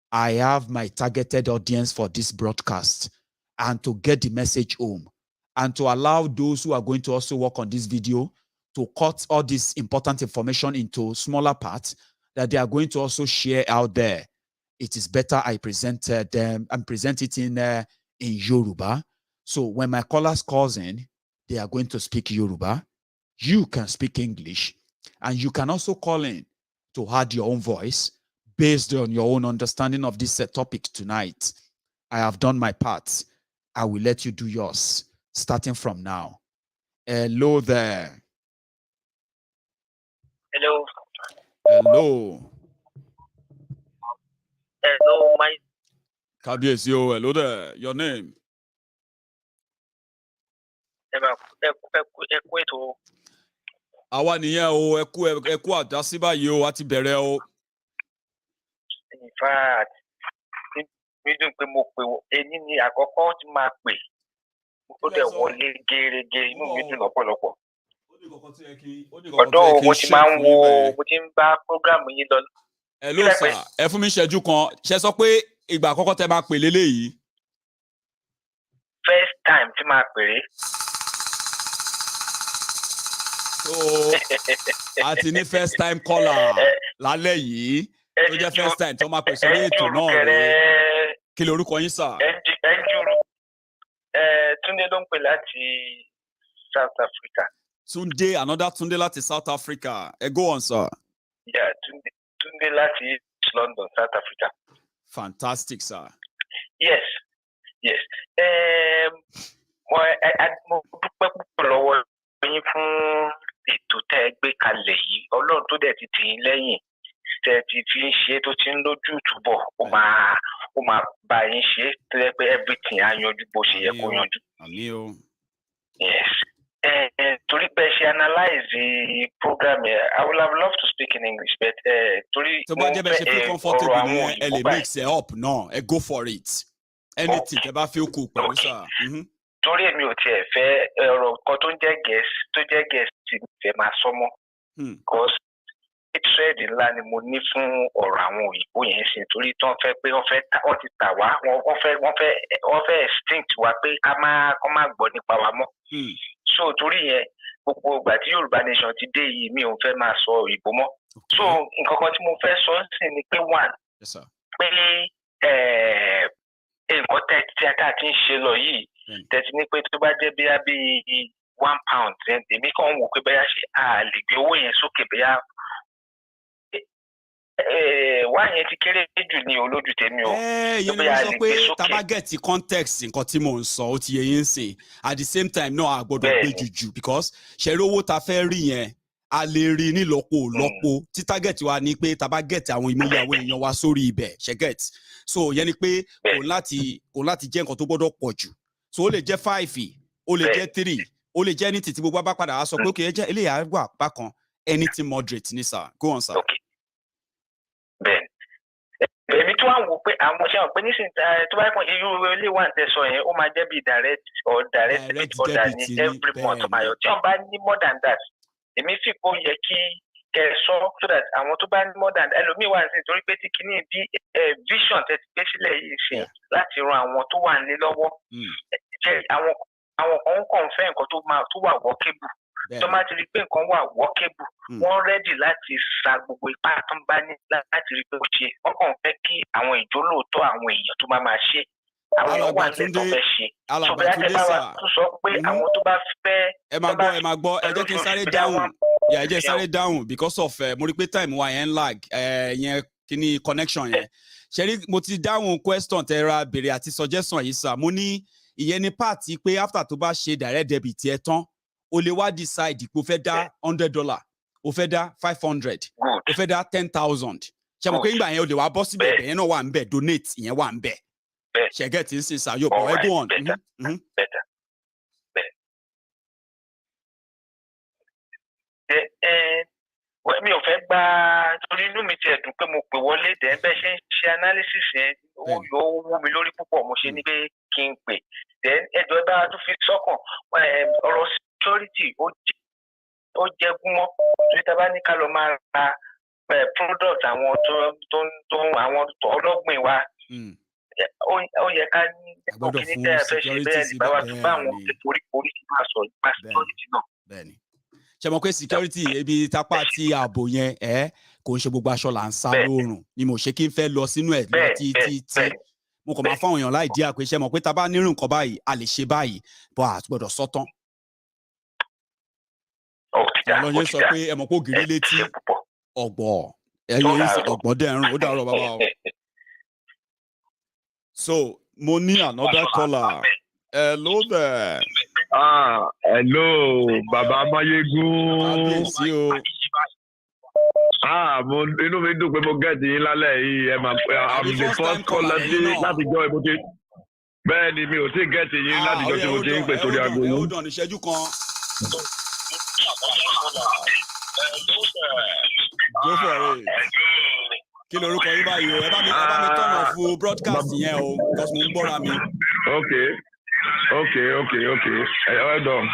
I have my targeted audience for this broadcast, and to get the message home, and to allow those who are going to also work on this video to cut all this important information into smaller parts that they are going to also share out there. It is better I present them and present it in Yoruba. So when my callers calls in, they are going to speak Yoruba. You can speak English, and you can also call in to add your own voice based on your own understanding of this topic tonight. I have done my part. I will let you do yours, starting from now. Hello there. Hello. Hello. Hello, my. Kabiyesi o, hello there. Your name? Àwa nìyẹn o, ẹ kú àdásí báyìí o, a ti bẹ̀rẹ̀ o. In fact, mi dùn pé mo pè ẹni ní àkọ́kọ́ tí máa pè. Ó dẹ̀ wọlé gẹ́rẹ́gẹ́, inú mi dùn lọ́pọ̀lọpọ̀. Ọ̀dọ́ mo ti máa ń wo, mo ti ń bá program yín lọ. Hello sir, ẹ fún mi ṣẹ́jú kan. Ṣé sọ pé ìgbà àkọ́kọ́ tẹ́ máa pè léléyìí? First time tí máa pè é. So, a ti ní first time caller lálẹ́ yìí. Tó jẹ́ first time tó máa pè sórí ètò náà rèé. Kí lorúkọ yín sir? Túndé ló ń pè láti South Africa. Túndé, another Túndé láti South Africa. Go on sir. Yeah, Túndé láti East London, South Africa. Fantastic sir. Yes. Mo dúpẹ́ púpọ̀ lọ́wọ́ yín fún ètò tẹ́ ẹ gbé kalẹ̀ yìí. Ọlọ́run tó dẹ̀ ti tì yín lẹ́yìn. Tẹ́ ti fi ń ṣe tó ti ń lójú túbọ̀. Ó máa bá yín ṣe tó yẹ pé everything á yanjú bó ṣe yẹ kó yanjú. Àmín o. Yes. Torí pé ṣe analyze the program yẹn, I would have loved to speak in English, but torí tó bá jẹ́ bẹ́ẹ̀ ṣe feel comfortable ní ẹ lè mix ẹ up náà, ẹ go for it. Anything tẹ́ bá feel cool pẹ̀lú sir. Torí èmi ò tiẹ̀ fẹ́ ọ̀rọ̀ kan tó jẹ́ Gẹ̀ẹ́sì fẹ́ máa sọ́mọ́. Because hatred ńlá ni mo ní fún ọ̀rọ̀ àwọn òyìnbó yẹn ṣe, torí tí wọ́n fẹ́ pé wọ́n ti tà wá, wọ́n fẹ́ extinct wa pé ká má gbọ́ nípa wa mọ́. So torí yẹn gbogbo ìgbà tí Yoruba Nation ti dé yìí mi ò fẹ́ máa sọ òyìnbó mọ́. So nǹkan kan tí mo fẹ́ sọ sí ni pé one, pé nǹkan tí a ti ń ṣe lọ yìí tẹ̀sí ní pé tó bá jẹ́ bí £1 èmi kàn ń wò pé bẹ́yà ṣe a lè gbé owó yẹn sókè bẹ́yà wá yẹn ti kéré jù ní olójú tèmi o. Yẹn ni mo sọ pé tabagẹ́tì context nǹkan tí mò ń sọ ó ti yẹ yín sìn at the same time náà a gbọ́dọ̀ gbé jùjù because ṣẹ̀rí owó ta fẹ́ rí yẹn a lè rí nílọ́pọ̀ tí target wa ni pé tabagẹ́tì àwọn ìmúyàwó èèyàn wa sórí ibẹ̀ ṣẹ́gẹ́tì so yẹn ni pé kò láti jẹ́ nǹkan tó gbọ́dọ̀ pọ̀ jù so ó lè jẹ́ 5 ó lè jẹ́ 3 ó lè jẹ́ anything tí gbogbo bá padà wá sọ pé okay ẹ jẹ́ eléyà wà bákan anything moderate ni sir go on sir. Bẹ́ẹ̀ni èmi tún wá wò pé àwọn ṣe hàn pé nísìnyí tó bá kàn irú ilé wà ń tẹ̀sán yẹn ó máa jẹ́ bí direct debit order ní every month mayọ̀ tí wọ́n bá ní more than that èmi fi kó yẹ kí kẹsọ so that àwọn tó bá ní more than ẹlòmíì wà nísìnyí torí pé tí kìíní bí vision tẹ ti gbé sílẹ̀ yìí ṣe láti ran àwọn tó wà nílé lọ́wọ́ àwọn kan ń confirm nǹkan tó wà workable tó máa ti rí pé nǹkan wà workable wọ́n ready láti sa gbogbo ipá tó ń bá ní láti rí pé ó ṣe wọ́n kàn fẹ́ kí àwọn ìjólóòtọ́ àwọn èèyàn tó máa ṣe àwọn èèyàn wà nílẹ̀ tó fẹ́ ṣe so bí láti bá wa tún sọ pé àwọn tó bá fẹ́. ẹ máa gbọ́ ẹ jẹ́ kí n sáré dáhùn ẹ jẹ́ sáré dáhùn because of mo rí pé time wa yẹn lag yẹn kíní connection yẹn ṣe rí mo ti dáhùn question tẹ́ ra béèrè àti suggestion yìí sà mo ní ìyẹn ní pàtì pé after tó bá ṣe direct debit ẹ tán o lè wá decide pé o fẹ́ dá $100 o fẹ́ dá $500 o fẹ́ dá $10,000 ṣe mọ̀ pé ìgbà yẹn o lè wá bọ́ síbẹ̀ ìyẹn náà wà ń bẹ̀ donate ìyẹn wà ń bẹ̀ ṣe get tí ń sin sa yóò bọ̀ ẹ go on. mi ò fẹ́ gba torí inú mi ti ẹ̀dùn pé mo pè wọlé dẹ̀ bẹ́ẹ̀ ṣe ń ṣe analysis yẹn ó wú mi lórí púpọ̀ mo ṣe ní pé kí n pè then ẹ̀dùn ẹ bá tún fi sọ́kàn ọ̀rọ̀ security ó jẹ́ gúnmọ́ torí tá a bá ní ká lọ máa ra product àwọn tó àwọn ọlọ́gbìn wa ó yẹ ká ní òkìní tẹ́ ẹ fẹ́ ṣe bẹ́ẹ̀ ní báwa tó bá àwọn orí tí máa sọ nípa security náà. Bẹ́ẹ̀ni ṣe mọ̀ pé security ebi tápá tí ààbò yẹn kò ń ṣe gbogbo aṣọ là ń sá lóòrùn ni mo ṣe kí n fẹ́ lọ sínú ẹ̀ láti tí mo kàn máa fáwọn èèyàn láì díà pé ṣe mọ̀ pé tá a bá nírú nǹkan báyìí a lè ṣe báyìí bọ́ a gbọ́dọ̀ sọ́tán. ọlọ́yẹ sọ pé ẹ mọ̀ pé ògiri létí ọ̀gbọ̀ ẹ̀yẹ ọ̀gbọ̀ dẹ̀rùn ó dàrọ̀ bàbá o. So mo ní another caller. Hello there. Hello, Baba Maiyegun. Kábíyèsí o. Inú mi dùn pé mo gẹ̀ẹ́dì yín lálẹ́ yìí ẹ máa pẹ́ I'm the first caller láti jọ ìbò tí. Bẹ́ẹ̀ ni mi ò tí gẹ̀ẹ́dì yín láti jọ ìbò tí ń pè sórí aago yín. Hold on ìṣẹ́jú kan. Go for it. Kí lorúkọ yín báyìí o? Ẹ bá mi turn off broadcast yẹn o, because mo ń gbọ́ra mi. Okay. Hold on.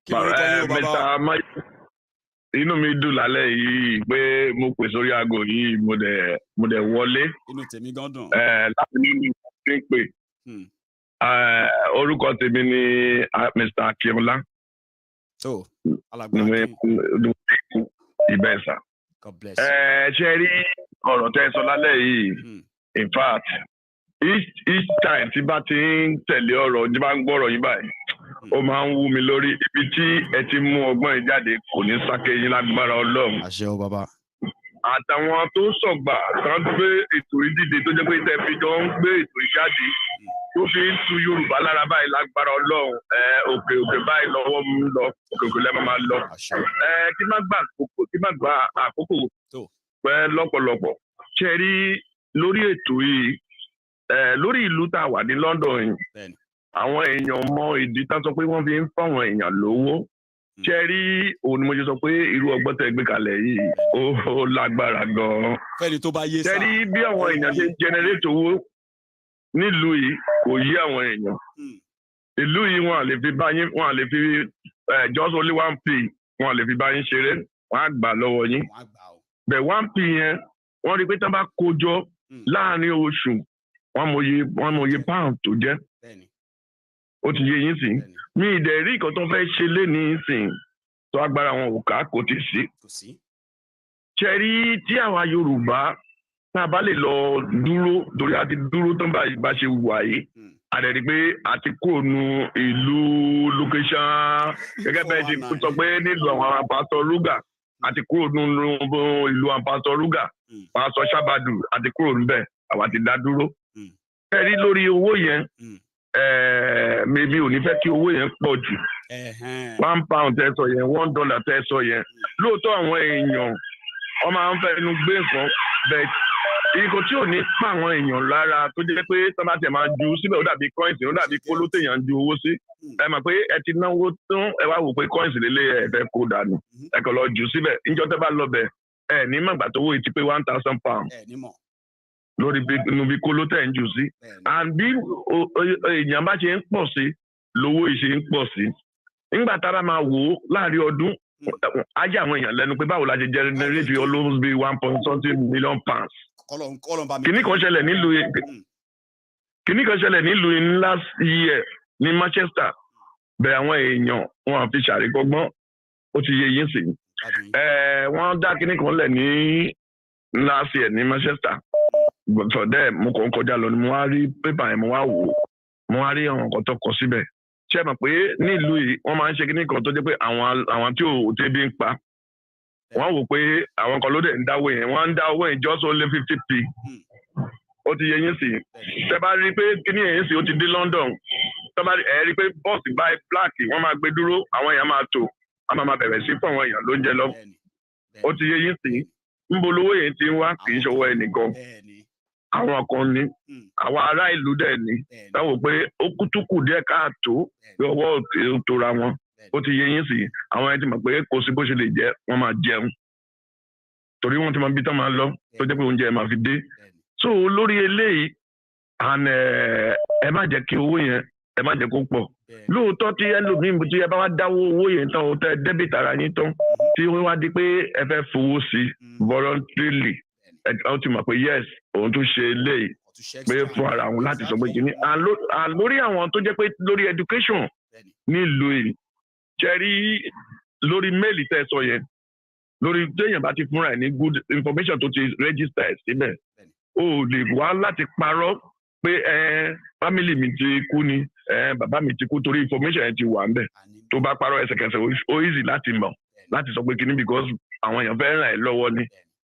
Kí lorúkọ yín o bàbá? Inú mi dùn lálẹ́ yìí pé mo pè sórí aago yìí mo dẹ̀ wọlé. Inú tèmi gan dùn. Láti nínú ìpín pè. Orúkọ tèmi ni Mr. Akínọlá. So, alàgbà ìbẹ́sà. God bless you. Ṣe rí ọ̀rọ̀ tẹ́ sọ lálẹ́ yìí in fact each time tí bá ti ń tẹ̀lé ọ̀rọ̀ tí bá ń gbọ́rọ̀ yín báyìí ó máa ń wú mi lórí ibi tí ẹ ti mú ọgbọ́n yìí jáde kò ní sáké yín lágbára Ọlọ́run. Àṣẹ o bàbá. Àtàwọn tó sọ̀gbà kan gbé ètò ìdíje tó jẹ́ pé tẹ́ fi jọ ń gbé ètò ìjáde tó fi ń tu Yorùbá lára báyìí lágbára Ọlọ́run òkè báyìí lọ́wọ́ mú lọ òkè lẹ́mọ̀ máa lọ. Kí má gba àkókò pẹ́ lọ́pọ̀lọpọ̀ ṣe rí lórí ètò yìí lórí ìlú tá a wà ní London yìí àwọn èèyàn mọ ìdí tá a sọ pé wọ́n fi ń fáwọn èèyàn lówó ṣe rí òun ni mo ṣe sọ pé irú ọgbọ́n tẹ́ gbé kalẹ̀ yìí ó lágbára gan-an. Fẹ́ni tó bá yé sá. ṣe rí bí àwọn èèyàn ṣe generate owó nílùú yìí kò yí àwọn èèyàn ìlú yìí wọn à lè fi bá yín wọn à lè fi just only 1p wọn à lè fi bá yín ṣeré wọn á gbà lọ́wọ́ yín bẹ̀ 1p yẹn wọ́n rí pé tí wọ́n bá kó jọ láàrin oṣù wọ́n mọ iye pound tó jẹ́ ó ti yé yín sìn mi ìdẹ̀ rí nǹkan tó fẹ́ ṣe lé ní sìn tó agbára wọn ò ká kò tí sí. ṣe rí tí àwa Yorùbá tá a bá lè lọ dúró torí a ti dúró tán báyìí bá ṣe wà yìí a dẹ̀ rí pé a ti kó nu ìlú location gẹ́gẹ́ bẹ́ẹ̀ ṣe sọ pé nílùú àwọn pásítọ̀ Rúgà a ti kúrò nínú ìlú àwọn pásítọ̀ Rúgà pásítọ̀ Ṣábàdù a ti kúrò níbẹ̀ àwa ti dá dúró. ẹ rí lórí owó yẹn mi ò ní fẹ́ kí owó yẹn pọ̀ jù £1 tẹ́ sọ yẹn $1 tẹ́ sọ yẹn lóòótọ́ àwọn èèyàn wọ́n máa ń fẹ́ inú gbé nǹkan bẹ́ẹ̀ nǹkan tí ò ní pa àwọn èèyàn lára tó jẹ́ pé tó bá tẹ̀ máa ju síbẹ̀ ó dàbí coins ó dàbí kóló téèyàn ju owó sí ẹ mọ̀ pé ẹ ti náwó tán ẹ wá wò pé coins lélẹ̀ ẹ fẹ́ kó dànù ẹ kàn lọ jù síbẹ̀ níjọ́ tẹ́ bá lọ bẹ̀ ẹ ní màgbà tó wó ti pé £1,000 lórí bí kóló tẹ̀ ń jù sí and bí èèyàn bá ṣe ń pọ̀ sí lówó ìṣe ń pọ̀ sí nígbà tára máa wò ó láàrin ọdún ajé àwọn èèyàn lẹ́nu pé báwo la ṣe generate almost be £1.something million. Kìnní kan ṣẹlẹ̀ nílùú last year ní Manchester bẹ́ẹ̀ àwọn èèyàn wọn fi ṣàríkọ́gbọ́n ó ti yé yín sí wọ́n dá kìnní kan lẹ̀ ní last year ní Manchester for them mo kàn kọjá lọ ni mo wá rí pépà yẹn mo wá wò mo wá rí àwọn nǹkan tó kọ síbẹ̀ ṣé ẹ mọ̀ pé nílùú yìí wọ́n máa ń ṣe kìnní kan tó jẹ́ pé àwọn tí ò tẹ́bí ń pa wọ́n wò pé àwọn kan ló dẹ̀ ń dáwọ́ yẹn wọ́n ń dá owó yẹn just only 50p ó ti yẹ yín sí tẹ́ bá rí pé kíní yẹn sì ó ti dé London tẹ́ bá rí pé bọ́ọ̀sì báyìí pláàkì wọ́n máa gbé dúró àwọn èèyàn máa tò a máa bẹ̀rẹ̀ sí fún àwọn èèyàn lóúnjẹ lọ ó ti yẹ yín sí níbo lówó yẹn ti ń wá kì í ṣọwọ́ ẹnìkan àwọn kan ní àwọn ará ìlú dẹ̀ ní táwọn pé ó kútúkù díẹ̀ káàtó pé ọwọ́ tóra wọn ó ti yé yín sí àwọn ẹni tí mọ̀ pé kò sí bó ṣe lè jẹ́ wọ́n máa jẹun torí wọ́n ti máa bí tán máa lọ tó jẹ́ pé oúnjẹ máa fi dé so lórí eléyìí ẹ má jẹ́ kí owó yẹn ẹ má jẹ́ kó pọ̀ lóòótọ́ tí ẹlòmíín tí ẹ bá wá dáwó owó yẹn tán ó tẹ débìtì ara yín tán tí wọ́n wá di pé ẹ fẹ́ fowó sí voluntarily ẹ ti mọ̀ pé yes òun tún ṣe eléyìí pé fún ara òun láti sọ pé kìíní lórí àwọn tó jẹ́ pé lórí education nílùú yìí ṣẹ́rí lórí méèlì tẹ́ sọ yẹn lórí téèyàn bá ti fúnra ẹ̀ ní good information tó ti register ẹ̀ síbẹ̀ o lè wá láti parọ́ pé family mi ti kú ni bàbá mi ti kú torí information ẹ̀ ti wà ńbẹ̀ tó bá parọ́ ẹsẹ̀kẹsẹ̀ ó easy láti mọ̀ láti sọ pé kíní because àwọn èèyàn fẹ́ ràn ẹ́ lọ́wọ́ ni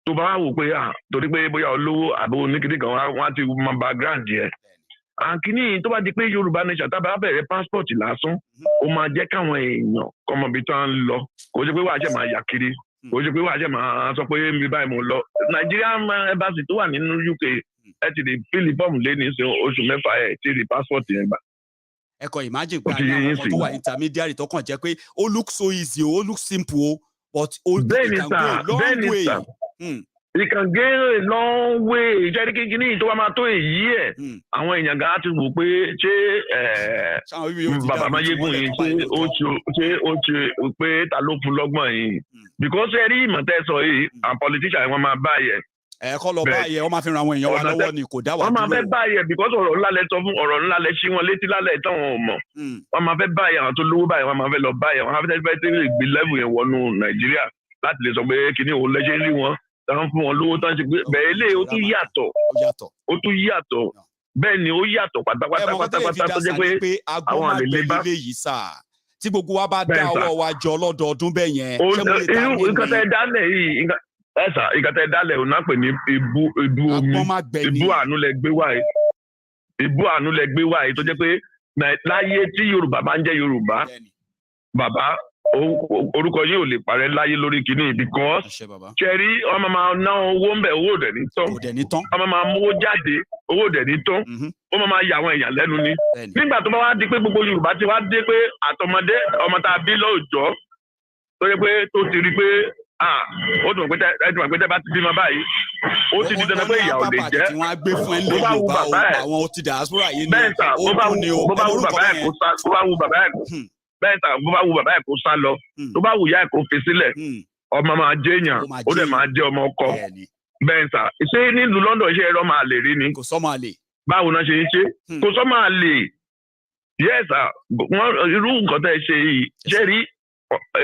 tó bá wò pé torí pé bóyá olówó àbí oníkìní kan wọ́n á ti mọ background yẹn àkíní tó bá di pé Yorùbá Nation tá bá bẹ̀rẹ̀ passport lásán ó máa jẹ́ káwọn èèyàn kọ́mọbi tó ń lọ kò ṣe pé wàá ṣe máa yà kiri kò ṣe pé wàá ṣe máa sọ pé mi báyìí mo lọ Nigerian embassy tó wà nínú UK ẹ ti di fílì fọ́ọ̀mù lé ní oṣù mẹ́fà ẹ̀ ti di passport yẹn gbà. ẹ kò imagine pé àwọn ọmọ tó wà intermediary tó kàn jẹ́ pé ó look so easy ó look simple o but ó can go a long way. It can go a long way. Ìjẹ́rí kíkíní tó bá máa tó èyí ẹ̀ àwọn èèyàn gan ti wò pé ṣé bàbá Maiyegun yìí ṣé ó ṣe pé ta ló fún lọ́gbọ̀n yìí because ẹ rí ìmọ̀tẹ́sọ yìí àwọn politician wọn máa bá yẹ. ẹ kọ́ lọ báyẹ̀ wọ́n máa fi ran àwọn èèyàn wa lọ́wọ́ ni kò dá wà dúró. wọ́n máa fẹ́ báyẹ̀ because ọ̀rọ̀ ńlá lẹ sọ fún ọ̀rọ̀ ńlá lẹ ṣí wọn létí lálẹ́ tán wọn ò mọ̀ wọ́n máa fẹ́ báyẹ̀ àwọn tó lówó báyẹ̀ wọ́n máa fẹ́ lọ báyẹ̀ wọ́n máa fẹ́ tẹ́lẹ̀ gbé lẹ́bù yẹn wọnú Nàìjíríà láti lè sọ pé kíní òun lẹ́ṣẹ̀ rí wọn táwọn fún wọn lówó tán ṣe pé bẹ́ẹ̀ lé ó tún yàtọ̀ bẹ́ẹ̀ ni ó yàtọ̀ pátápátá tó jẹ́ pé àwọn àlè lè bá. tí gbogbo wa bá dá ọwọ́ wa jọ lọ́dọọdún bẹ́ẹ̀ yẹn. nǹkan tẹ́ dálẹ̀ yìí ẹ̀sà ìkàtà ìdálẹ̀ ò náà pè ní ibú omi ibú àánú lẹ gbé wáyé tó jẹ́ pé láyé tí Yorùbá bá ń jẹ́ Yorùbá bàbá orúkọ yìí ò lè parẹ́ láyé lórí kìíní because ṣẹ́rí ọmọ máa ná owó ń bẹ̀ owó òdẹ̀ ní tán ọmọ máa mówó jáde owó òdẹ̀ ní tán ó máa yà àwọn èèyàn lẹ́nu ni nígbà tó bá wá di pé gbogbo Yorùbá ti wá dé pé àtọmọdé ọmọ tá a bí lóòjọ́ tó yẹ pé tó ti rí pé ó dùn pé tẹ́ bá ti bímọ báyìí ó ti di dandan pé ìyà ò lè jẹ́ bó bá wù bàbá ẹ̀ bẹ́ẹ̀ sà bó bá wù bàbá ẹ̀ kó sá bó bá wù bàbá ẹ̀ bẹ́ẹ̀ sà bó bá wù bàbá ẹ̀ kó sá lọ tó bá wù ìyá ẹ̀ kó fi sílẹ̀ ọmọ máa jẹ́ èèyàn ó dẹ̀ máa jẹ́ ọmọ ọkọ bẹ́ẹ̀ sà ṣé nílùú London ṣe ẹ̀rọ máa lè rí ni báwo náà ṣe ń ṣe kò sọ́ máa lè yes sà irú nǹkan tẹ́ ṣe yìí ṣé rí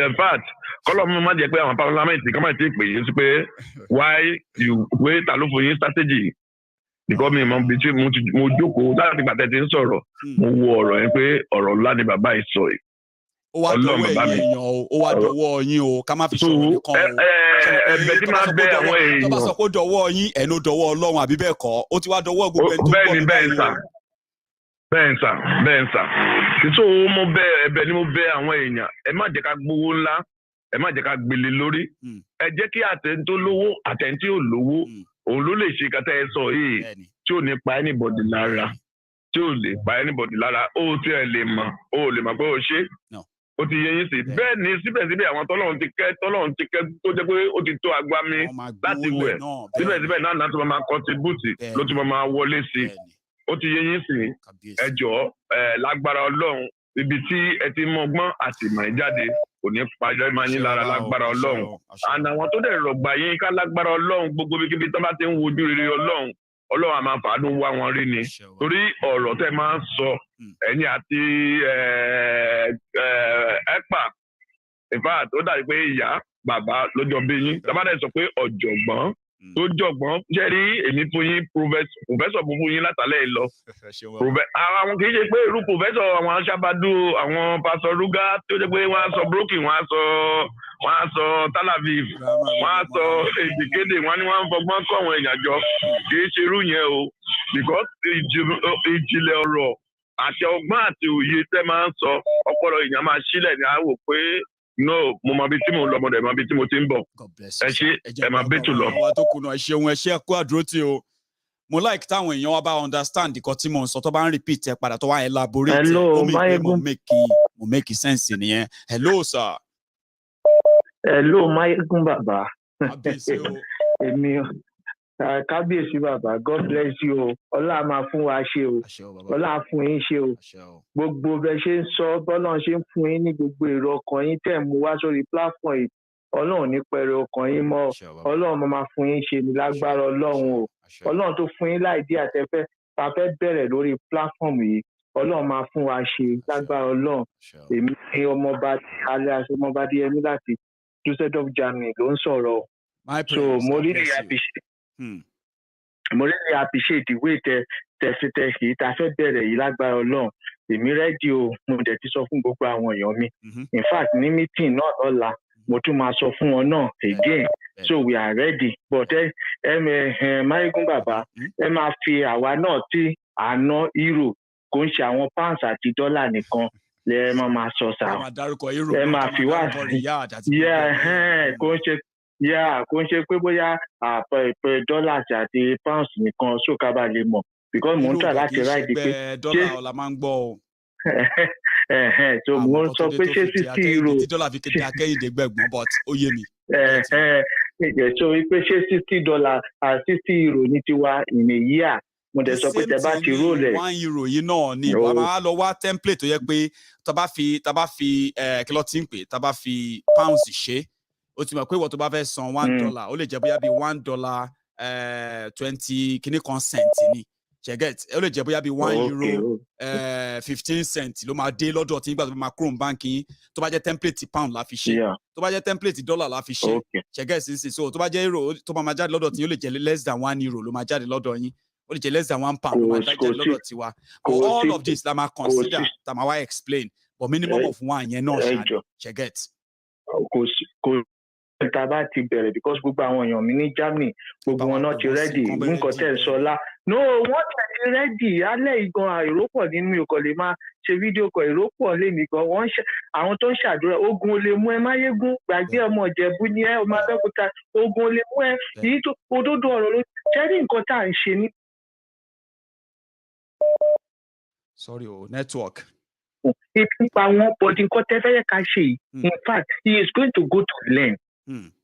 in fact kọ́lọ́ mi máa jẹ́ pé àwọn parliament kan máa ti pè é sí pé why you wait ta ló fún yín strategy because mi mọ bí tí mo jókòó láti gbàtẹ́ ti ń sọ̀rọ̀ mo wo ọ̀rọ̀ yẹn pé ọ̀rọ̀ ńlá ni bàbá yìí sọ yìí. ó wá dọwọ́ ẹ̀yin èèyàn o ó wá dọwọ́ yín o ká má fi sọ̀rọ̀ nìkan o. ẹ̀bẹ̀ tí máa bẹ àwọn èèyàn. tó bá sọ pé ó dọwọ́ yín ẹnu dọwọ́ Ọlọ́run àbí bẹ́ẹ̀ kọ́ ó ti wá dọwọ́ gbogbo ẹni tó gbọ́ mi báyìí o. bẹ́ẹ̀ sà so mo bẹ ẹ̀bẹ̀ ni mo bẹ àwọn èèyàn ẹ má jẹ́ ká gbowó ńlá ẹ má jẹ́ ká gbélé lórí ẹ jẹ́ kí àtẹ̀ntó lówó àtẹ̀ntí ò lówó òun ló lè ṣe kátà ẹ sọ yìí tí ò ní pa anybody lára tí ò lè pa anybody lára ó tí ẹ lè mọ̀ pé ó ṣe ó ti yé yín sí bẹ́ẹ̀ ni síbẹ̀síbẹ̀ àwọn tọ́lọ́run ti kẹ́ tó jẹ́ pé ó ti tó agbami láti wẹ̀ síbẹ̀síbẹ̀ náà láti máa contribute ló ti máa wọlé sí ó ti yé yín sí ẹ jọ̀ọ́ lágbára Ọlọ́run ibi tí ẹ ti mọ ọgbọ́n àti ìmọ̀ jáde kò ní pàjọ́ máa yín lára lágbára Ọlọ́run àná àwọn tó dẹ̀ rọ̀gbà yín ká lágbára Ọlọ́run gbogbo ibikíbi tó bá ti ń wojú rere Ọlọ́run àmà fàánú wá wọn rí ni torí ọ̀rọ̀ tẹ́ máa ń sọ ẹ̀yin àti ẹ̀pà ìfà tó dàbí pé ìyá bàbá lọ́jọ́ bí yín tá bá dẹ̀ sọ pé ọ̀jọ̀gbọ́n tó jọ̀gbọ́n jẹ́ rí èmi fún yín pòfẹ́sọ̀ fún yín látàlẹ́ yìí lọ. àwọn kì í ṣe pé irú pòfẹ́sọ̀ àwọn aṣábàdú àwọn pásọ rúgá tó jẹ́ pé wọ́n á sọ broken wọ́n á sọ talaviv wọ́n á sọ èdèkéde wọ́n ní wọ́n ń fọgbọ́n kọ́ àwọn èèyàn jọ kì í ṣe irú yẹn o because ìjìnlẹ̀ ọ̀rọ̀ àti ọgbọ́n àti òye tẹ́ máa ń sọ ọpọlọ èèyàn máa ṣílẹ̀ ní àwò pé no mo mọ bí tí mo lọ mo dẹ̀ mọ bí tí mo ti ń bọ̀ ẹ ṣe ẹ máa bẹ́tù lọ. àwọn tó kùnà ẹ ṣeun ẹ ṣe ẹ kú àdúró tí o mo like táwọn èèyàn wa bá understand nǹkan tí mo ń sọ tó bá ń repeat ẹ padà tó wá elaborate ó mi pé mo make sense nìyẹn. Hello sir. Hello Maiyegun bàbá. kábíyèsí o. èmi kábíyèsí bàbá God bless you o ọlá máa fún wa ṣe o ọlá fún yín ṣe o gbogbo bẹ ṣe ń sọ bọ́lá ṣe ń fún yín ní gbogbo èrò ọkàn yín tẹ̀ mú wá sórí platform yìí Ọlọ́run ní pẹ̀rẹ̀ ọkàn yín mọ́ Ọlọ́run máa fún yín ṣe ní lágbára Ọlọ́run o Ọlọ́run tó fún yín láìdí àtẹ́fẹ́ ta fẹ́ bẹ̀rẹ̀ lórí platform yìí Ọlọ́run máa fún wa ṣe lágbára Ọlọ́run èmi ní ọmọọba alẹ́ àti ọmọọba díẹ̀mí láti Düsseldorf Germany ló ń sọ̀rọ̀ so mo really appreciate the way tẹ kì í ta fẹ́ bẹ̀rẹ̀ yìí lágbára Ọlọ́run èmi rẹ́dí o mo dẹ̀ ti sọ fún gbogbo àwọn èèyàn mi in fact ní meeting náà lọ́la mo tún máa sọ fún wọn náà again so we are ready but Maiyegun bàbá ẹ máa fi àwa náà tí àná euro kò ń ṣe àwọn pounds àti dọ́là nìkan lẹ máa sọ sáà ẹ máa fi wá kò ń ṣe pé bóyá àpẹ dọ́là àti pounds nìkan sókàbà lè mọ̀ because mo ń tà láti ráìdì pé dọ́là ọ̀la máa ń gbọ́ o. so mo ń sọ pé ṣé 60 euro tí dọ́là fi kéde akẹ́yìndé gbẹ̀gbọ́n but ó yé mi. so pé ṣé $60 àti 60 euro ní tiwa in a year mo dẹ̀ sọ pé tẹ bá ti ró rẹ̀. €1 yìí náà ni wàá máa lọ wá template tó yẹ pé tá bá fi kí ló ti ń pè tá bá fi pounds ṣe ó ti mọ̀ pé ìwọ tó bá fẹ́ san $1 ó lè jẹ́ bóyá bí $1 20 kìíní kan cent ni ṣẹ̀gẹ́t ó lè jẹ́ bóyá bí €1 15 cent ló máa dé lọ́dọ̀ tí nígbà tó bá máa kúrò ní báńkì yín tó bá jẹ́ template pound la fi ṣe tó bá jẹ́ template dollar la fi ṣe ṣẹ̀gẹ́t sísè so tó bá jẹ́ euro tó máa jáde lọ́dọ̀ tí yín ó lè jẹ́ less than €1 ló máa jáde lọ́dọ̀ yín ó lè jẹ́ less than £1 ló máa jáde lọ́dọ̀ tiwa but all of this la máa consider ta máa wá explain but minimum of one yẹn náà ṣẹ̀gẹ́t. tá bá ti bẹ̀rẹ̀ because gbogbo àwọn èèyàn mi ní Germany gbogbo wọn náà ti rẹ́dì nǹkan tẹ̀ ń sọ lá no wọ́n tẹ̀ ti rẹ́dì alẹ́ ìgan àìrópọ̀ nínú ìkọ̀ lè máa ṣe fídíò kọ̀ ìrópọ̀ lè nìkan wọ́n àwọn tó ń ṣàdúrà ogun olè mú ẹ Maiyegun gbàgbé ọmọ Ìjẹ̀bú ni ẹ ọmọ Abẹ́òkúta ogun olè mú ẹ èyí tó òdodo ọ̀rọ̀ ló ṣẹ́rí nǹkan tá à ń ṣe ní. sorry o network. ìpínpá wọn bọ̀dì nǹkan tẹ́ fẹ́ yẹ ká ṣe yìí in fact he is going to go to learn.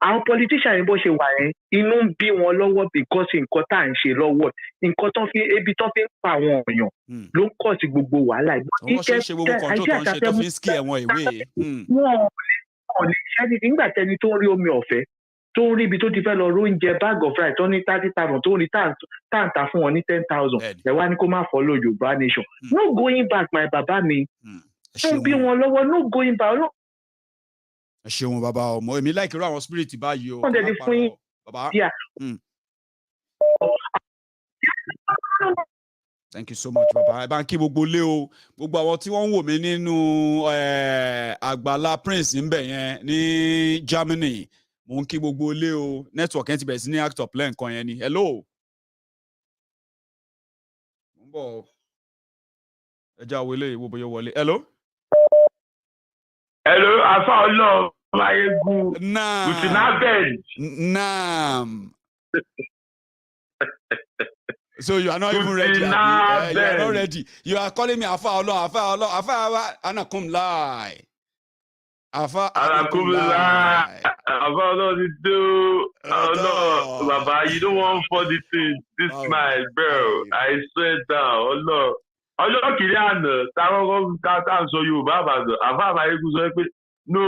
àwọn politician yìí bó ṣe wà yẹn inú ń bí wọn lọ́wọ́ because nǹkan tá à ń ṣe lọ́wọ́ nǹkan tó fi ebi tó fi ń pa àwọn èèyàn ló ń kọ̀ sí gbogbo wàhálà yìí. wọ́n ṣe ń ṣe gbogbo control tó ń ṣe tó fi ń ski ẹ̀wọ̀n ìwé. wọn ò lè ṣe ní nígbà tẹni tó ń rí omi ọ̀fẹ́ tó ń rí ibi tó ti fẹ́ lọ róúnjẹ bag of rice tó ní 30,000 tó ń rí táǹtà fún wọn ní 10,000 ẹ̀ wá ní kó má follow Yoruba Nation no going back my bàbá mi tó ń bí wọn lọ́wọ́ no going back. ẹ ṣeun bàbá ọmọ èmi láìkí irú àwọn spirit báyìí o. wọ́n dẹ̀ di fún yín bàbá. thank you so much bàbá ẹ bá ń kí gbogbo lé o gbogbo àwọn tí wọ́n ń wò mí nínú àgbàlá prince ń bẹ̀ yẹn ní Germany mo ń kí gbogbo lé o network yẹn ti bẹ̀rẹ̀ sí ní act up lẹ́ǹkan yẹn ni hello. mo ń bọ̀ ẹ já wọlé ìwọ bóyá wọlé hello. hello afa ọlọ Maiyegun naam guten abend naam So you are not even ready. You are not ready. You are calling me Afa Anakum lie. Afa Anakum lie. Afa no, Baba, you don't want for the thing. This night, bro. I swear down. Ọjọ́ kìíní àná táwọn kan sọ Yorùbá àbàdàn Afa Maiyegun sọ pé no,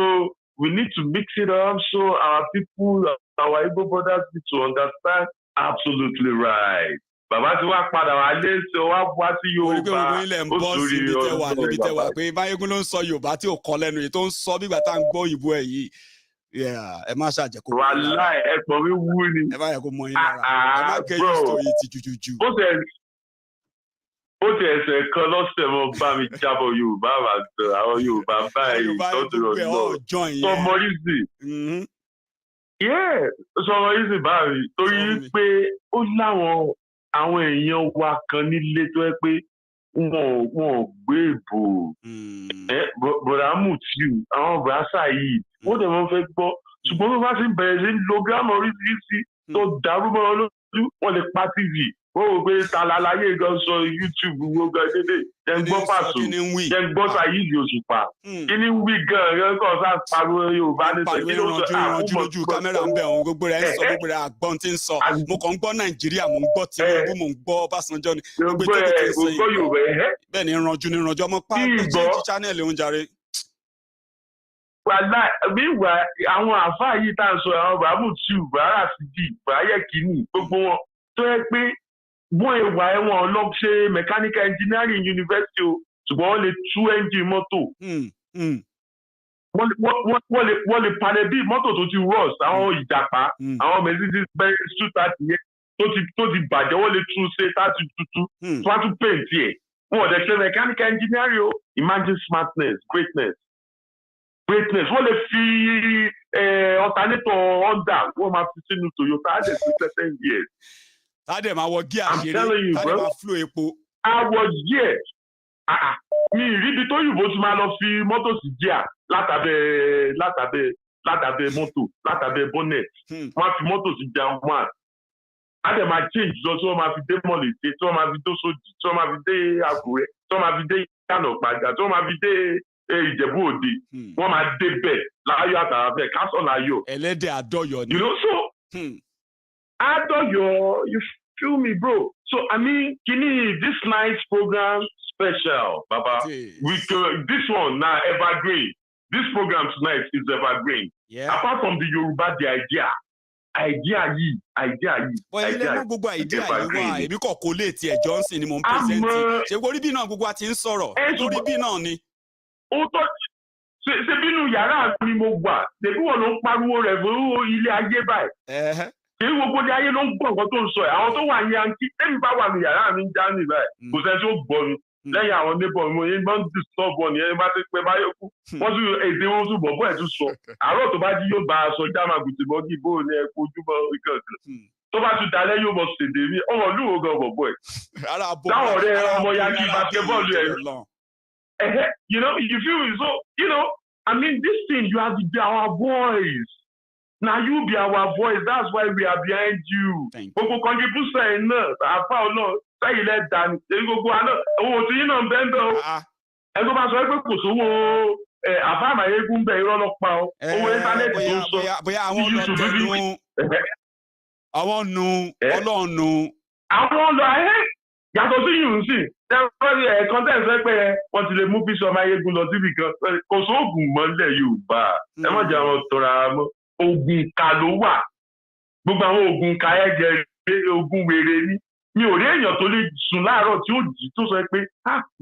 we need to mix it up so our people, our Igbo brothers need to understand. Absolutely right. Bàbá tí wàá padà wá lé ṣe wá sí Yorùbá. Ó sórí níbi tẹ́wà pé Maiyegun ló ń sọ Yorùbá tí ò kọ́ lẹ́nu yìí tó ń sọ bí ìgbà tá à ń gbọ́ òyìnbó ẹ̀ yìí. Ẹ má ṣàjẹ́ kó. Wàláì ẹ̀pọ̀ mi wú ni. Ẹ má yẹ kó mọ yín lára. Ẹ má gé yín sọ yìí ti jùjùjù. Ó ti ẹsẹ̀ kan lọ́sẹ̀ mọ́ bá mi jábọ̀ Yorùbá àbàtàn àwọn Yorùbá báyìí tọ́jú rẹ̀ lọ. Sọmọ easy. Sọmọ easy báyìí torí pé ó láwọn àwọn èèyàn wa kan nílé tó yẹ pé wọn ò gbé ìbò. Bọ̀dà Mutiu, àwọn bàásà yìí, wọ́n dẹ̀ wọ́n fẹ́ gbọ́. Ṣùgbọ́n bí wọ́n bá ti bẹ̀rẹ̀ sí lo gírámù oríṣiríṣi tó dàrú mọ́ wọn lójú, wọ́n lè pa TV. Wọ́n wò pé talalaye gan sọ YouTube gbogbo dédé. Jẹ́ ń gbọ́ Pàṣọ, jẹ́ ń gbọ́ Saheed Òṣùpá. Kí ni wí gan-an kan sá pariwo Yorùbá ní sọ kí ló sọ àkúmọ̀ lójú kámẹ́rà ń bẹ̀ òun gbogbo rẹ̀ ń sọ gbogbo rẹ̀ àgbọ̀n tí ń sọ. Mo kàn ń gbọ́ Nàìjíríà, mo ń gbọ́ Tinubu, mo ń gbọ́ Ọbásanjọ́ ni. Gbogbo Yorùbá bẹ́ẹ̀ ni ìrànjú ọmọ pàápàá channel ń jàre. Wàlá wíwá àwọn àfáà yìí tá à ń sọ àwọn bàbá Mutiu, bàbá Rasidi, bàbá Yekini, gbogbo wọn tó yẹ pé wọ́n ìwà ẹ̀wọ̀n lọ ṣe mechanical engineering university o ṣùgbọ́n wọ́n lè tú engine mọ́tò. Wọ́n lè palẹ̀ bí mọ́tò tó ti rust àwọn ìjàpá àwọn Mercedes Benz 230 yẹn tó ti bàjẹ́ wọ́n lè tún ṣe táti tuntun tó wá tún paint yẹ. Wọ́n dẹ̀ ṣe mechanical engineering o. Imagine smartness, greatness. Wọ́n lè fi alternator Honda wọ́n máa fi sínú Toyota àdẹ̀ sí 7 years. Tádẹ̀ máa wọ gíà ṣeré, tádẹ̀ máa flow epo. Àwọ̀ gíà mi ìríbi tó yìnbó ti máa lọ fi mọ́tò sí gíà látàbẹ̀ mọ́tò látàbẹ̀ bonnet. Wọ́n á fi mọ́tò sí jam one. Tádẹ̀ máa change lọ tí wọ́n máa fi dé Mọ̀lété, tí wọ́n máa fi dé Sódì, tí wọ́n máa fi dé Àkúrẹ́, tí wọ́n máa fi dé Ìyànàpájà, tí wọ́n máa fi dé Ìjẹ̀bú Òde. Wọ́n máa dé bẹ̀ láyọ̀ àtàràfẹ́ kásán láyọ̀. Ẹlẹ́dẹ̀ àdọ́yọ̀ ni. You know so. Adoyo, you feel me, bro? So I mean, Kini, this nice program special, Baba. With this one now evergreen. This program tonight is evergreen. Yeah. Apart from the Yoruba, the idea yìí. Bọ́ ilé mú gbogbo idea yìí wá, èmi kò kó lè tiẹ̀ Johnson ni mo ń present. Ṣé orí bí náà gbogbo àti ń sọ̀rọ̀? Orí bí náà ni. Ó tọ́ ṣe bínú yàrá mi mo gbà. Ṣèbí wọn ló ń pariwo rẹ̀ fún ilé ayé báyìí. Èyí gbogbo ní ayé ló ń gbọ́ nǹkan tó ń sọ ẹ̀. Àwọn tó wà ní yankí, tẹ́mi bá wà ní yàrá mi ń já ní báyìí. Kò sẹ́ni tó gbọ́ mi. Lẹ́yìn àwọn neighbor mi, yẹn máa ń disturb wọn nìyẹn bá ti pẹ́ báyọ̀ kú. Wọ́n tún èdè wọn tún bọ̀ bọ́ ẹ̀ tún sọ. Àárọ̀ tó bá jí yóò bá aṣọ jáma gùtì bọ́ kí bóun ní ẹ̀kọ́ ojúbọ ìkànkàn. Tó bá tún dalẹ́ yóò bọ̀ ṣèdè mí. Ọmọ olúwo gan bọ̀ ẹ̀. Táwọn ọ̀rẹ́ ọmọ yankí basketball ẹ̀. You know, you feel me? So, you know, I mean, this thing, you have to be our voice. Now you be our voice. That's why we are behind you. Gbogbo contribution náà, àfa ọ̀nà sẹ́yìn lẹ́dà ni. Èyí gbogbo àná, owó tí yín náà ń bẹ́ẹ̀ bẹ́ẹ̀ o. Ẹ tó bá sọ pé kò sówó Afa Maiyegun bẹ̀ irọ́ lọ pa o. Owó íńtánẹ́ẹ̀tì tó ń sọ. Bóyá àwọn ọlọ́dún àwọn ọlọ́run nu. Àwọn ọlọ́ ayé yàtọ̀ sí yìí sí. Ẹ̀ẹ̀kan tẹ̀ sẹ́ pé wọ́n ti lè mú Bíṣọ̀ Maiyegun lọ síbi kan. Kò sóògùn mọ́lẹ̀ Yorùbá. Ẹ má jẹ́ àwọn tọ́ra mọ́. Oògùn ìka ló wà. Gbogbo àwọn oògùn ìka ẹ̀jẹ̀ oògùn wèrè ni. Mi ò rí èèyàn tó lè sùn láàárọ̀ tí ó jí tó sọ pé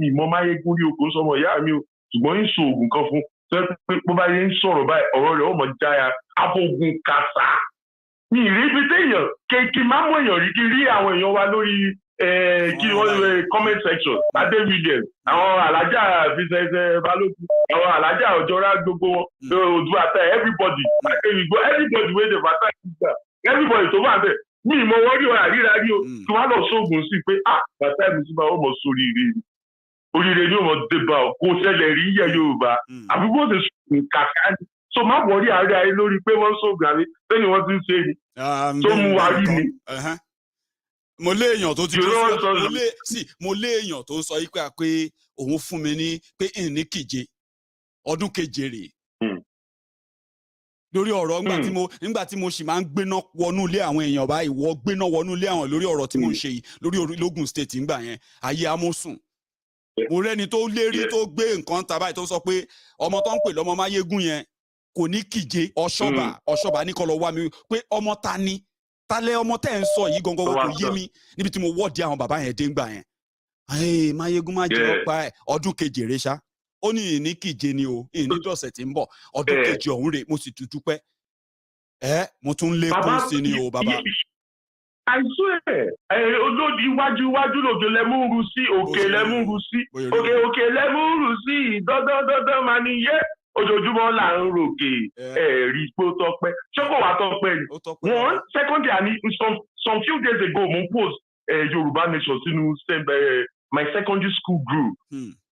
ìmọ̀ Maiyegun rí okòó sọmọ ìyá mi o ṣùgbọ́n ń so oògùn kan fún tó yẹ pé bó bá yẹ ń sọ̀rọ̀ báyìí ọ̀rọ̀ rẹ̀ ó mọ̀ jáya abogun kàṣà. Mi ì rí ibi téèyàn kí máa mú èèyàn rí kí rí àwọn èèyàn wa lórí kí wọ́n comment section Adé Williams àwọn alájà Vincent Balógun àwọn alájà Ọjọ́ra gbogbo wọn Odu Ata everybody wey dey bata everybody tó wà bẹ́ẹ̀ ní ìmọ̀ wọ́n rí ọ̀rà ríra rí o tí wọ́n lọ sóògùn sí pé bàtà mi sí máa ó mọ̀ sórí oríire ni ó mọ̀ débà o kò ṣẹlẹ̀ rí yẹ Yorùbá àbúkò ṣe sùn kàkà ni so má wọrí àárẹ̀ ayé lórí pé wọ́n sóògùn àbí bẹ́ẹ̀ ni wọ́n ti ń ṣe ni tó mú wa rí ni. mo lé èèyàn tó ti mo lé èèyàn tó ń sọ yìí pé òun fún mi ní pé ìní kìje ọdún keje rèé lórí ọ̀rọ̀ nígbà tí mo sì máa ń gbéná wọnú ilé àwọn èèyàn báyìí gbéná wọnú ilé àwọn lórí ọ̀rọ̀ tí mo ń ṣe yìí lórí Ogun State ńgbà yẹn ayé amósùn mo rẹ́ni tó lérí tó gbé nǹkan ta báyìí tó sọ pé ọmọ tó ń pè lọ́mọ Máyégún yẹn kò ní kìje ọ̀ṣọ́bà ní kó lọ wá mi pé ọmọ ta ni talẹ̀ ọmọ tẹ́ ń sọ yìí gangan kò yé mi níbi tí mo wọ́ọ̀dì àwọn bàbá yẹn dé ńgbà yẹn Máyégún má jẹ́ ọ̀pá ẹ̀ ọdún keje rẹ̀ ṣá ó ní ìní kìje ni o ìní dọ̀sẹ̀ tí ń bọ̀ ọdún keje ọ̀hún rè mo sì tutù pẹ́ mo tún lékún sí ni o bàbá. àìsàn olódi iwájú lòdò lẹ́múrú sí òkè lẹ́múrú sí òkè lẹ́múrú sí dandan máa ní yé ojoojúmọ́ là ń ròkè rí pé ó tọ́pẹ́ ṣé kò wá tọ́pẹ́ ni one second day and some few days ago mo post Yoruba Nation sínú my secondary school group.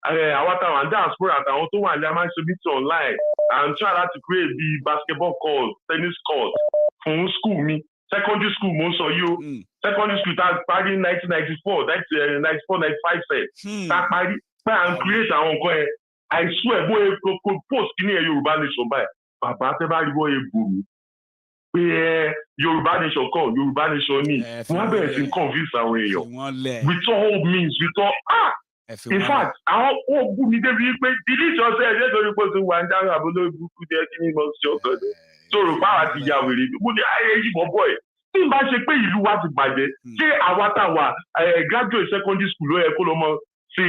Àwọn àtàwọn Diasporans àtàwọn tó wà ní a máa ń ṣe meeting online and try láti create bí basketball court tennis court fún school mi secondary school mo ń sọ yìí o secondary school tá a parí 1994 95 set tá a parí tá a create àwọn nǹkan yẹn I swear bóyá post kí ni ẹ Yorùbá Nation báyìí bàbá tẹ́ bá rí bóyá bò mí pé Yorùbá Nation kọ́ Yorùbá Nation ni wọ́n bẹ̀rẹ̀ sí convince àwọn èèyàn with all means with all in fact àwọn ò bú mi débi pé delete ọ̀sẹ̀ ẹ̀ lórí pé o wà ń dáhùn àbúrò ìbùkún jẹ́ kí ni mo ṣe ọ̀gá ni sọ̀rọ̀ báwa ti ya wèrè mo ní ayé yìí bọ̀bọ̀ ẹ̀ tí n bá ṣe pé ìlú wa ti bàjẹ́ ṣé àwa táwa graduate secondary school ló yẹ kó lọ mọ ṣe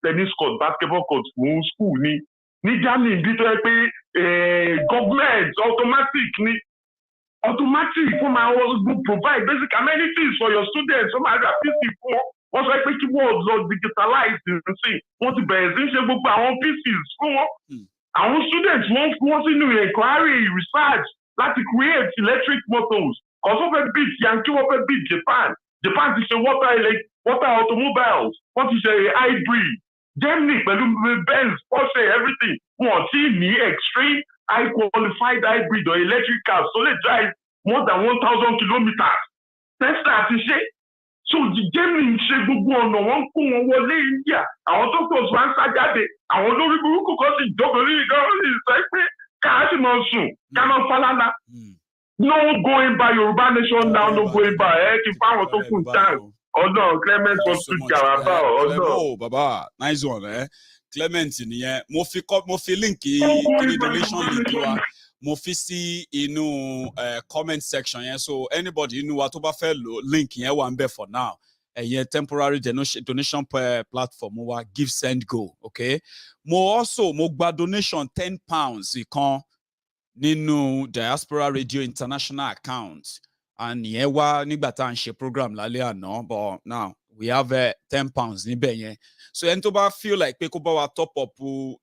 tennis court basketball court fún school ni ní Germany bí tó yẹ pé government automatic fún máa provide basic amenities for your students wọ́n máa ra PC fún wọn. Wọ́n sọ pé kí wọ́n lọ digitalize sí wọ́n ti bẹ̀rẹ̀ sí ṣe gbogbo àwọn pieces fún wọn. Àwọn students wọ́n fún wọn sínú inquiry research láti create electric motors. Kọ̀sọ́ fẹ́ beat Yankee wọ́n fẹ́ beat Japan ti ṣe water automobiles wọ́n ti ṣe hybrid. Germany pẹ̀lú Benz Porsche everything wọ́n ti ní extreme high qualified hybrid or electric cars so they drive more than 1,000 kilometers. Tesla ti ṣe. So Germany ṣe gbogbo ọ̀nà wọn kó wọn wọlé India àwọn tó pọ̀ sí wọn sá jáde àwọn olórí burúkú kan sì jókòó lórí gọ́ọ̀rì sọ pé káà sì máa sùn ká máa falala no going by Yorùbá Nation now no going by kí fáwọn tó kù tán ọ̀nà Clement hospital gàràbà ọ̀nà. bàbá nice one Clement nìyẹn mo fi líǹkì kíni donation link wa mo fi sí inú comment section yẹn so anybody inú wa tó bá fẹ́ lò link yẹn wà ń bẹ̀ for now ẹ̀yẹ temporary donation platform wa give send go okay mo gba donation £10 kan nínú Diaspora Radio International account and yẹn wá nígbà tá à ń ṣe program lálẹ́ àná but now we have £10 níbẹ̀ yẹn so ẹni tó bá feel like pé kó bá wa top up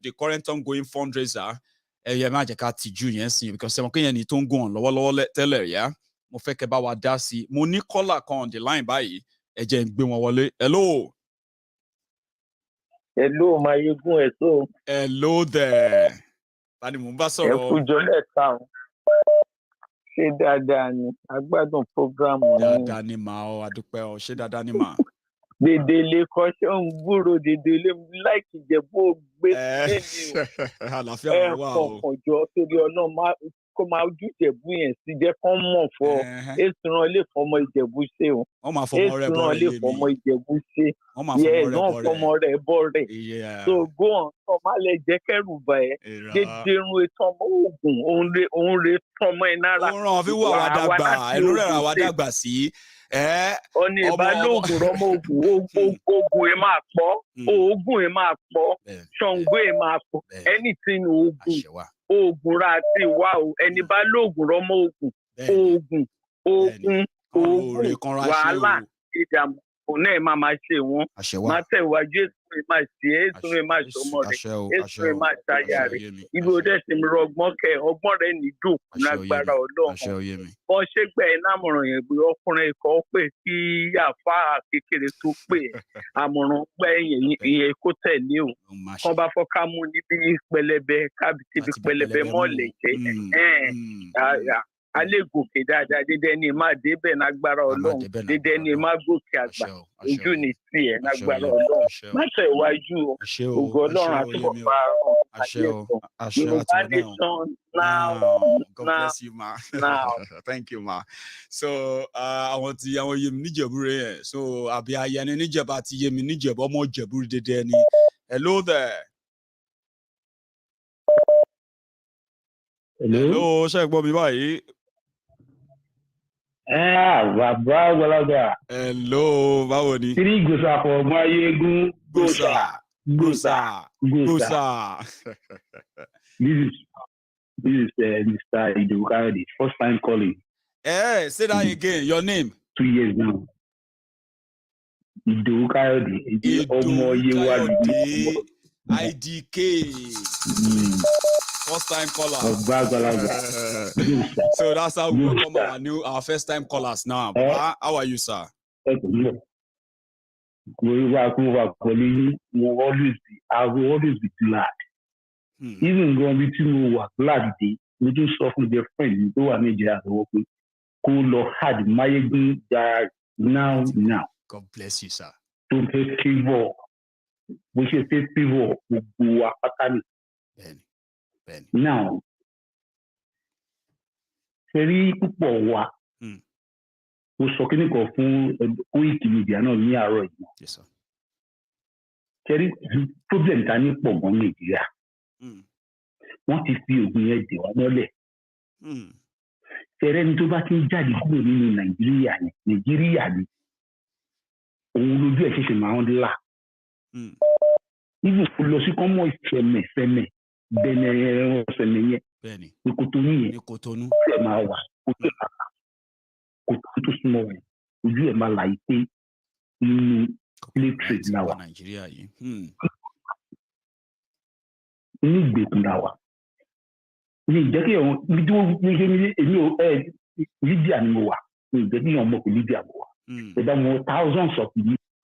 the current ongoing fundraiser ẹyẹ má jẹ́ ká tìjú yẹn sí because ṣe mọ̀ kéèyàn ní tó ń gùn lọ́wọ́lọ́wọ́ tẹ́lẹ̀ yá mo fẹ́ kẹ́ bá wa dá sí mo ní kọ́là kan on the line báyìí ẹ jẹ́ ń gbé wọn wọlé hello. hello Maiyegun ẹ̀sọ́. hello there ta ni mò ń bá sọ̀rọ̀. ẹ kújọ lẹ́ẹ̀ka o ṣé dáadáa ni agbádùn prógrámù ni. dáadáa ni màá ọ adúpẹ́ ọ ṣé dáadáa ni màá. Dèdèlé kọ́ṣẹ́ ń gbúrò dèdèlé láìkì jẹ̀bú gbé àlàáfíà wà o. ẹ̀kọ̀ọ̀kan torí ọlọ́run kó máa ojú ìjẹ̀bú yẹn sí jẹ́ kán mọ̀ fọ́ èsì ràn lè fọmọ ìjẹ̀bú ṣe o èsì ràn lè fọmọ ìjẹ̀bú ṣe yẹ náà fọmọ rẹ̀ bọ́ rẹ̀ so go on tó má lè jẹ́ kẹ́rù bà ẹ́ dédé irun ètò ọmọ oògùn òun rè fọmọ ẹ̀ náírà. ó ràn fí wà wá dàgbà ẹnu rẹ̀ rà wá dàgbà sí. ọ̀nì ìbálòògùn rọmọ oògùn ẹ̀ máa pọ̀ oògùn ẹ̀ máa pọ̀ ṣàngó ẹ̀ máa pọ̀ anything oògùn ra àti ìwà o ẹni bá lóògùn rọmọ oògùn wàhálà ìdààmú òun náà máa ṣe wọn máa tẹ̀wájú ètò ẹ̀ máa ṣe ètò ẹ̀ máa ṣọmọ rẹ̀ ètò ẹ̀ máa ṣàyà rẹ̀ ibi òde sì ń rọ ọgbọ́n rẹ̀ ní dùn lágbára ọlọ́run bọ́n ṣe gbẹ̀ ẹ́ lámọ̀ràn yẹn pé ọkùnrin kan pè kí àáfàá kékeré tó pè é àmọ̀ràn gbẹ̀ ìyẹn kó tẹ̀lé o kán bá fọ́ ká mú níbi pẹlẹbẹ kábi tíbi pẹlẹbẹ mọ́ọ̀lẹ̀ jẹ́ a lè gòkè dáadáa dédé ní má débẹ̀ nágbára Ọlọ́run dédé ní má gòkè àgbà ojú ní tiẹ̀ nágbára Ọlọ́run má tẹ̀ iwájú ògo Ọlọ́run àtúbọ̀ pa Yorùbá Nation now. God bless you, ma. Thank you, ma. So àwọn tí àwọn yemi níjẹ̀bú rẹ̀ so àbí ayẹni níjẹ̀bú àti yemi níjẹ̀bú ọmọ Ìjẹ̀bú dédé ni. Hello there. Hello, ṣé ẹ gbọ́ mi báyìí? Bàbá àgbàlagbà. Hello, báwo ni? Three Gosa for Maiyegun. Gosa. This is Mr. Idowu, the first time calling. Say that again. Your name? 2 years now. Idowu IDK. First time caller. So that's how we welcome our first time callers now. How are you, sir? I will always be glad. Even going between work glad day, we do stuff with their friends who are Nigeria work with. Cool had Maiyegun General now. God bless you, sir. To pay favor. We should pay favor. Now, very púpọ̀ wa mo sọ kí nìkan fún Koiki Media náà ní àárọ̀ yìí. Yes, sir. Very problem ta ní pọ̀ mọ́ Nàìjíríà. Wọ́n ti fi ògùn yẹn dè wá mọ́lẹ̀. Fẹ̀rẹ́ ni tó bá ti ń jáde kúrò nínú Nàìjíríà ni òun lójú ẹ̀ ṣẹ̀ṣẹ̀ máa ń là. Ibi kò lọ sí kọ́mọ ìfẹ̀mẹ̀ bẹ́ẹ̀ ọ̀sẹ̀mẹ̀ yẹn ní Kòtónú ẹ̀ máa wà ojú ẹ̀ máa kò tó súnmọ́ rẹ̀ ojú ẹ̀ máa là yìí pé nínú play trade náà wà. Ní ìgbèkùn náà wà. Ní ìjẹ́ kí ẹ̀wọ̀n bí tí wọ́n ṣe ní èmi ò Libya ni mo wà. Ní ìjẹ́ kí ẹ̀wọ̀n mọ̀ pé Libya mo wà. Ẹ̀dá mo thousands of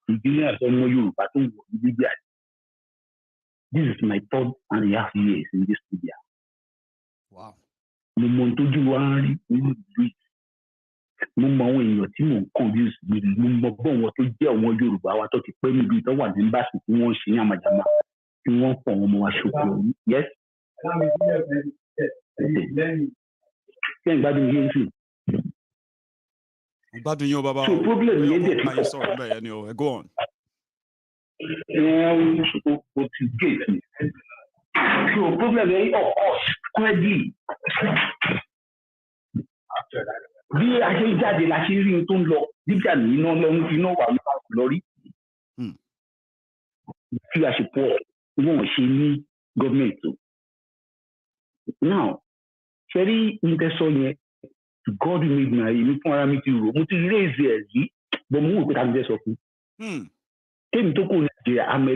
Nigerians ọmọ Yorùbá tó wọ̀ ní Libya. This is my 3.5 years in this Libya. Wow. Mo mọ tójú wa ń rí nínú ìlú yìí. Mo mọ àwọn èèyàn tí mò ń convince mi. Mo mọ bọ́ wọn tó jẹ́ àwọn Yorùbá wa tó ti pẹ́ níbi tó wà ní báṣì tí wọ́n ṣe yàmàjàmà tí wọ́n pọ̀ wọn mọ wa ṣòkò. Yes. Ṣé ń gbádùn yé sí? Gbádùn yín o bàbá. So problem yẹn dẹ̀ ti sọ̀rọ̀ bẹ́ẹ̀ ni o. Go on. What is gate? So problem is of course credit. Bí a ṣe ń jáde la ṣe rí ohun tó ń lọ nígbà ní iná wà lórí. Bí a ṣe pọ̀ wọ́n ṣe ní gọ́ọ̀mẹ̀ntì. Now ṣe rí ìtẹ́sọ yẹn God made me èmi fún ara mi ti rò mo ti raise ẹ̀ yìí bọ́ mo wò pé ká mi jẹ́ sọ fún. Tèmi tó kù Nàìjíríà I'm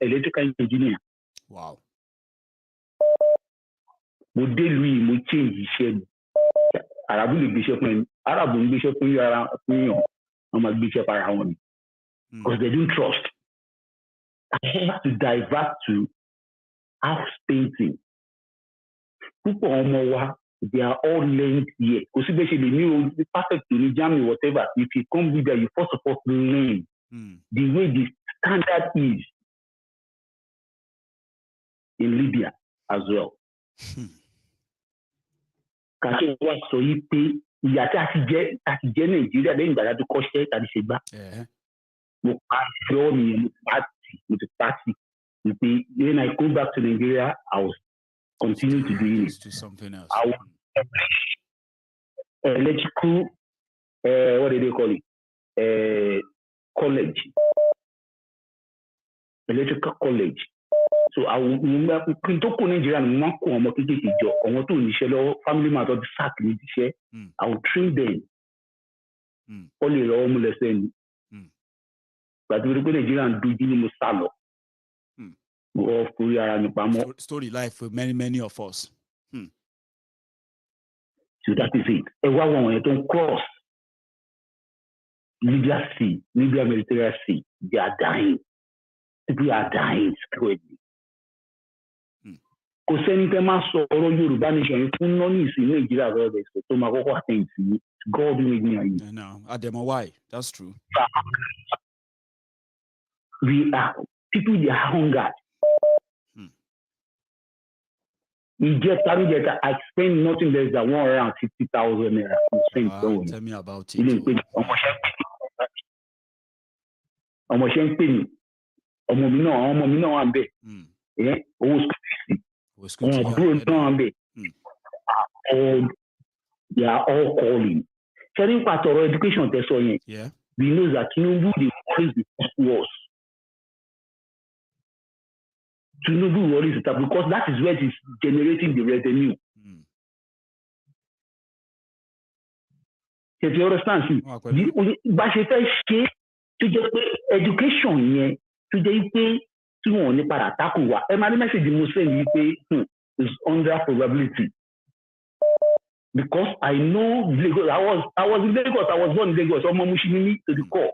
electrical engineer. Wow. Mo dé ìlú yìí mo change iṣẹ́ mi. Àràbù lè gbéṣẹ́ fún ẹni. Àràbù ń gbéṣẹ́ fún yàrá fún yàn. Wọ́n máa gbéṣẹ́ para wọn ni. Because they don't trust. I have to divert to house painting. Púpọ̀ ọmọ wa they are all learned here. Kò sí bẹ́ẹ̀ ṣe lè ní o perfect ní Germany whatever. If you come with that you first of all learn. The way the standard is in Libya as well. Kàṣẹ wa sọ yìí pé ìyá tí a ti jẹ́ Nàìjíríà lẹ́yìn ìgbà tó kọ́ṣẹ́ tàbí ṣe gbá. Mo pa ìfẹ́ mi yẹn mo ti pàtì. When I go back to Nigeria, I will continue to do it. To something else. I will electrical, what do they call it? College. Electrical college. So I will remember Kintoko Nigeria and Mako and Mokiki job on what to initial family matter of sack in share. I will train them. Only the home lesson. But we go Nigeria and do Jini Musalo. Story life for many of us. So that is it. And what one don't cross Libya Sea, Libya Mediterranean Sea, they are dying. People are dying squarely. kò sẹ́ni tẹ́ máa sọ ọ̀rọ̀ Yorùbá nation fún nọ́ọ̀nì sí Nàìjíríà rẹ̀ tó máa kọ́kọ́ attend sí God made me and you. No, Ademo, why? That's true. We are people, they are hungered. I spent nothing less than 150,000 naira. Tell me about it. Ọmọ ṣe ń pè mí ọmọ mi náà wà ń bẹ̀ owó school fees àbúrò náà wà ń bẹ̀ they are all calling. Sharing part of education test on it. Yeah. We know that Tinubu dey always be worse. Tinubu worries it because that is where it is generating the revenue. Do you understand? Bá ṣe fẹ́ ṣe tó jẹ́ pé education yẹn tó jẹ́ pé tí wọ́n ní padà takùn wá ẹ máa ní mẹ́sàgì mo send yìí pé is under probability. Because I know Lagos, I was in Lagos, I was born in Lagos, ọmọ Mushinimi to the core.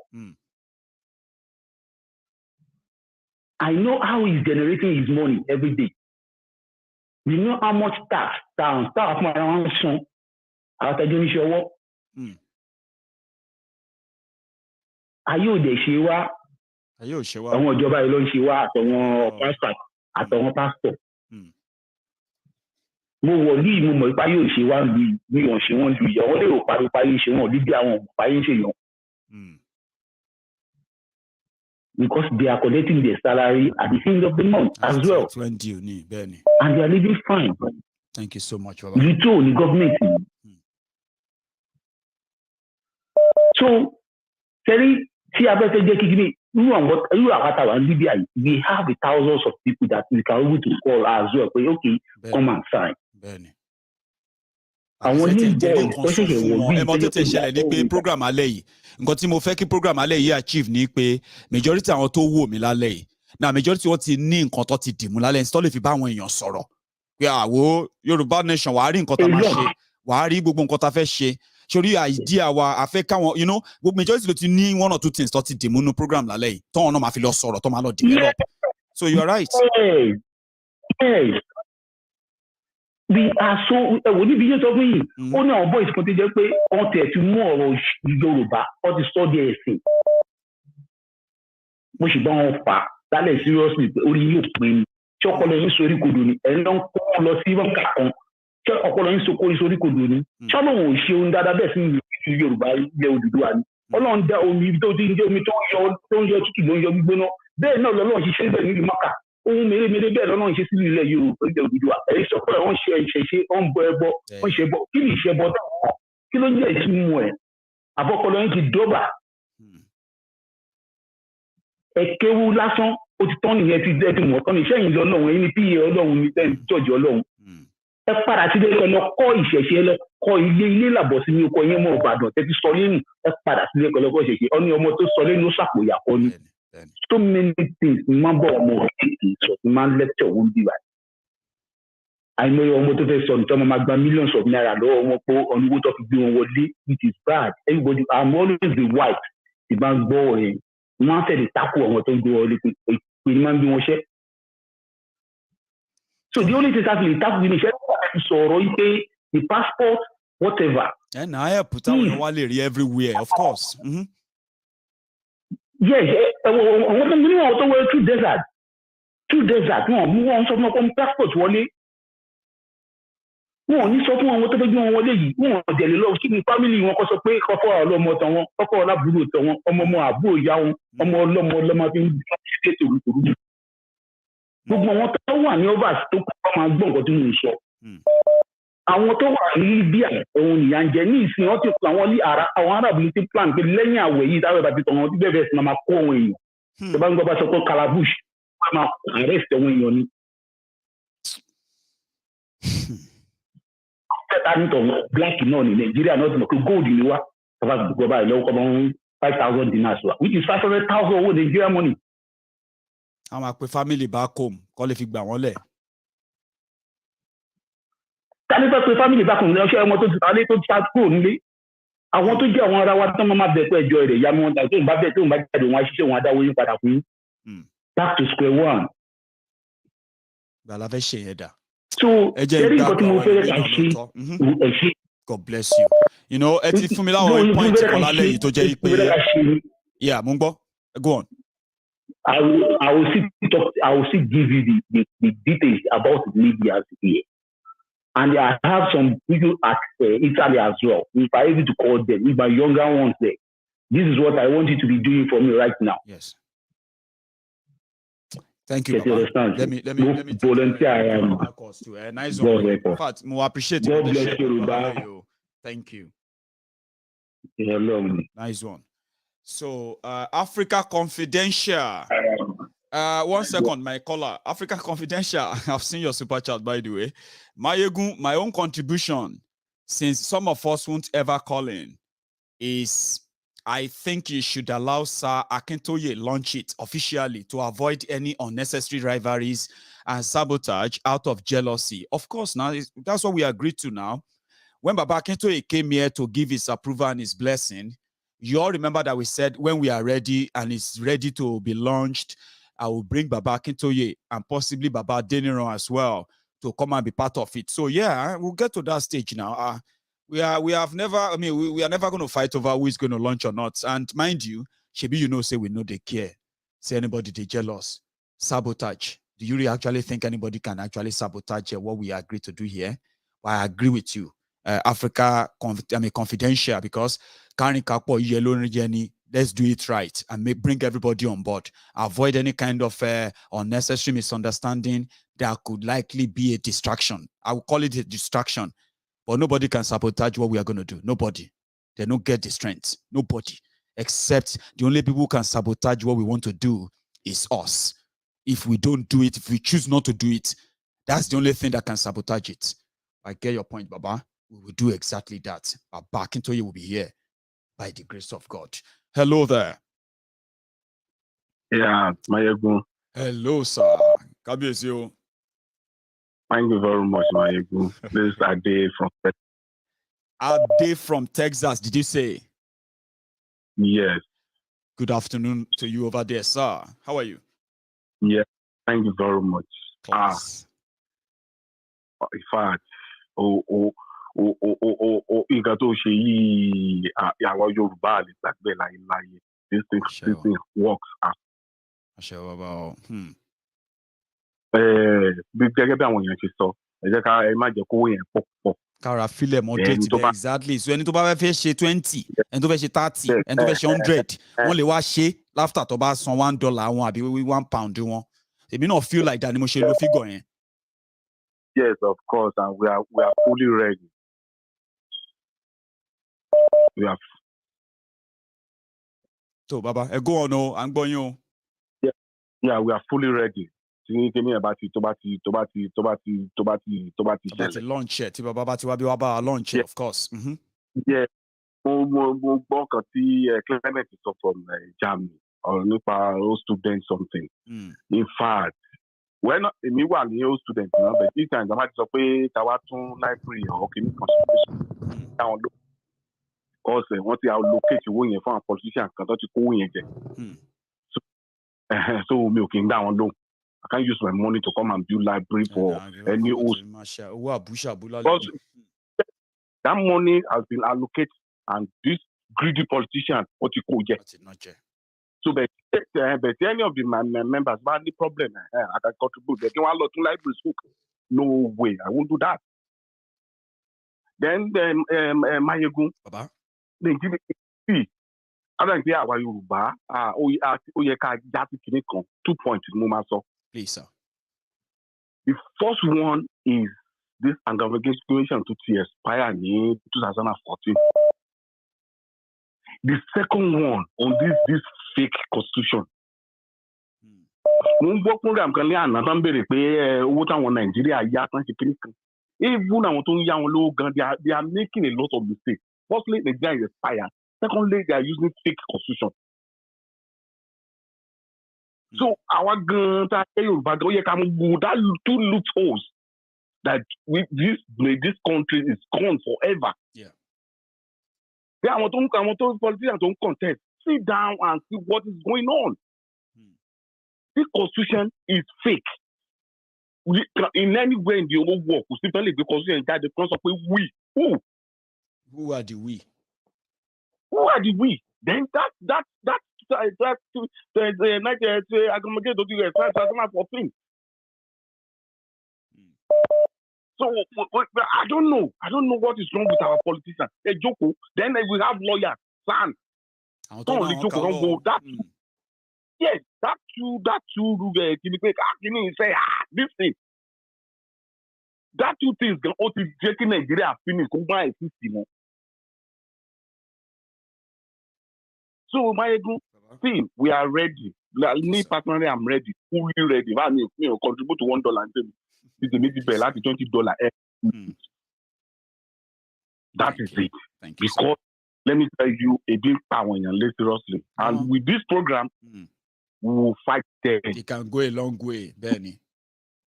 I know how he's generating his money every day. We know how much tax fún ara wọn san àwọn tẹjú oníṣẹ́ ọwọ́. Ayé òde ṣe wá. Àwọn ìjọba yìí ló ń ṣe wá àtọwọn pásítọ̀. Mo wọ̀ ní ìmú mọ̀ ipá yóò ṣe wá bí wọ́n ṣe wọ́n lu ìyàwó lè rò paríparí ṣe wọ́n dídí àwọn òpáyé ṣe yàn. Because they are collecting their salary at the end of the month as well. And they are living fine. Thank you so much. You too, the government. So, Terry, see, I better get you are Libya. We have thousands of people that we can able to call as well. Okay, come and sign. Àwọn oníbẹ̀rẹ̀ ẹmọ tó tẹ̀ ṣẹlẹ̀ ní pé program alẹ́ yìí nǹkan tí mo fẹ́ kí program alẹ́ yìí achieve ní pé majority àwọn tó wò mí lálẹ́ yìí na majority wọ́n ti ní nǹkan tó ti dìmú lálẹ́ yìí tó lè fi bá àwọn èèyàn sọ̀rọ̀ pé àwo Yorùbá nation wàá rí nǹkan tá máa ṣe wàá rí gbogbo nǹkan tá fẹ́ ṣe sórí idea wa àfẹ́ káwọn gbogbo majority ló ti ní one or two things tó ti dìmú nínú program lálẹ́ yìí tó wọn náà máa fi lọ sọ̀rọ̀ tó máa lọ develop so you are right. We are so we need to talk with ó ní àwọn boys kan tó jẹ́ pé wọ́n tẹ̀ fi mú ọ̀rọ̀ Yorùbá wọ́n ti sọ díẹ̀ ẹ̀sìn mo sì bá wọn fà lálẹ́ seriously pé orí yóò pè ní tí ọpọlọ yín sórí kodò ní ẹni náà ń kó lọ sí wọn kàkan tí ọpọlọ yín sórí kodò ní tí Ọlọ́run ò ṣe ohun dáadáa bẹ́ẹ̀ sí ìlú Yorùbá ilẹ̀ Odùduwà ni Ọlọ́run dá omi tó ti ń jẹ́ omi tó ń yọ tútù ló ń yọ gbígbóná bẹ́ẹ̀ náà lọ́lọ́run ṣiṣẹ́ bẹ́ẹ̀ nílùú Mákà ohun mèremère bẹ́ẹ̀ lọ́nà ìṣe sílùú ilẹ̀ Yorùbá ilẹ̀ Odùduwà èyí sọ pé wọ́n ṣe ìṣẹ̀ṣe wọ́n bọ ẹbọ wọ́n ṣe bọ kí ni ìṣẹ́bọ náà kí ló ń jẹ́ ìtumọ̀ ẹ̀ àbọ̀kọlọ yín ti dọ́bà ẹ̀kẹ́wù lásán ó ti tán nìyẹn ti dẹ́ ti mọ̀ tán ní iṣẹ́ yìí lọ́lọ́run ẹ̀yin ni píye Ọlọ́run ní tẹ́ǹtì jọ́ọ̀jì Ọlọ́run ẹ padà sílé ẹ lọ kọ́ ìṣẹ̀ṣe ẹ lọ kọ́ ilé làbọ̀ sí ní oko yẹn mọ́ Ìbàdàn tẹ́ ti sọ lẹ́nu ẹ padà sílé ẹ lọ kọ́ ìṣẹ̀ṣe ọ ní ọmọ tó sọ lẹ́nu ó ṣàpòyà kọ́ ni. So many things remember ọmọ so man lecture won't be right. I know your motor face on some of my millions of naira lọ́wọ́ wọn pé ọ̀nùwó tó fi gbé wọn wọlé which is bad. Everybody I'm always the white the bank gbọ́ ẹ̀ wọ́n á fẹ́ lè takò àwọn tó ń gbé wọlé pé ní máa ń bí wọn ṣẹ́. So the only thing that we tap with iṣẹ́ sọ̀rọ̀ yìí pé the passport whatever. ẹ náà ẹ put àwọn èèyàn wá lè rí everywhere of course. Yes, àwọn tó ń gbé wọn tó wọ two desert wọn mú wọn sọ fún ọkọ passport wọlé wọn ò ní sọ fún àwọn tó fẹ́ gbé wọn wọlé yìí wọn ò dẹ̀ lè lọ sí ní family wọn kọ́ sọ pé kọ́kọ́ ọlọ́mọ tán wọn kọ́kọ́ ọlábùrò tán wọn ọmọ àbúrò ìyá wọn ọmọ ọlọ́mọ fi ń ṣe tòrútòrú gbogbo àwọn tó wà ní overs tó kọ́ máa gbọ́ nǹkan tí mo ń sọ àwọn tó wà ní Libya òun nìyà ń jẹ ní ìsìn wọn ti kọ àwọn Arab ní ti plan pé lẹ́yìn àwẹ̀ yìí táwọn ìbàdí tọ̀wọ́n tí bẹ́ẹ̀ bẹ́ẹ̀ sì máa kó àwọn èèyàn tó bá ń gbọ́ bá sọ pé Calabush wọ́n máa arrest àwọn èèyàn ni. Ṣẹ́ta nítọ̀wọ́n black náà ní Nàìjíríà náà ti mọ̀ pé gold ni wá bàbá gbogbo báyìí lọ́wọ́ kọ́ bá wọn 5,000 dinars wa which is 500,000 owó Nigeria money. àwọn àpè family back home kọ́ lè fi gbà wọ́n lẹ̀. Tani fẹ́ pé family back home lọ́sẹ̀ ọmọ tó ti sáré tó ti sá kúrò nílé àwọn tó jẹ́ àwọn ará wa tó máa bẹ̀ pé ẹjọ́ rẹ̀ ya mi wọn ta tó ń bá bẹ̀ tó ń bá jáde wọn aṣiṣẹ́ wọn adáwó yín padà fún yín back to square one. gbàlá fẹ́ ṣe yẹn dà. So, God bless you. You know, yeah, Mungbo, go on. I will still give you the details about the media here. And I have some people at Italy as well. If I'm able to call them, if my younger ones there, this is what I want you to be doing for me right now. Yes. Thank you, Baba. Let me volunteer. Nice one. In fact, more appreciate God bless you. Thank you. Hello. Nice one. So, Africa Confidential. 1 second, my caller. Africa Confidential. I've seen your super chat, by the way. Maiyegun, my own contribution, since some of us won't ever call in, is I think you should allow Sir Akintoye launch it officially to avoid any unnecessary rivalries and sabotage out of jealousy. Of course, now that's what we agreed to now. When Baba Akintoye came here to give his approval and his blessing, you all remember that we said when we are ready and it's ready to be launched, I will bring Baba Akintoye and possibly Baba Adeniran as well to come and be part of it. So yeah, we'll get to that stage now. We are never going to fight over who is going to launch or not. And mind you, Shebi, you know, say we know they care. Say anybody they jealous. Sabotage. Do you really actually think anybody can actually sabotage what we agree to do here? Well, I agree with you. Africa, confidential, because let's do it right and bring everybody on board. Avoid any kind of unnecessary misunderstanding that could likely be a distraction. I will call it a distraction. But nobody can sabotage what we are going to do. Nobody. They don't get the strength. Nobody. Except the only people who can sabotage what we want to do is us. If we don't do it, if we choose not to do it, that's the only thing that can sabotage it. I get your point, Baba. We will do exactly that. Baba Akintoye will be here by the grace of God. Hello there. Yeah, Maiyegun. Hello, sir. Kabiyesi. Thank you very much, Maiyegun. This is Ade from Texas. Ade from Texas, did you say? Yes. Good afternoon to you over there, sir. How are you? Yeah, thank you very much. Class. In fact, nǹkan tó ṣe yìí àwọn Yorùbá lè gbàgbé láyé. This thing works. Gẹ́gẹ́ bí àwọn èèyàn ṣe sọ, ẹ jẹ́ ká ẹ má jẹ́ kówó yẹn pọ̀. Kára filẹ̀ moderate bẹ́ẹ̀ exactly. So ẹni tó bá fẹ́ ṣe 20, ẹni tó fẹ́ ṣe 30, ẹni tó fẹ́ ṣe 100, wọ́n lè wá ṣe láfta tó bá san $1 wọn àbí £1 wọn. Èmi náà feel like that ni mo ṣe lo figure yẹn. Yes, of course, and we are fully ready. We have. So, Baba, go on, no, I'm going on. Yeah, we are fully ready. Launch it. Launch it, of course. Yeah. Clement is from Germany or Nepal student something. In fact, when me one new student, but this time I might say Tawatun library or constitution down because once you allocate you for a politician can touch you so me okay down low. I can't use my money to come and build library for any host. That money has been allocated and this greedy politician what you call get. So but any of the members have any problem, I can contribute. They can allot to libraries. No way, I won't do that. Then Maiyegun, they give it. I don't care about Yoruba. That 2 points in Mumaso. Please, sir. The first one is this Advocacy to expire in 2014. The second one on this fake constitution. Program can learn and what I want Nigeria even they are making a lot of mistakes. Firstly, the guy is expired. Secondly, they are using fake constitution. So our that two loopholes that this country is gone forever. Yeah. They are politicians don't contest. Sit down and see what is going on. This constitution is fake. in any way in the whole world, we simply because we enter the concept of we. Who are the we? Who are the we? Then that I So I don't know. I don't know what is wrong with our politicians. They joke. Then we have lawyers. Son. Yes, that too. Say this thing. That two things can only take Nigeria finish. So Maiyegun, see, we are ready. Me personally, I'm ready. Fully ready. I mean, contribute to $1. It's a maybe $20. That is it. Thank you. Because let me tell you, it didn't power seriously. And with this program, we will fight there. It can go a long way, Benny.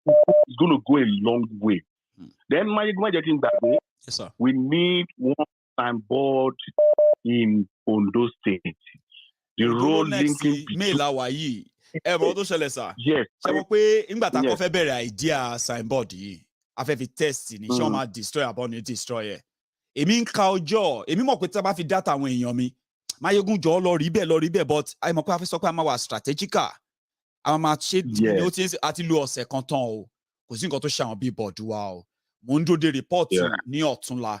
It's going to go a long way. Then Maiyegun, yes, sir. We need one signboard in Ondo State. The road linking between yes. Ṣé mo pé nígbà tá a kọ́ fẹ́ bẹ̀rẹ̀ idea signboard yìí a fẹ́ fi test ni ṣé wọ́n máa destroy àbọ̀ ní destroy ẹ̀. Èmi ń ka ọjọ́ èmi mọ̀ pé tí a bá fi data àwọn èèyàn mi Maiyegun jọ lọ rí bẹ́ẹ̀ but àì mọ̀ pé a fẹ́ sọ pé a máa wà strategical a máa ṣe ní ó ti àti lo ọ̀sẹ̀ kan tán o kò sí nǹkan tó ṣe àwọn billboard wa o mo ń dúró de report ní ọ̀túnla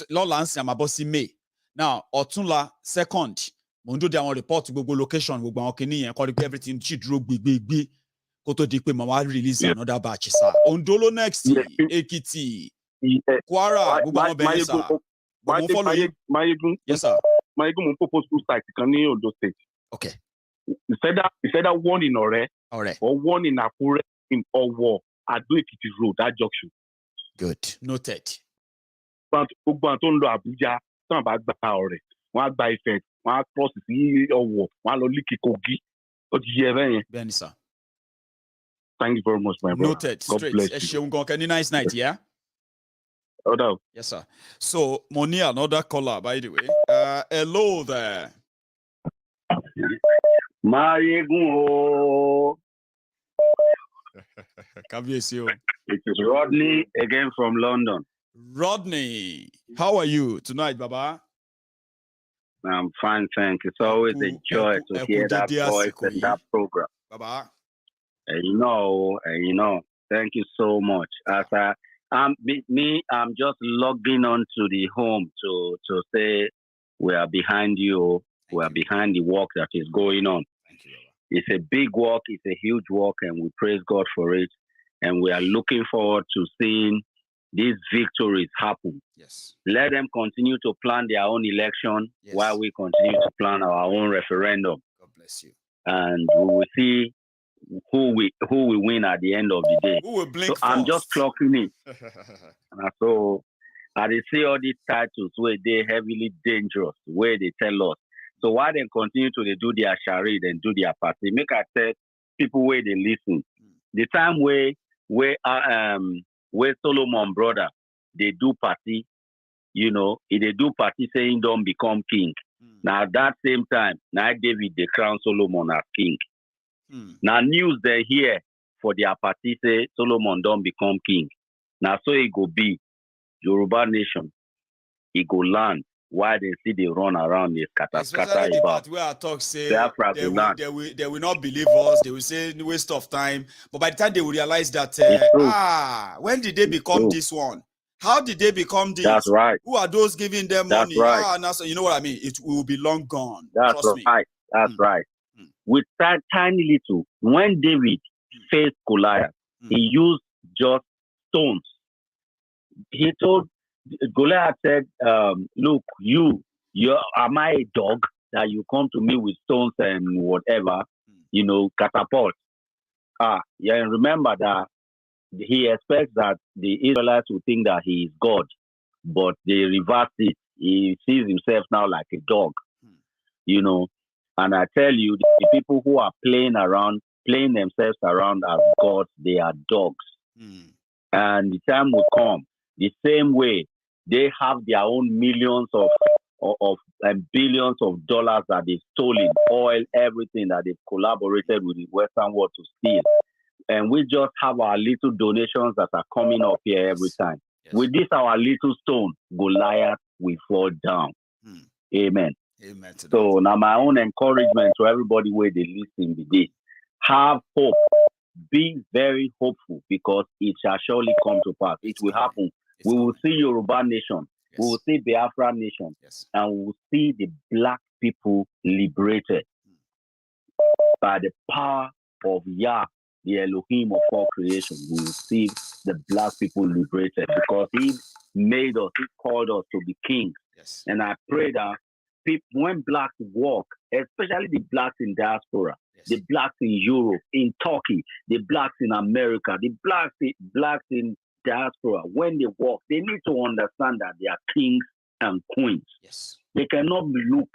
lọ́la ń sin àmàbọ̀ sí May now ọ̀túnla 2nd mo ń dúró de àwọn report gbogbo location gbogbo àwọn kìíní yẹn kọ́ rí pé everything ṣì dúró gbégbégbé kó tó di pé màá release another batch sa Ondo ló next Ekiti Kwara gbogbo àwọn bẹ̀rẹ̀ sa gbogbo follow yín. Maiyegun, yes sir. Maiyegun mo propose two sites kan ní Ondo State. Okay. It's either one in Ore or one in Akure in Owo Ado Ekiti Road, that junction. Good. Noted. But gbogbo àwọn tó ń lọ Abuja tán bá gba Ọ̀rẹ́ wọ́n á gba Ifẹ̀ wọ́n á cross sí Ọ̀wọ̀ wọ́n á lọ líkì Kogi ó ti yẹ bẹ́ẹ̀ yẹn. Bẹ́ẹ̀ni sir. Thank you very much, my brother. Noted. God Straight. bless you. you. Any nice night, yeah? Yes, sir. So, Moni, another caller, by the way. Hello there. Maiyegun. It is Rodney again from London. Rodney, how are you tonight, Baba? I'm fine, thank you. It's always a joy to hear that voice and that program. Baba. And you know, thank you so much. As I'm just logging on to the home to say we are behind you. We are behind the work that is going on. Thank you, Baba. It's a big work. It's a huge work, and we praise God for it. And we are looking forward to seeing these victories happen. Yes. Let them continue to plan their own election while we continue to plan our own referendum. God bless you. And we will see who will win at the end of the day. Who will blink first? I'm just clocking it. And so I see all these titles where they're heavily dangerous, where they tell us. So why they continue to do their charade and do their party? Make I tell people where they listen. The time where Solomon brother they do party, you know, if they do party saying don't become king. Now at that same time, now David they crown Solomon as king. Now news they hear for their party say Solomon don't become king. Now so it go be Yoruba Nation, it go land. Why they see they run around this scatter the part where I talk say they will not believe us, they will say waste of time. But by the time they will realize that when did they become this one? How did they become this? That's right. Who are those giving them money? Right. You know what I mean? It will be long gone. That's Trust right. me. That's right. With that tiny little, when David faced Goliath, he used just stones. He told Goliath said, look, am I a dog that you come to me with stones and whatever, you know, catapult? And remember that he expects that the Israelites will think that he is God, but they reverse it. He sees himself now like a dog, you know. And I tell you, the people who are playing themselves around as gods, they are dogs. And the time will come, the same way they have their own millions of billions of dollars that they've stolen, oil, everything that they've collaborated with the Western world to steal. and we just have our little donations that are coming up here every time. Yes. With this, our little stone, Goliath will fall down. Amen. Amen. So now my own encouragement to everybody where they listen today, have hope. Be very hopeful because it shall surely come to pass. It will happen. We will see Yoruba Nation. Yes. We will see Biafra Nation. Yes. And we will see the black people liberated by the power of Yah, the Elohim of all creation. We will see the black people liberated because he made us, he called us to be kings. Yes. And I pray that people, when blacks walk, especially the blacks in diaspora, the blacks in Europe, in Turkey, the blacks in America, the blacks in diaspora, when they walk, they need to understand that they are kings and queens. Yes. They cannot look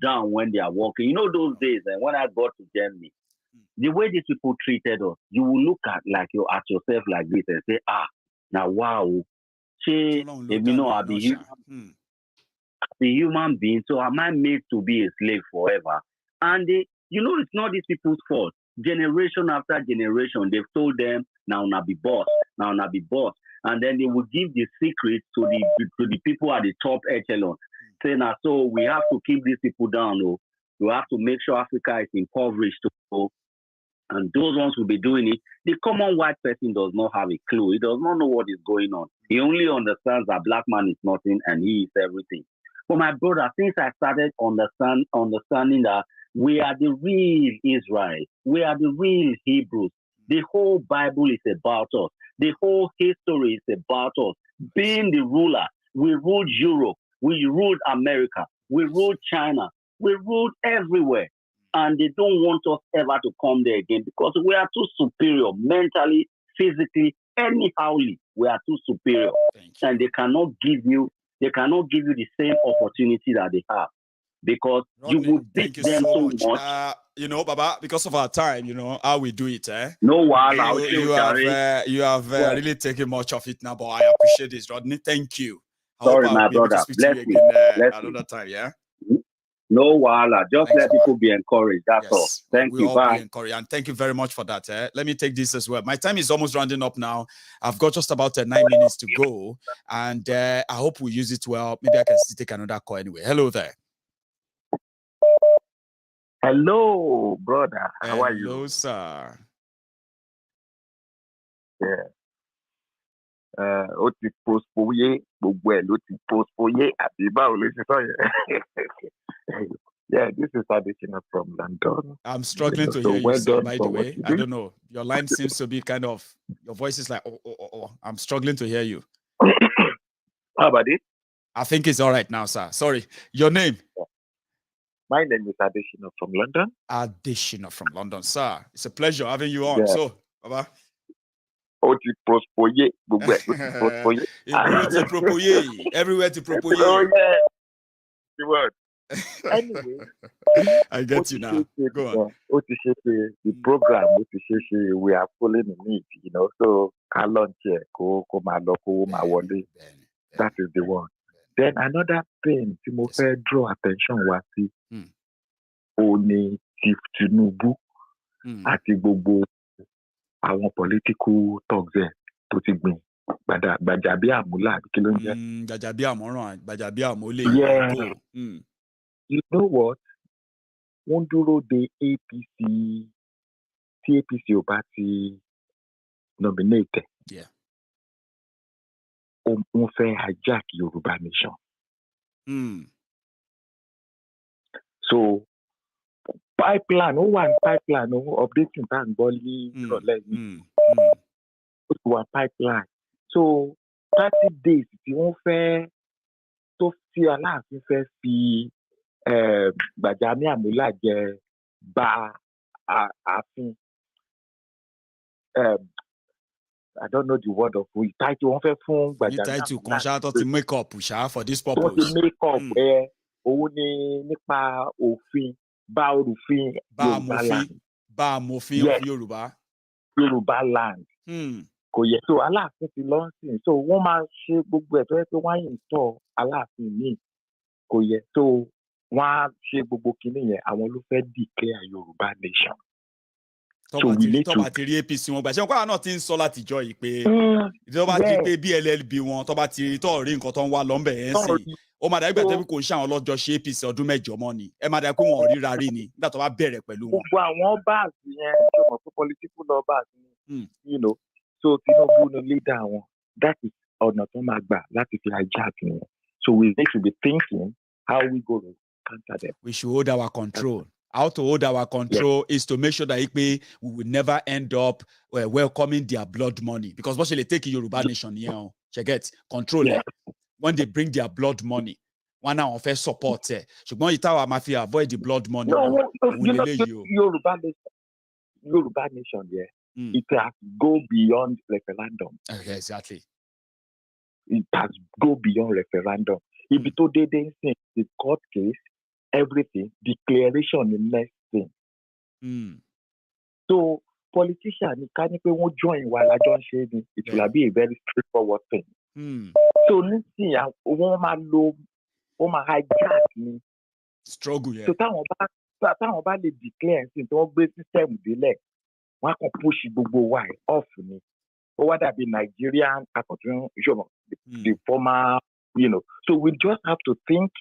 down when they are walking. You know those days, and when I got to Germany, the way these people treated us, you will look at yourself like this and say, now wow, I'll be human being, so am I made to be a slave forever? And it's not these people's fault. Generation after generation, they've told them, now be boss, and then they will give the secrets to the people at the top echelon, saying, so we have to keep these people down. We have to make sure Africa is impoverished. And those ones will be doing it. The common white person does not have a clue. He does not know what is going on. He only understands that black man is nothing and he is everything. But my brother, since I started understanding that we are the real Israel, we are the real Hebrews, the whole Bible is about us. The whole history is about us. Being the ruler, we ruled Europe, we ruled America, we ruled China, we ruled everywhere. And they don't want us ever to come there again because we are too superior mentally, physically, anyhowly. We are too superior, and they cannot give you the same opportunity that they have because Rodney, you will beat them so much. Baba, because of our time, how we do it, eh? No, you have really taken much of it now, but I appreciate this, Rodney. Thank you. Sorry, my brother. Bless you again another time, yeah. No, just let people be encouraged. That's all. Thank you. Bye. Be encouraged. And thank you very much for that. Let me take this as well. My time is almost rounding up now. I've got just about 9 minutes to go. And I hope we use it well. Maybe I can still take another call anyway. Hello there. Hello, brother. How are you? Hello, sir. Yeah. Ó ti postpone gbogbo ẹ̀ ló ti postpone àbí báwo ló ṣe sọ yẹn. Yeah, this is Advocacy from London. I'm struggling to hear you, sir, by the way. I don't know. Your line seems to be kind of, your voice is like, oh. I'm struggling to hear you. How about it? I think it's all right now, sir. Sorry. Your name? My name is Adishino from London. Adishino from London, sir. It's a pleasure having you on. Yeah. So, Baba. Everywhere to propose. Oh, yeah. The word. Anyway, I get you now. Go on. The program, we are following the need, so I launch here, that is the one. Then another thing, Timothy draw attention was only Chief Tinubu àti gbogbo àwọn political talks there tó ti gbìn Gbajabiamila àbí kí ló ń jẹ́. Gbajabiamole. Yeah. You know what? Wọ́n dúró de APC tí APC ò bá ti nominate. Yeah. Wọ́n fẹ́ hijack Yoruba Nation. So pipeline, updating pan body, pipeline. So 30 days, tí wọ́n fẹ́ tó fi Aláàfin fẹ́ fi Gbajabiamila jẹ ba ààfin. I don't know the word of it. Title wọ́n fẹ́ fún Gbajabiamila. Title kan ṣá tó ti make up for this purpose. Tó ti make up òun ni nípa òfin bá òfin Yorùbá land. Bá amòfin of Yorùbá. Yorùbá land. Kò yẹ so Aláàfin ti lọ sí so wọ́n máa ṣe gbogbo ẹ̀ tó yẹ pé wọ́n á yìn tọ́ Aláàfin míì kò yẹ so wọ́n á ṣe gbogbo kinní yẹn àwọn ló fẹ́ declare Yorùbá nation. So we need to. Tọ́ba ti rí APC wọn gbà ṣé wọn kọ́ àwọn náà ti ń sọ látijọ́ yìí pé tọ́ba ti pé BLLB wọn tọ́ba ti rí tọ́ rí nǹkan tó ń wá lọ́nbẹ̀ yẹn sìn ó máa dàgbà tẹ́bí kò ń ṣe àwọn lọ́jọ́ ṣe APC ọdún mẹ́jọ mọ́ ni ẹ máa dàgbà pé wọn ò ríra rí ni nígbà tó bá bẹ̀rẹ̀ pẹ̀lú wọn. Gbogbo àwọn báàsì yẹn ṣe mọ̀ pé political law báàsì ni so Tinubu ni leader wọn that is ọ̀nà tó máa gbà láti fi hijack wọn so we need to be thinking how we go to counter them. We should hold our control. How to hold our control is to make sure that we will never end up welcoming their blood money. Because what shall they take in Yoruba Nation, she gets control when they bring their blood money. One now of support. So when you tell mafia avoid the blood money. Yoruba Nation, it has go beyond referendum. Okay, exactly. It has go beyond referendum. If it today they say the court case, everything, declaration the next thing. So politicians can join while I don't share it. It will be a very straightforward thing. So let's see, hijack me. Struggle, yeah. So táwọn bá lè declare sí tí wọ́n gbé system délẹ̀ wọ́n á kàn push gbogbo wa off ni. Ó wá dàbí Nigerian the former, So we just have to think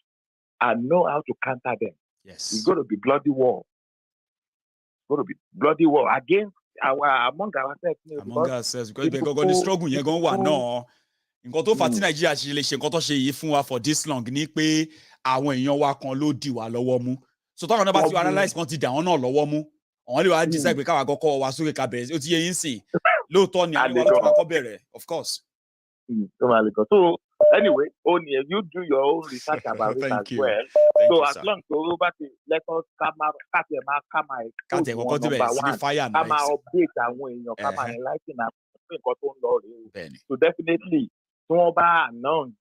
and know how to counter them. Yes. It's going to be bloody war. It's going to be bloody war against among ourselves. Among ourselves, because the struggle you're going to no. Nǹkan tó fà tí Nàìjíríà ṣe lè ṣe nǹkan tó ṣe yìí fún wa for this long ni pé àwọn èèyàn wa kan ló dì wá lọ́wọ́ mú. So táwọn náà bá ti analyse kan ti dà wọ́n náà lọ́wọ́ mú. Àwọn lè wá decide pé káwa kọ́kọ́ wa sókè ká bẹ̀rẹ̀ ó ti yé yín sìn. Lóòótọ́ ni àwọn ọlọ́pàá máa kọ́ bẹ̀rẹ̀, of course. So anyway, you do your own research about it as well. So as long as let us come out, update àwọn èèyàn, come and enlighten nǹkan tó ń lọ rèé. So definitely, tí wọ́n bá announce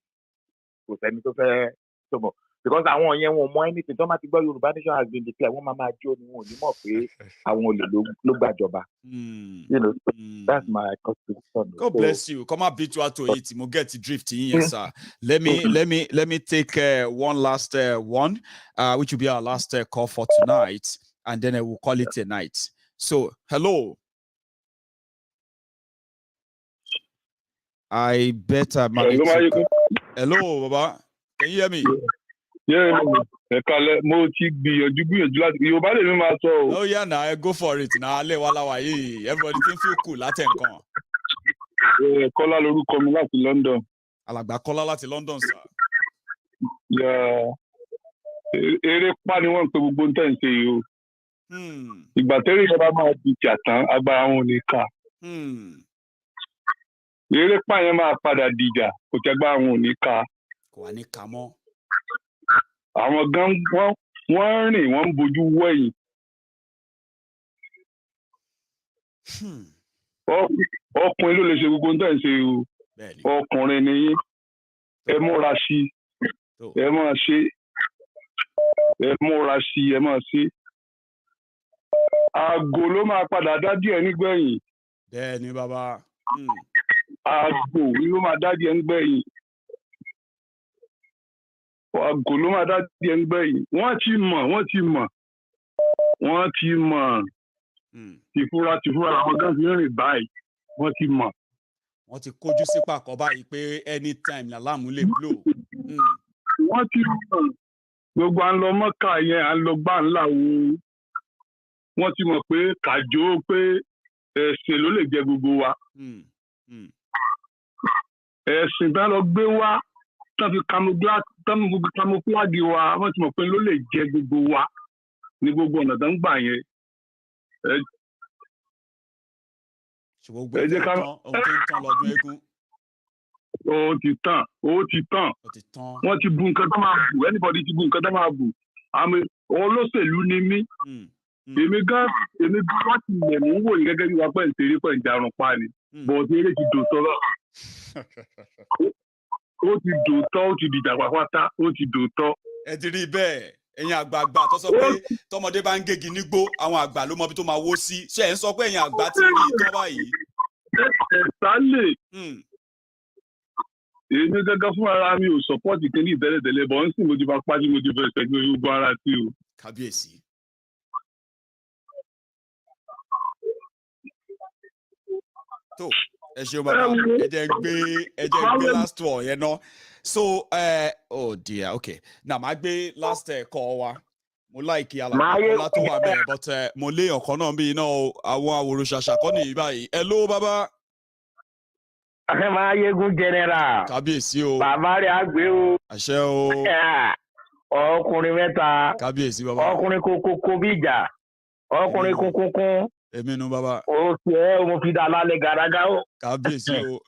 kò sẹ́ni tó fẹ́ sọ̀bọ̀. Because àwọn yẹn wọn mọ anything tó máa ti gbọ́ Yoruba Nation has been declared wọ́n máa jó ni wọn ò ní mọ̀ pé àwọn olè ló gbàjọba. That's my contribution. God bless you. Come and beat you out to it. We'll get to drift in, yes, sir. Let me take one last one, which will be our last call for tonight, and then I will call it a night. So, hello. I better hello, Baba. Can you hear me? Yeah, mo ti gbìyànjú láti Yorùbá lè mi máa sọ o. Oh yeah, now go for it. Now alẹ́ wa láwa yìí. Everybody can feel cool láti nǹkan. Kọ́lá lorúkọ mi láti London. Alàgbà Kọ́lá láti London, sir. Yeah. Eré pa ni wọ́n ń pe gbogbo ń tẹ̀ ń ṣe yìí o. Ìgbà tẹ́rẹ̀ yẹn bá máa di ìjà tán, agbára wọn ò ní ká. Eré pa yẹn máa padà dìjà, kò tẹ́ gbá wọn ò ní ká. Kò wá ní ká mọ́. Àwọn gan wọ́n rìn wọ́n ń bojú wẹ̀yìn. Ọkùnrin ló lè ṣe gbogbo nǹkan ṣe o. Ọkùnrin ni yín. Ẹ múra sí i. Ẹ máa ṣe. Ẹ múra sí i. Ẹ máa ṣe. Àgò ló máa padà dá díẹ̀ nígbẹ̀yìn. Bẹ́ẹ̀ ni bàbá. Àgò ló máa dá díẹ̀ nígbẹ̀yìn. Àgò ló máa dá díẹ̀ nígbẹ̀yìn. Wọ́n ti mọ̀. Tìfura àwọn gan fi rìn báyìí. Wọ́n ti mọ̀. Wọ́n ti kójú sí pàkọ́ báyìí pé anytime làlámù lè blow. Wọ́n ti mọ̀. Gbogbo à ń lọ mọ́kà yẹn, à ń lọ gbà ńlá wo. Wọ́n ti mọ̀ pé kàjó pé ẹ̀sìn ló lè jẹ gbogbo wa. Ẹ̀sìn bá lọ gbé wá. Tán fi camouflage wa, wọ́n ti mọ̀ pé ló lè jẹ gbogbo wa ní gbogbo ọ̀nà tó ń gbà yẹn. Ṣùgbọ́n gbogbo ohun tó ń tán lọ́dún eégún. Ó ti tán. Wọ́n ti bu nǹkan tó máa bù, anybody ti bu nǹkan tó máa bù. Àmì olóṣèlú ni mí. Èmi gan láti ilẹ̀ mò ń wò yín gẹ́gẹ́ bí wàá pẹ̀ ń ṣeré pẹ̀ ń jarun pa ni. Bọ̀dé eré ti dò sọ́rọ̀. Ó ti dòótọ́, ó ti dìjà pàpàtà, ó ti dòótọ́. Ẹ ti rí bẹ́ẹ̀, ẹ̀yin àgbààgbà tó sọ pé tọmọdé bá ń gégi nígbó, àwọn àgbà ló mọ bí tó máa wó sí. Ṣé ẹ̀ ń sọ pé ẹ̀yin àgbà ti rí ìtọ́ báyìí? Ẹ̀sálè. Èmi gẹ́gẹ́ fún ara mi ò sọ́pọ́ọ̀tì kí ní ìtẹ́lẹ̀tẹ́lẹ̀ bọ̀ ń sìn mo ti bá pájú mo ti fẹ́ ṣẹ́gbẹ́ gbogbo ara sí o. Kábíyèsí. tó ẹ ṣeun bàbá ẹ jẹ́ gbé last one yẹn náà so oh dear okay now máa gbé last call wa mo like alàkọ́lá tó wà bẹ́ẹ̀ but mo lé ọ̀kan náà bí iná àwọn àwòrán ṣàṣàkọ́ nìyí báyìí hello bàbá. Maiyegun General. Kábíyèsí o. Bàbá rẹ̀ á gbé o. Àṣẹ o. Ọkùnrin mẹ́ta. Kábíyèsí bàbá. Ọkùnrin kókó bí ìjà. Ọkùnrin kúnkún. Èmi nu bàbá. O ṣe mo fi dá lálẹ́ gàràgà o. Kábíyèsí o.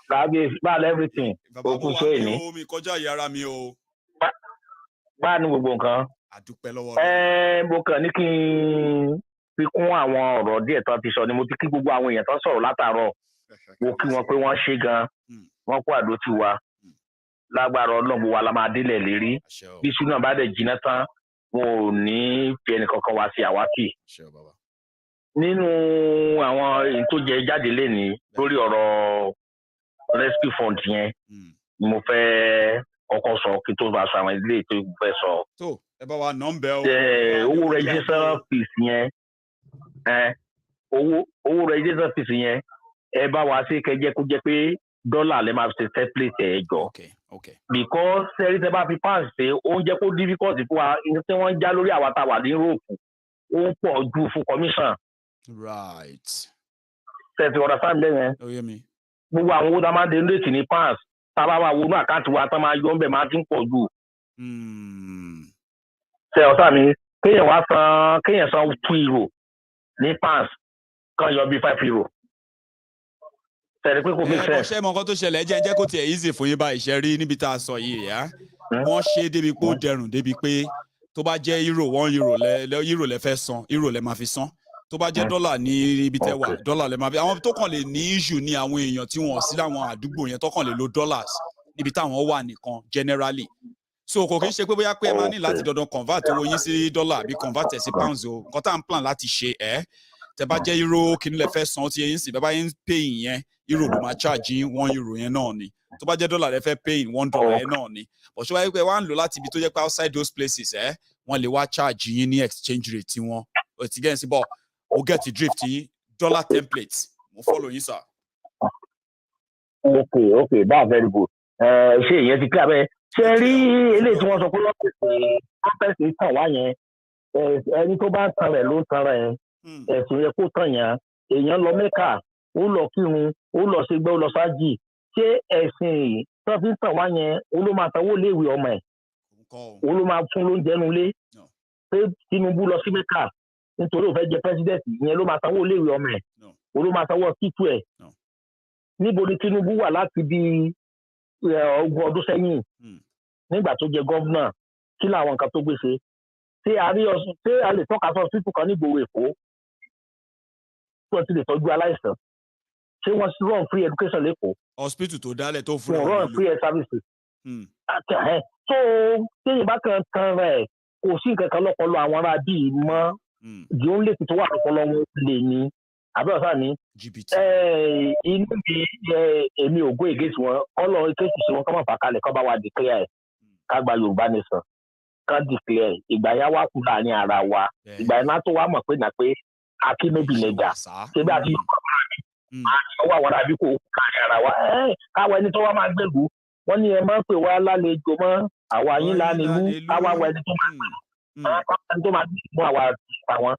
Kábíyèsí bá everything. Bàbá mo wà ní omi kọjá ìyára mi o. Bá ní gbogbo nǹkan. Àdúpẹ́ lọ́wọ́ rẹ̀. Mo kàn ní kí n fi kún àwọn ọ̀rọ̀ díẹ̀ tán ti sọ ni mo ti kí gbogbo àwọn èèyàn tán sọ̀rọ̀ látàárọ̀. Mo kí wọn pé wọ́n ṣe gan wọ́n kó àdó tí wa lágbára Ọlọ́run wa la máa délẹ̀ lérí bí sínú àbá dẹ̀ jiná tán wọn ò ní fi ẹnì kankan wá sí àwátì. Nínú àwọn èyí tó jẹ jáde lénìí lórí ọ̀rọ̀ rescue fund yẹn mo fẹ́ ọkọ̀ sọ kí tó bá sọ àwọn ilé tó fẹ́ sọ. tó ẹ bá wa nọ́mbẹ́ o. owó registration fees yẹn owó registration fees yẹn ẹ bá wa ṣe kẹjẹ kó jẹ pé dọ́là lè máa ṣe separate ẹ jọ. because ṣẹ́rí tẹ bá fi pound ṣe oúnjẹ kó difficult fún wa tí wọ́n ń já lórí àwa tá a wà ní Europe ó ń pọ̀ ju fún commission. right. ṣe ti ọ̀rọ̀ sáà lẹ́yìn. ó yé mi. gbogbo àwọn owó tá a máa ń de lóòtì ní pounds tá a bá wà wọnú àkáǹtì wa tá a máa yọ ọ́nbẹ̀ máa ti ń pọ̀ jù. ṣe ọ̀sán mi kéèyàn san €2 ní pounds kan yọ bí €5. ṣé mọ nǹkan tó ṣẹlẹ̀ jẹ́ kó tiẹ̀ easy fún yín báyìí ṣe rí níbi tá a sọ yìí yá wọ́n ṣe débi pé ó dẹrùn débi pé tó bá jẹ́ euro lẹ fẹ́ san euro lẹ máa fi san tó bá jẹ́ dọ́là ní ibi tẹ́ wà dọ́là lẹ máa fi àwọn tó kàn lè ní issue ní àwọn èèyàn tí wọ́n sí láwọn àdúgbò yẹn tó kàn lè lo dollars níbi táwọn wà nìkan generally so kò kí ń ṣe pé bóyá pé ẹ máa ní láti dandan convert owó yín sí dọ́là àbí convert ẹ̀ sí pounds o nǹkan tá à ń plan láti ṣe tẹ́ bá jẹ́ euro kí ni lẹ fẹ́ san ó ti yẹn sì bẹ́ẹ̀ bá yẹn pay yẹn euro ló máa charge yín €1 yẹn náà ni tó bá jẹ́ dọ́là lẹ fẹ́ pay $1 yẹn náà ni but ṣé wáyé pé wá ń lò láti ibi tó jẹ́ pé outside those places wọ́n lè wá charge yín ní exchange rate wọn ó ti gẹ́yìn sí bọ́ ó get the drift yín dollar template mo follow yín sir. okay that's very good. ṣé ìyẹn ti clear bẹ́ẹ̀ ṣe rí eléyìí tí wọ́n sọ pé lọ́pẹ̀sì tàn wá yẹn ẹni tó bá ń tan rẹ̀ ló ń tan rẹ̀ ẹ̀sùn yẹ kó tàn yàn èèyàn lọ Mẹ́kà ó lọ kírun ó lọ ṣègbè ó lọ ṣáájì ṣé ẹ̀sìn tó fi ń tàn wá yẹn ó ló máa sanwó léèwé ọmọ ẹ̀ ó ló máa fún lóúnjẹ nulẹ̀ pé Tinubu lọ sí Mẹ́kà nítorí ó fẹ́ jẹ president yẹn ló máa sanwó léèwé ọmọ ẹ̀ ó ló máa sanwó títú ẹ̀ níbo ni Tinubu wà láti bí 20 ọdún sẹ́yìn nígbà tó jẹ gọ́vnà kí làwọn nǹkan tó gbé ṣe ṣé a lè tọ́ka sọ títù kan nígboro Èkó tí wọ́n ti lè tọ́jú aláìsàn ṣé wọ́n run free education lẹ́kọ̀ọ́. hospital tó dálẹ̀ tó fún wọn run free health services. so téèyàn bá kan tan rẹ̀ kò sí nǹkan kan lọ́pọ̀lọ́ àwọn ará bíi mọ́ di ó ń lè tó wà lọ́pọ̀lọ́ wọn lè ní àbẹ́wò sáà ní. inú mi èmi ò go against wọn ọlọ́run kéṣù sí wọn kọ́ máa fà kalẹ̀ kọ́ bá wa declare ẹ̀ ká gba Yorùbá Nation ká declare ìgbà yá wá kú láàrin ara wa ìgbà yẹn náà tó wá mọ̀ pé akínóbì lẹ́jà ṣé bí a ti ọwọ́ àwọn àbí kò kárí ara wa káwọn ẹni tó wá máa gbẹ̀lú wọ́n ní ẹ máa ń pè wá lálejò mọ́ àwa yín lánìlú káwá wọ ẹni tó máa gbẹ̀lú tó máa gbẹ̀lú mọ́ àwọn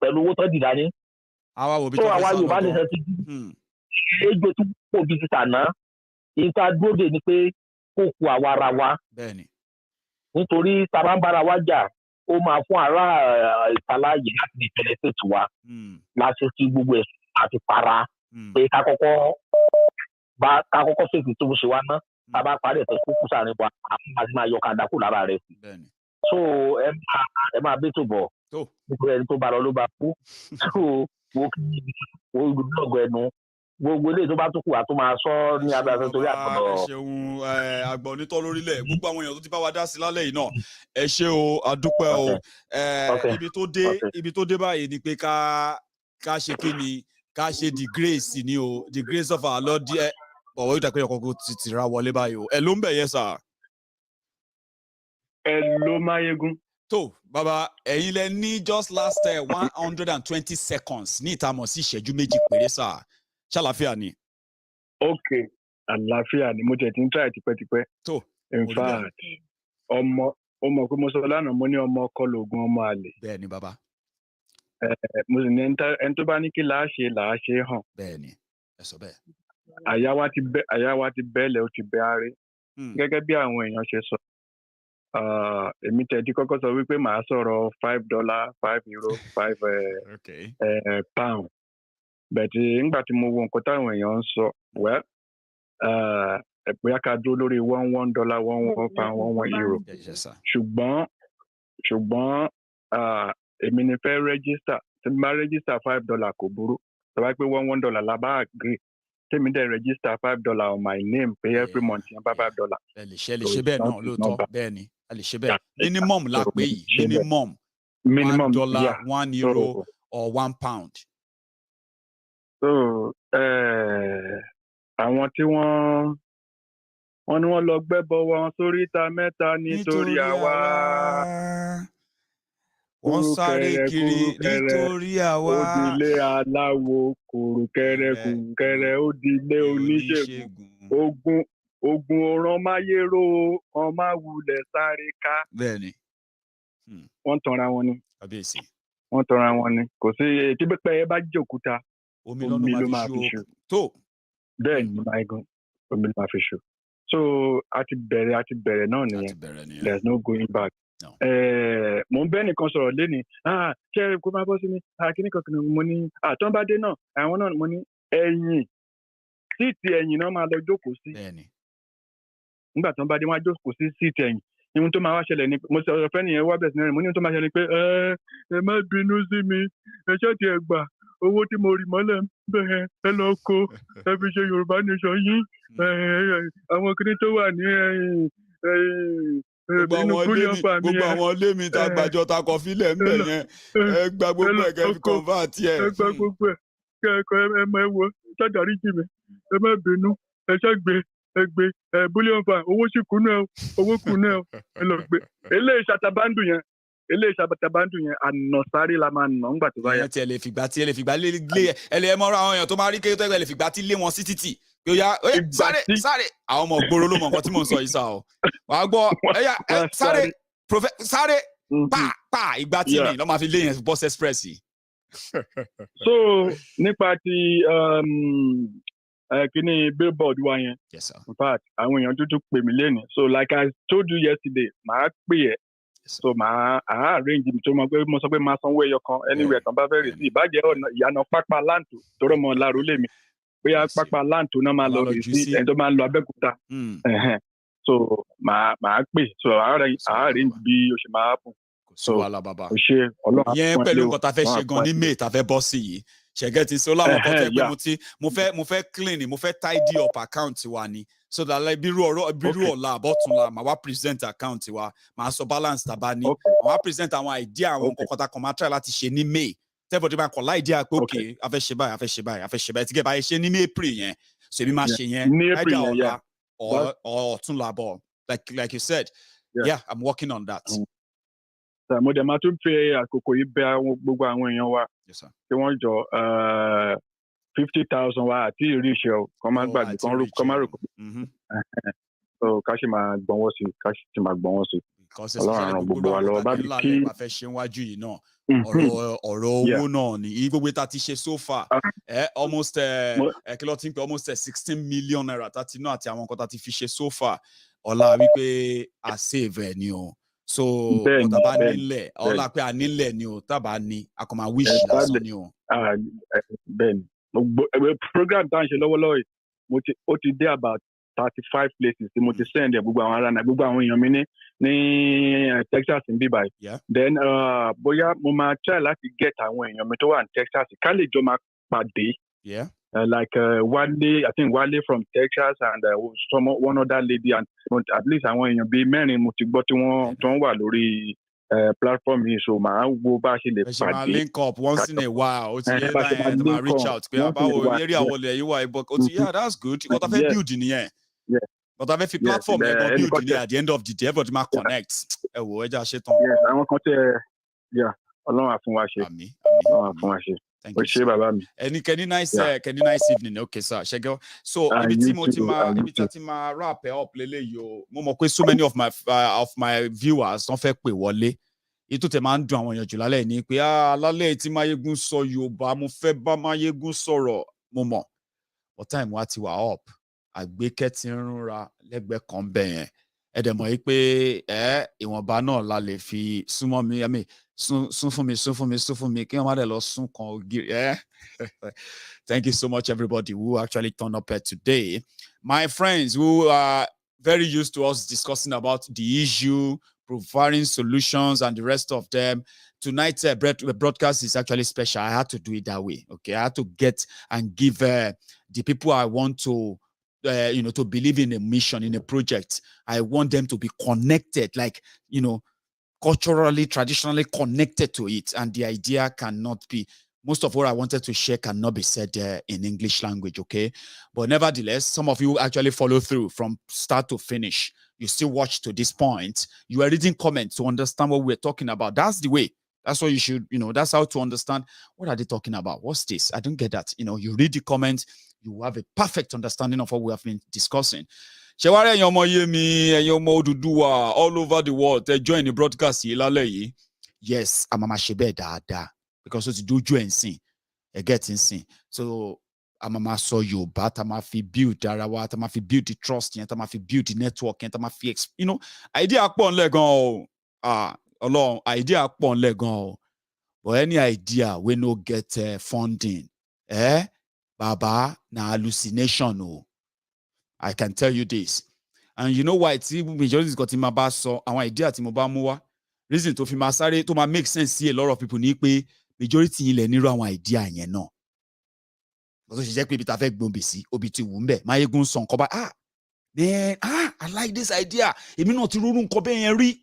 pẹ̀lú owó tó dìdá ní. tó àwa Yorùbá Nation ti di ejò tó pò bí títà náà ìta dúró dè ní pé kó ku àwa ara wa nítorí tá a bá ń bára wa jà ó máa fún ará ìtàláyè láti lè tẹ̀lé tètè wa láti fi gbogbo ẹ̀ àti para pé ká kọ́kọ́ fèsì tó ṣe wá ná tá a bá parí ẹ̀tọ́ kúkú sáré wa àti máa yọ kàdá kù lára rẹ̀ so ẹ máa bẹ́tò bọ̀ nítorí ẹni tó bá lọ ló bá kú so wo gbọ́dọ̀ ẹnu gbogbo eléyìí tó bá tún kù wá tó máa sọ ní abẹ́rẹ́ torí àtọ̀dọ̀. ẹ ṣeun àgbà onítọ́ lórílẹ̀ gbogbo àwọn èèyàn tó ti bá wa dá sí lálẹ́ yìí náà ẹ ṣé o àdúpẹ́ o ibi tó dé báyìí ni pé ká ṣe kí ni ká ṣe the grace ni o the grace of our Lord ọ̀wọ́ yóò dàpẹ́ ọkọ̀ ti ra wọlé báyìí o ẹ ló ń bẹ̀ yẹ sà. ẹ ló Maiyegun. tó bàbá ẹ̀yin lẹ ní just last 120 seconds ní ìtamọ̀ sí ìṣẹ́jú méjì péré sà ṣàlàfíà ni. Okay, àlàáfíà ni mo tẹ̀ tí ń try tipẹ́tipẹ́. tó in fact ọmọ pé mo sọ lánàá mo ní ọmọ ọkọ lògùn ọmọ àlè. bẹ́ẹ̀ ni bàbá. mo sì ní ẹni tó bá ní kí làá ṣe hàn. bẹ́ẹ̀ ni ẹ sọ bẹ́ẹ̀. àyà wa ti bẹ́ẹ̀lẹ̀ ó ti bẹ́ àárẹ̀. gẹ́gẹ́ bí àwọn èèyàn ṣe sọ èmi tẹ̀dí kọ́kọ́ sọ wípé màá sọ̀rọ̀ $5 €5 5 pound. bẹ̀tì nígbà tí mo wo nǹkan táwọn èèyàn ń sọ bóyá ká dúró lórí $1 $1 pound €1 ṣùgbọ́n èmi ní fẹ́ rẹ́gísítà tí mo bá rẹ́gísítà $5 kò burú tó bá pé $1 la bá agree tèmi dẹ̀ rẹ́gísítà $5 on my name pay every month yẹn bá $5. ẹ lè ṣe bẹ́ẹ̀ náà lóòótọ́ bẹ́ẹ̀ ni a lè ṣe bẹ́ẹ̀ minimum la pé yìí minimum $1 €1 or £1. so àwọn tí wọ́n ní wọ́n lọ gbẹ́bọ wọn sórí ìta mẹ́ta nítorí àwa. wọ́n sáré kiri nítorí àwa. ó di ilé aláwo kùrùkẹrẹ ó di ilé oníṣègùn ogun ọ̀ràn máyéró kan máa wulẹ̀ sáré ká. bẹ́ẹ̀ni. wọ́n tanra wọn ni. kábíyèsí. wọ́n tanra wọn ni kò sí tí pẹ́pẹ́ ẹ bá jẹ́ òkúta omi ló máa fi ṣu. tó. bẹ́ẹ̀ ni Maiyegun omi ló máa fi ṣu. so a ti bẹ̀rẹ̀ náà nìyẹn there's no going back. mo ń bẹ́ nìkan sọ̀rọ̀ lẹ́ni ṣé kó máa bọ́ sí mi kíní kan kìnnìún mo ní àtọ́nbádé náà àwọn náà mo ní ẹ̀yìn síìtì ẹ̀yìn náà máa lọ jókòó sí. nígbà tó ń bá dé wọn á jókòó sí síìtì ẹ̀yìn ihun tó máa wá ṣẹlẹ̀ ni mo sọ ọ̀rọ̀ fẹ́ nìyẹn wá bẹ̀rẹ̀ sí náà mo ní ihun tó máa ṣẹlẹ̀ pé ẹ má bínú sí mi ẹ ṣọ́ọ̀tì ẹ gbà owó tí mo rì mọ́lẹ̀ bẹ́ẹ̀ ẹ lọ kó ẹ fi ṣe Yorùbá Nation yín àwọn kìnní tó wà ní gbogbo àwọn ilé mi tá gbàjọ ta kọ fílẹ̀ ń bẹ̀ yẹn ẹ gba gbogbo ẹ̀ kẹ́ fi convert ẹ̀. ẹ gba gbogbo ẹ̀ kẹ́kọ̀ọ́ ẹ máa wo ṣàdárí jì mí ẹ má bínú ẹ ṣàgbé búlíọ̀n fan owó sì kùnú ẹ ẹ lọ gbé eléyìí ṣàtàbándù yẹn àná sáré la máa nà ńgbà tó bá yá. ẹ lè fìgbà lé ẹ lè mọ́ra àwọn èèyàn tó máa rí kéwòn tó ẹ lè fìgbà tí lé wọn sí títì yóò sáré àwọn ọmọ ògbóró ló mọ nǹkan tí mò ń sọ yìí sá o wàá gbọ́ sáré pa ìgbà tí mi lọ́ máa fi lé yẹn bus express yìí. so nípa ti kíní billboard wa yẹn in fact àwọn èèyàn tuntun pè mí lẹ́nu so like I told you yesterday màá pè ẹ́ so màá arrange mi tó mo sọ pé máa sanwó ẹyọ kan anywhere kan bá fẹ́ rè sí ìbàjẹ́ ọ̀nà ìyànà pápá láǹtò tó rọ̀ mọ́ láàrú lèmi bóyá pápá láǹtò náà máa lọ rè sí ẹni tó máa ń lọ Abẹ́òkúta so màá pè so arrange bí o ṣe máa pọ̀ so o ṣe Ọlọ́run yẹn pẹ̀lú nǹkan tá a fẹ́ ṣe gan ní May tá a fẹ́ bọ́ sí yìí ṣẹ̀gẹ́ ti sọ láwọn kan tẹ́ pé mo fẹ́ clean mo fẹ́ tidy up account wa ni so that like bírú ọ̀la àbọ̀túnla màá wá present account wa màá sọ balance tàbá ní màá wá present àwọn idea àwọn kọ̀ọ̀kan tá a kàn máa try láti ṣe ní May tẹ́bọ̀dé máa kọ̀ láì idea pé okay a fẹ́ ṣe báyìí tí kẹ́ bá yẹ ṣe ní May April yẹn so èmi máa ṣe yẹn idea ọ̀la ọ̀túnla bọ̀ like you said yeah I'm working on that. mo dẹ̀ máa tún fi àkókò yìí bẹ̀ gbogbo àwọn èèyàn wa tí wọ́n jọ 50,000 wa àti ìrí iṣẹ́ o kọ́ máa gbàgbé kọ́ máa rò kó so ká sì máa gbọ́nwọ́ sí Ọlọ́run ràn gbogbo wa lọ́wọ́ bá bí kí fẹ́ ṣe wájú yìí náà ọ̀rọ̀ owó náà ni iye gbogbo tá ti ṣe so far almost kí ló ti ń pè almost 16 million naira tá ti ná àti àwọn nǹkan tá ti fi ṣe so far ọ̀la wípé a save ẹ̀ ni o so ọ̀tá bá nílẹ̀ ọ̀la pé a nílẹ̀ ni o tábà ní a kò máa wish lásán ni o. bẹ́ẹ̀ni program tá à ń ṣe lọ́wọ́lọ́wọ́ yìí ó ti dé about 35 places tí mo ti send ẹ̀ gbogbo àwọn ará náà gbogbo àwọn èèyàn mi ní Texas ń bí báyìí then bóyá mo máa try láti get àwọn èèyàn mi tó wà ní Texas ká lè jọ máa pàdé. Like Wale, I think Wale from Texas and one other lady and at least àwọn èèyàn bíi mẹ́rin mo ti gbọ́ tí wọ́n wà lórí platform yìí so màá wo bá a ṣe lè pàdé. ẹ ṣe máa link up once in a while o ti yẹ báyẹn tó máa reach out pé àbáwo eré àwọlẹ̀ yìí wà ibò o ti yẹ that's good kò tá fẹ́ build nìyẹn kò tá fẹ́ fi platform yẹn kan build ní at the end of the day everybody máa connect ẹ wò ẹ jẹ́ àṣetán. àwọn kan tẹ Ọlọ́run á fún wa ṣe. àmín Ọlọ́run á fún wa ṣe. Thank you. Can you nice evening. Okay, sir. Shego. So Ibitima wrap up lele yo. Mo so many of my viewers don't fẹ́ pè wọlé. Ito te man dùn àwọn èèyàn jù lálẹ́ ní pé lálẹ́ tí Maiyegun sọ Yorùbá mo fẹ́ bá Maiyegun sọ̀rọ̀ mo mọ̀. But time wa ti wà up. Àgbékẹ́ ti nrúnra lẹ́gbẹ̀ẹ́ kan bẹ́yẹn. Ẹ dẹ̀ mọ̀ pé ìwọ̀nba náà la lè fi súnmọ́ mi. I mean, sún fún mi kí wọ́n má dẹ̀ lọ sún kan ògiri. Thank you so much, everybody who actually turned up here today. My friends who are very used to us discussing about the issue, providing solutions, and the rest of them. Tonight's broadcast is actually special. I had to do it that way. Okay, I had to get and give the people I want to, to believe in a mission, in a project. I want them to be connected, like, culturally, traditionally connected to it. And the idea cannot be, most of what I wanted to share cannot be said in English language, okay? But nevertheless, some of you actually follow through from start to finish. You still watch to this point. You are reading comments to understand what we're talking about. That's the way. That's what you should, that's how to understand. What are they talking about? What's this? I don't get that. You read the comments, you have a perfect understanding of what we have been discussing. All over the world, they join the broadcast. Yes, I'm a shebe da because it's do and see, get in see. So I'm a so you, but I'm a fi build darawa, I'm a fi build the trust, I'm a fi build the network, and I'm a fi idea upon legon. Along idea upon legon. But any idea we no get funding, Baba na hallucination o. I can tell you this. And you know why it's majority got in my bass so our idea to Mobamuwa. Reason to Fimasare to make sense see a lot of people need pay majority in our idea and no. Because she said bit affect Bombisi, Obiti Wumbe, Maiyegun son koba man, I like this idea. It mean not to run kobe and re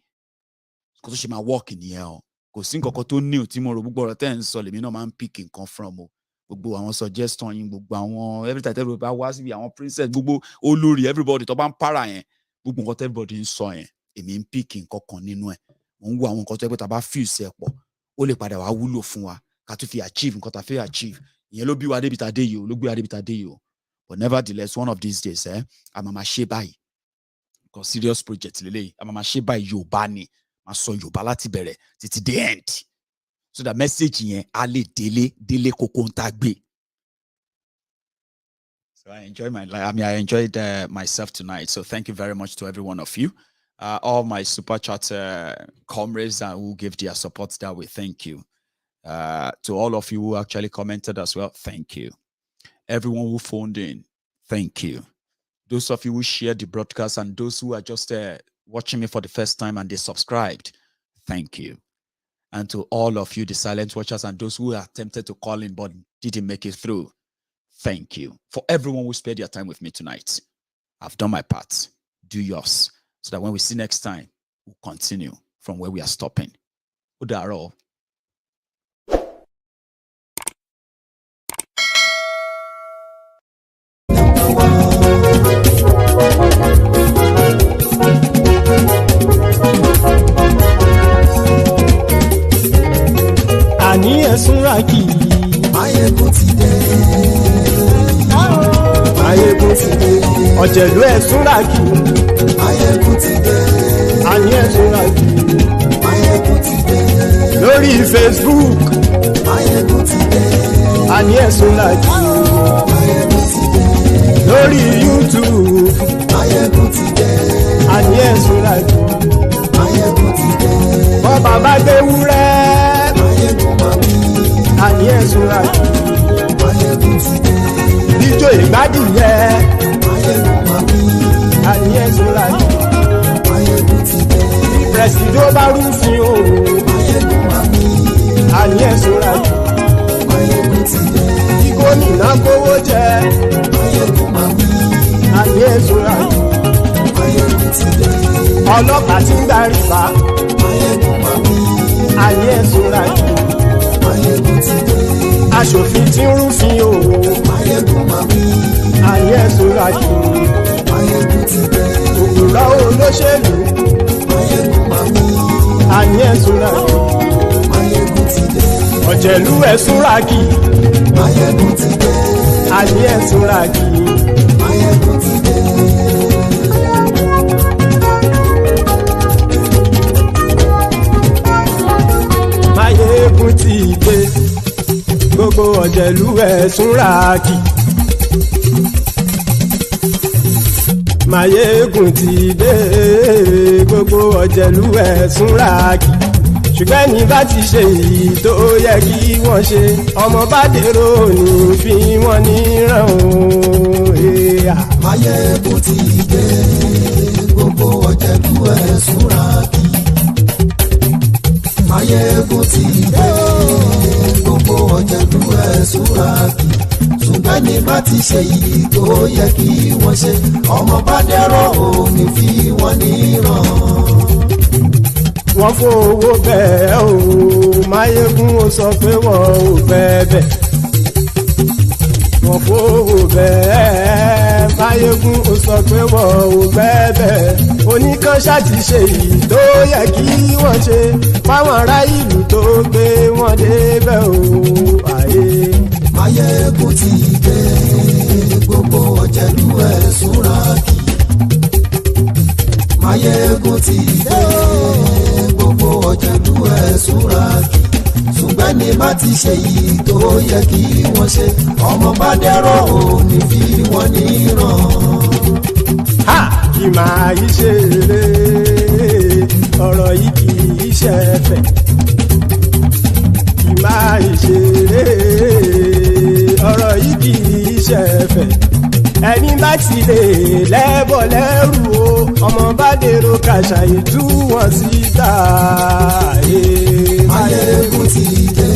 because she ma walk in here. Because think to new tomorrow book ten so let me no man picking come from. Gbogbo àwọn suggestion yín gbogbo àwọn every time everybody wá síbi àwọn princess gbogbo olórí everybody tó bá ń para yẹn gbogbo nǹkan everybody ń sọ yẹn èmi ń pick nǹkan kan nínú ẹ̀ mo ń wo àwọn nǹkan tó pé tá bá fuse ẹ̀ pọ̀ ó lè padà wá wúlò fún wa ká tún fi achieve nǹkan tá fẹ́ achieve ìyẹn ló bí wa débi tá dé yìí o ló gbé wa débi tá dé yìí o but nevertheless one of these days a máa ṣe báyìí because serious project lélẹ́yìí a máa ṣe báyìí Yorùbá ni máa sọ Yorùbá láti bẹ̀rẹ̀ títí the end. So the message here, ale dele kokontagbe. So I enjoy my life. I mean, I enjoyed myself tonight. So thank you very much to every one of you. All my super chat comrades who gave their support that way. Thank you. To all of you who actually commented as well. Thank you. Everyone who phoned in. Thank you. Those of you who shared the broadcast and those who are just watching me for the first time and they subscribed. Thank you. And to all of you, the silent watchers, and those who are tempted to call in but didn't make it through, thank you. For everyone who spared their time with me tonight, I've done my part. Do yours. So that when we see next time, we'll continue from where we are stopping. Udaro. Àní ẹ̀sùn rákì. Maiyegun ti dé. Maiyegun ti dé. Ọ̀jẹ̀lú ẹ̀sùn rákì. Maiyegun ti dé. Àní ẹ̀sùn rákì. Maiyegun ti dé. Lórí Facebook. Maiyegun ti dé. Àní ẹ̀sùn rákì. Maiyegun ti dé. Lórí YouTube. Maiyegun ti dé. Àní ẹ̀sùn rákì. Maiyegun ti dé. Bọ́ bàbá gbé wúrẹ́. Àní ẹ̀sùn rákì. Maiyegun ti dé. Ijó ìgbádìyẹ. Maiyegun máa bí. Àní ẹ̀sùn rákì. Maiyegun ti dé. Pẹ̀sìdó bá rúfin o. Maiyegun máa bí. Àní ẹ̀sùn rákì. Maiyegun ti dé. Kí gómìnà kówó jẹ. Maiyegun máa bí. Àní ẹ̀sùn rákì. Maiyegun ti dé. Ọlọ́pàá tí ń darí bá. Maiyegun máa bí. Àní ẹ̀sùn rákì. Maiyegun ti dé. Aṣòfin tí ń rúfin o. Maiyegun máa bí. Àní ẹ̀sùn rákì. Maiyegun ti dé. Òpùrọ́ olóṣèlú. Maiyegun máa bí. Àní ẹ̀sùn rákì. Maiyegun ti dé. ọ̀jẹ̀lú ẹ̀ súnra kì. Maiyegun ti dé. àní ẹ̀ súnra kì. Maiyegun ti dé. Maiyegun ti dé. gbogbo ọ̀jẹ̀lú ẹ̀ súnra kì. Maiyegun ti dé. gbogbo ọ̀jẹ̀lú ẹ̀ súnra kì. ṣùgbọ́n ní bá ti ṣe èyí tó yẹ kí wọ́n ṣe ọmọ bá dèrò ní fi wọ́n níran o. Maiyegun ti dé. gbogbo ọ̀jẹ̀lú ẹ̀ súnra kì. Maiyegun ti dé. gbogbo ọ̀jẹ̀lú ẹ̀ súnra kì. ṣùgbọ́n ní bá ti ṣe èyí tó yẹ kí wọ́n ṣe ọmọ bá dèrò ní fi wọ́n níran. wọ́n fowó bẹ́ẹ̀ o Maiyegun ó sọ pé wọ́n ò fẹ́ bẹ́ẹ̀. wọ́n fowó bẹ́ẹ̀ Maiyegun ó sọ pé wọ́n ò fẹ́ bẹ́ẹ̀. oníkan ṣáàtì ṣe èyí tó yẹ kí wọ́n ṣe fáwọn ará ìlú tó gbé wọn débẹ̀ o. Maiyegun ti dé. gbogbo ọ̀jẹ̀lú ẹ̀ súnra kì. Maiyegun ti dé. gbogbo ọ̀jẹ̀lú ẹ̀ súnra kì. ṣùgbọ́n ní bá ti ṣe yìí tó yẹ kí wọ́n ṣe ọmọ bá dẹ́rọ̀ ò ní fi wọ́n níran. kì máa yí ṣe eré ọ̀rọ̀ yìí kì í ṣe ẹ̀fẹ̀. kì máa yí ṣe eré ọ̀rọ̀ yìí kì í ṣe ẹ̀fẹ̀. ẹni bá ti lè lẹ́bọ̀ lẹ́rù o ọmọ bá dèrò kàṣàyè tú wọn síta. Maiyegun ti dé.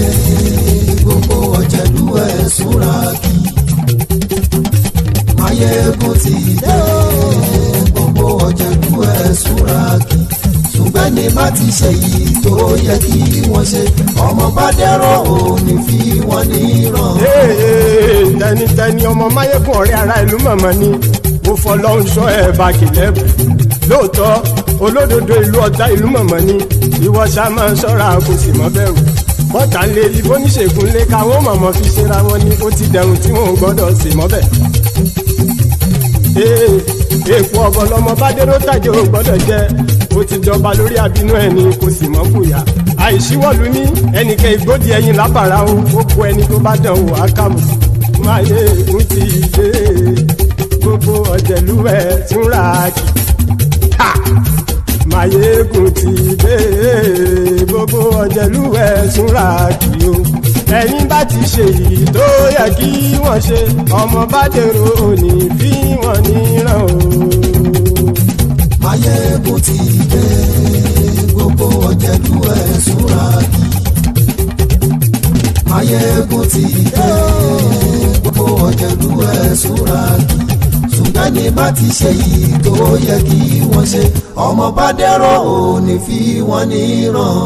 gbogbo ọ̀jẹ̀lú ẹ̀ súnra kì. Maiyegun ti dé. gbogbo ọ̀jẹ̀lú ẹ̀ súnra kì. ṣùgbọ́n ní bá ti ṣe yìí tó yẹ kí wọ́n ṣe ọmọ bá dẹ́rọ̀ ò ní fi wọ́n níran. tẹnitẹni ọmọ Maiyegun ọ̀rẹ́ ara ìlú mọ̀mọ́ ni mo fọlọ́run sọ ẹ̀ bá kìlẹ́bù. lóòótọ́ olódodo ìlú ọ̀tá ìlú mọ̀mọ́ ni ìwọ ṣá máa ń ṣọ́ra kò sì mọ́ bẹ̀rù. bọ́tà ń lé ibo níṣègùn lé káwọn mọ̀mọ́ fi ṣera wọn ni ó ti dẹrùn tí wọn ò gbọ́dọ̀ sì mọ́ bẹ̀. èèpo ọ̀gọ̀ lọmọ bá dérò tàjẹ́ ò gbọ́dọ̀ jẹ́ ó ti jọba lórí àbínú ẹni kò sì mọ́ fòyà. àìsíwọ́lu ní ẹnìkẹ́ ìgbódì ẹyin lábàrá o ó kó ẹni tó bá dán o ákàmù. Maiyegun ti dé. gbogbo ọ̀jẹ̀lú ẹ̀ súnra kì. Maiyegun ti dé. gbogbo ọ̀jẹ̀lú ẹ̀ súnra kì o. ẹ̀yin bá ti ṣe yìí tó yẹ kí wọ́n ṣe ọmọ bá dèrò òní fi wọ́n níran o. Maiyegun ti dé. gbogbo ọ̀jẹ̀lú ẹ̀ súnra kì. Maiyegun ti dé. gbogbo ọ̀jẹ̀lú ẹ̀ súnra kì. ṣùgbọ́n ní bá ti ṣe yìí tó yẹ kí wọ́n ṣe ọmọ bá dẹ́rọ̀ ò ní fi wọ́n níran.